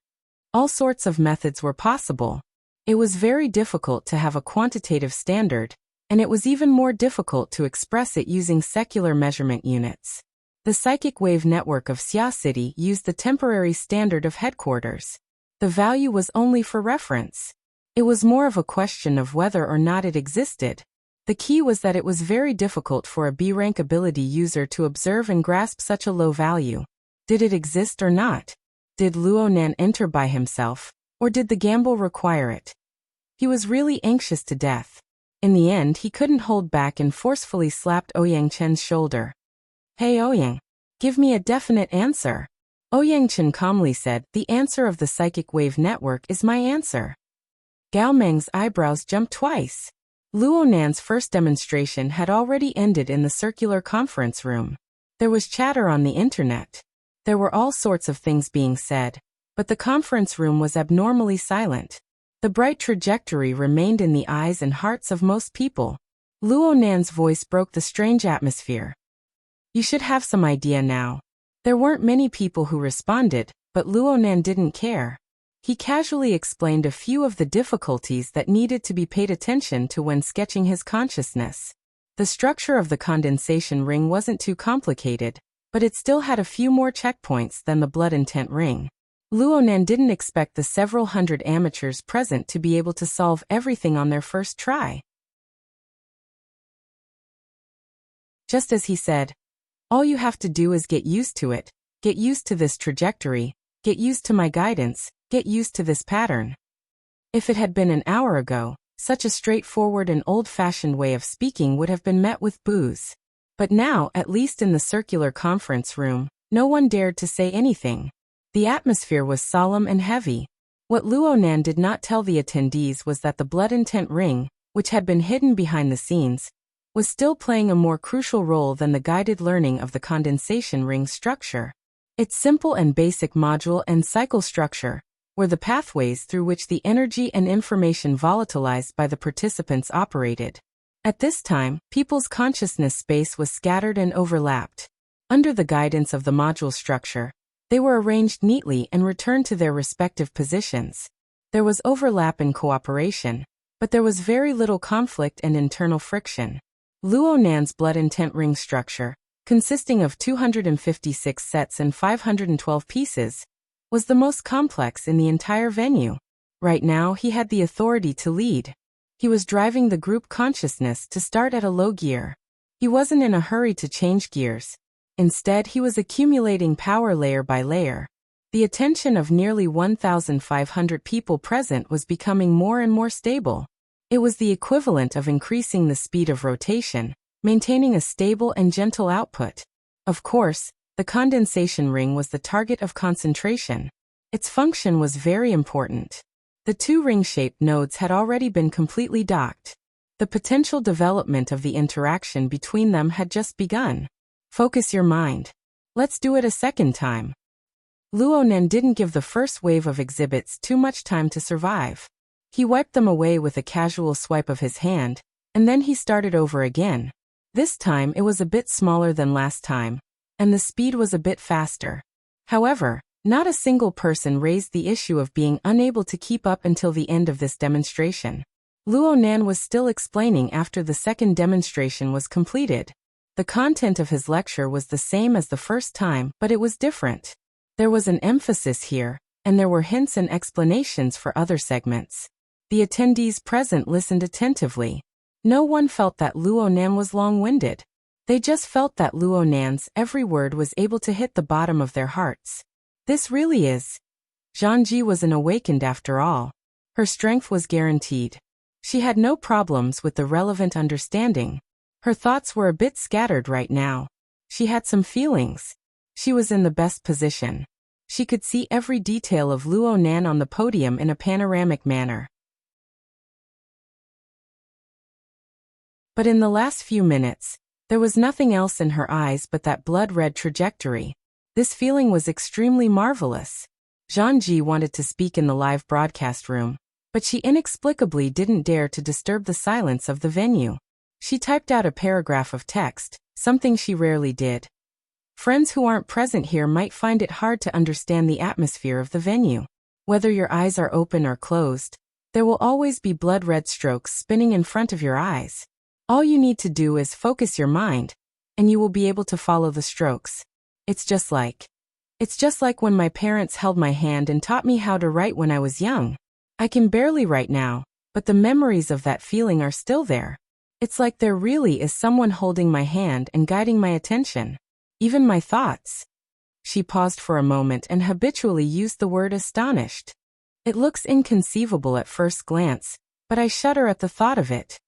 All sorts of methods were possible. It was very difficult to have a quantitative standard, and it was even more difficult to express it using secular measurement units. The psychic wave network of Xia City used the temporary standard of headquarters. The value was only for reference. It was more of a question of whether or not it existed. The key was that it was very difficult for a B-rank ability user to observe and grasp such a low value. Did it exist or not? Did Luonan enter by himself, or did the gamble require it? He was really anxious to death. In the end, he couldn't hold back and forcefully slapped Ouyang Chen's shoulder. "Hey Ouyang, give me a definite answer." Ouyang Chen calmly said, "The answer of the psychic wave network is my answer." Gao Meng's eyebrows jumped twice. Luonan's first demonstration had already ended in the circular conference room. There was chatter on the internet. There were all sorts of things being said, but the conference room was abnormally silent. The bright trajectory remained in the eyes and hearts of most people. Luonan's voice broke the strange atmosphere. "You should have some idea now." There weren't many people who responded, but Luonan didn't care. He casually explained a few of the difficulties that needed to be paid attention to when sketching his consciousness. The structure of the condensation ring wasn't too complicated, but it still had a few more checkpoints than the blood intent ring. Luonan didn't expect the several hundred amateurs present to be able to solve everything on their first try. Just as he said, "All you have to do is get used to it, get used to this trajectory, get used to my guidance, get used to this pattern." If it had been an hour ago, such a straightforward and old-fashioned way of speaking would have been met with boos. But now, at least in the circular conference room, no one dared to say anything. The atmosphere was solemn and heavy. What Luonan did not tell the attendees was that the blood intent ring, which had been hidden behind the scenes, was still playing a more crucial role than the guided learning of the condensation ring structure. Its simple and basic module and cycle structure were the pathways through which the energy and information volatilized by the participants operated. At this time, people's consciousness space was scattered and overlapped. Under the guidance of the module structure, they were arranged neatly and returned to their respective positions. There was overlap and cooperation, but there was very little conflict and internal friction. Luonan's blood intent ring structure, consisting of 256 sets and 512 pieces, was the most complex in the entire venue. Right now he had the authority to lead. He was driving the group consciousness to start at a low gear. He wasn't in a hurry to change gears. Instead, he was accumulating power layer by layer. The attention of nearly 1,500 people present was becoming more and more stable. It was the equivalent of increasing the speed of rotation, maintaining a stable and gentle output. Of course, the condensation ring was the target of concentration. Its function was very important. The two ring-shaped nodes had already been completely docked. The potential development of the interaction between them had just begun. Focus your mind. Let's do it a second time. Luonan didn't give the first wave of exhibits too much time to survive. He wiped them away with a casual swipe of his hand, and then he started over again. This time it was a bit smaller than last time, and the speed was a bit faster. However, not a single person raised the issue of being unable to keep up until the end of this demonstration. Luonan was still explaining after the second demonstration was completed. The content of his lecture was the same as the first time, but it was different. There was an emphasis here, and there were hints and explanations for other segments. The attendees present listened attentively. No one felt that Luonan was long-winded. They just felt that Luonan's every word was able to hit the bottom of their hearts. This really is. Zhangji was an awakened after all. Her strength was guaranteed. She had no problems with the relevant understanding. Her thoughts were a bit scattered right now. She had some feelings. She was in the best position. She could see every detail of Luonan on the podium in a panoramic manner. But in the last few minutes, there was nothing else in her eyes but that blood-red trajectory. This feeling was extremely marvelous. Zhangji wanted to speak in the live broadcast room, but she inexplicably didn't dare to disturb the silence of the venue. She typed out a paragraph of text, something she rarely did. Friends who aren't present here might find it hard to understand the atmosphere of the venue. Whether your eyes are open or closed, there will always be blood-red strokes spinning in front of your eyes. All you need to do is focus your mind, and you will be able to follow the strokes. It's just like when my parents held my hand and taught me how to write when I was young. I can barely write now, but the memories of that feeling are still there. It's like there really is someone holding my hand and guiding my attention. Even my thoughts. She paused for a moment and habitually used the word astonished. It looks inconceivable at first glance, but I shudder at the thought of it.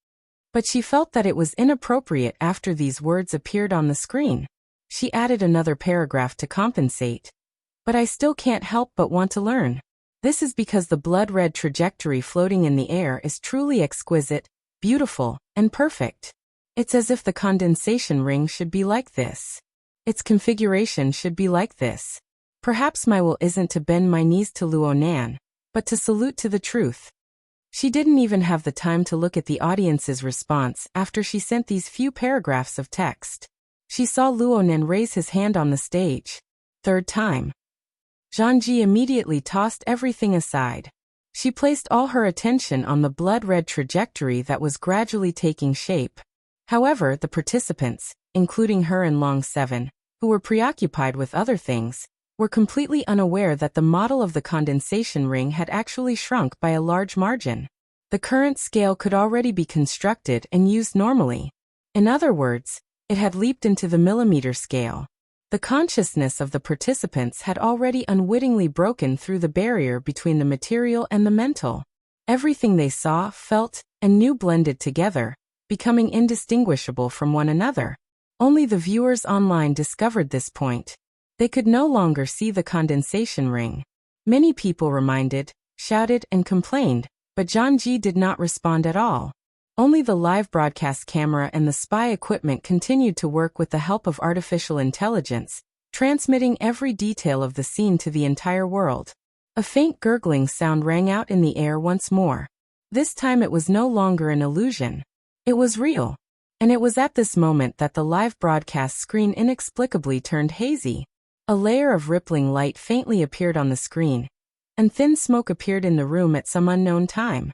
But she felt that it was inappropriate after these words appeared on the screen. She added another paragraph to compensate. But I still can't help but want to learn. This is because the blood-red trajectory floating in the air is truly exquisite, beautiful, and perfect. It's as if the condensation ring should be like this. Its configuration should be like this. Perhaps my will isn't to bend my knees to Luo Nan, but to salute to the truth. She didn't even have the time to look at the audience's response after she sent these few paragraphs of text. She saw Luo Nan raise his hand on the stage. Third time. Zhangji immediately tossed everything aside. She placed all her attention on the blood-red trajectory that was gradually taking shape. However, the participants, including her and Long 7, who were preoccupied with other things, were completely unaware that the model of the condensation ring had actually shrunk by a large margin. The current scale could already be constructed and used normally. In other words, it had leaped into the millimeter scale. The consciousness of the participants had already unwittingly broken through the barrier between the material and the mental. Everything they saw, felt, and knew blended together, becoming indistinguishable from one another. Only the viewers online discovered this point. They could no longer see the condensation ring. Many people reminded, shouted, and complained, but Zhangji did not respond at all. Only the live broadcast camera and the spy equipment continued to work with the help of artificial intelligence, transmitting every detail of the scene to the entire world. A faint gurgling sound rang out in the air once more. This time it was no longer an illusion. It was real. And it was at this moment that the live broadcast screen inexplicably turned hazy. A layer of rippling light faintly appeared on the screen, and thin smoke appeared in the room at some unknown time.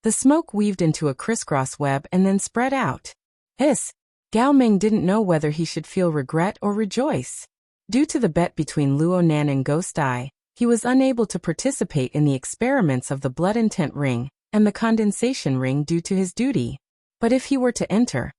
The smoke weaved into a crisscross web and then spread out. Gao Ming didn't know whether he should feel regret or rejoice. Due to the bet between Luo Nan and Ghost Eye, he was unable to participate in the experiments of the blood intent ring and the condensation ring due to his duty. But if he were to enter,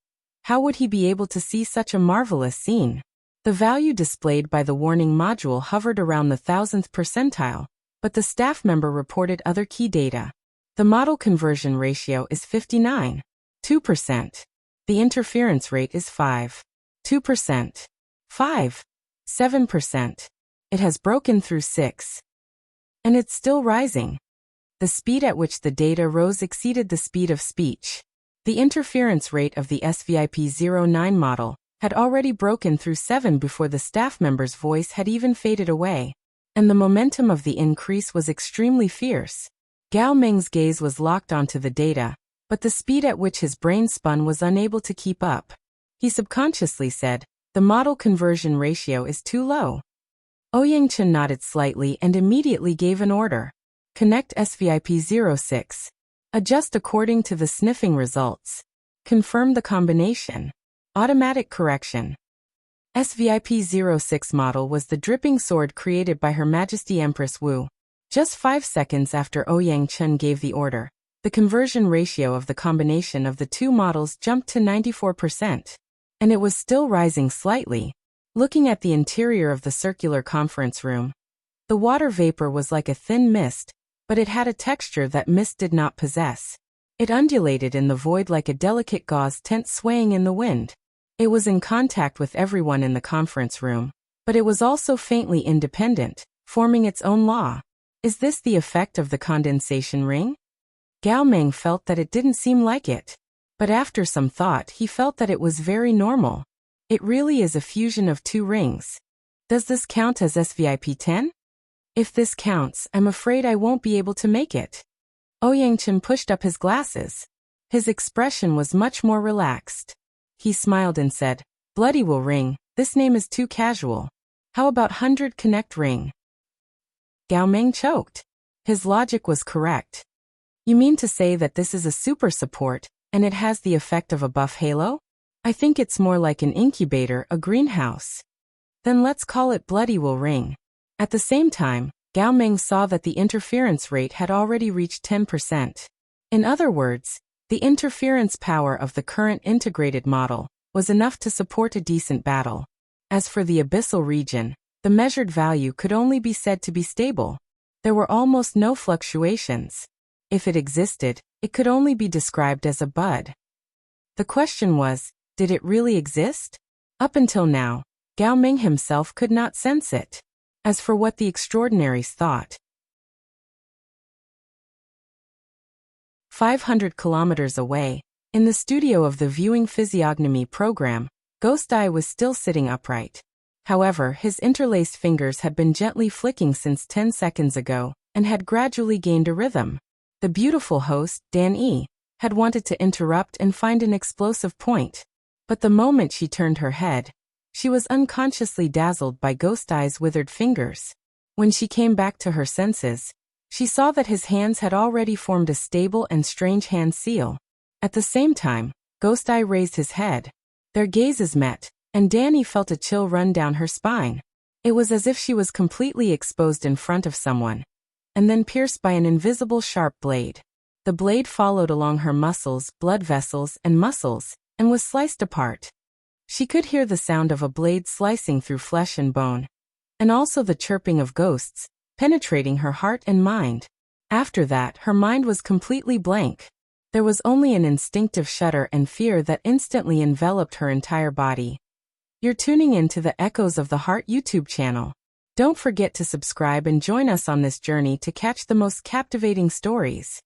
how would he be able to see such a marvelous scene? The value displayed by the warning module hovered around the 1000th percentile, but the staff member reported other key data. The model conversion ratio is 59.2%. The interference rate is 5.2%. 5.7%. It has broken through 6. And it's still rising. The speed at which the data rose exceeded the speed of speech. The interference rate of the SVIP-09 model had already broken through 7 before the staff member's voice had even faded away. And the momentum of the increase was extremely fierce. Gao Ming's gaze was locked onto the data, but the speed at which his brain spun was unable to keep up. He subconsciously said, "The model conversion ratio is too low." Ouyang Chen nodded slightly and immediately gave an order. Connect SVIP-06. Adjust according to the sniffing results. Confirm the combination. Automatic correction. SVIP-06 model was the dripping sword created by Her Majesty Empress Wu. Just 5 seconds after Ouyang Chen gave the order, the conversion ratio of the combination of the two models jumped to 94%. And it was still rising slightly. Looking at the interior of the circular conference room, the water vapor was like a thin mist, but it had a texture that mist did not possess. It undulated in the void like a delicate gauze tent swaying in the wind. It was in contact with everyone in the conference room, but it was also faintly independent, forming its own law. Is this the effect of the condensation ring? Gao Ming felt that it didn't seem like it. But after some thought he felt that it was very normal. It really is a fusion of two rings. Does this count as SVIP-10? If this counts, I'm afraid I won't be able to make it. Ouyang Chen pushed up his glasses. His expression was much more relaxed. He smiled and said, "Bloody will ring, this name is too casual. How about 100 connect ring?" Gao Ming choked. His logic was correct. You mean to say that this is a super support, and it has the effect of a buff halo? I think it's more like an incubator, a greenhouse. Then let's call it Bloody will ring. At the same time, Gao Ming saw that the interference rate had already reached 10%. In other words, the interference power of the current integrated model was enough to support a decent battle. As for the abyssal region, the measured value could only be said to be stable. There were almost no fluctuations. If it existed, it could only be described as a bud. The question was, did it really exist? Up until now, Gao Ming himself could not sense it. As for what the extraordinaries thought, 500 kilometers away, in the studio of the viewing physiognomy program, Ghost Eye was still sitting upright. However, his interlaced fingers had been gently flicking since 10 seconds ago, and had gradually gained a rhythm. The beautiful host, Dan E., had wanted to interrupt and find an explosive point. But the moment she turned her head, she was unconsciously dazzled by Ghost Eye's withered fingers. When she came back to her senses, she saw that his hands had already formed a stable and strange hand seal. At the same time, Ghost Eye raised his head. Their gazes met, and Danny felt a chill run down her spine. It was as if she was completely exposed in front of someone, and then pierced by an invisible sharp blade. The blade followed along her muscles, blood vessels, and muscles, and was sliced apart. She could hear the sound of a blade slicing through flesh and bone, and also the chirping of ghosts, penetrating her heart and mind. After that, her mind was completely blank. There was only an instinctive shudder and fear that instantly enveloped her entire body. You're tuning in to the Echoes of the Heart YouTube channel. Don't forget to subscribe and join us on this journey to catch the most captivating stories.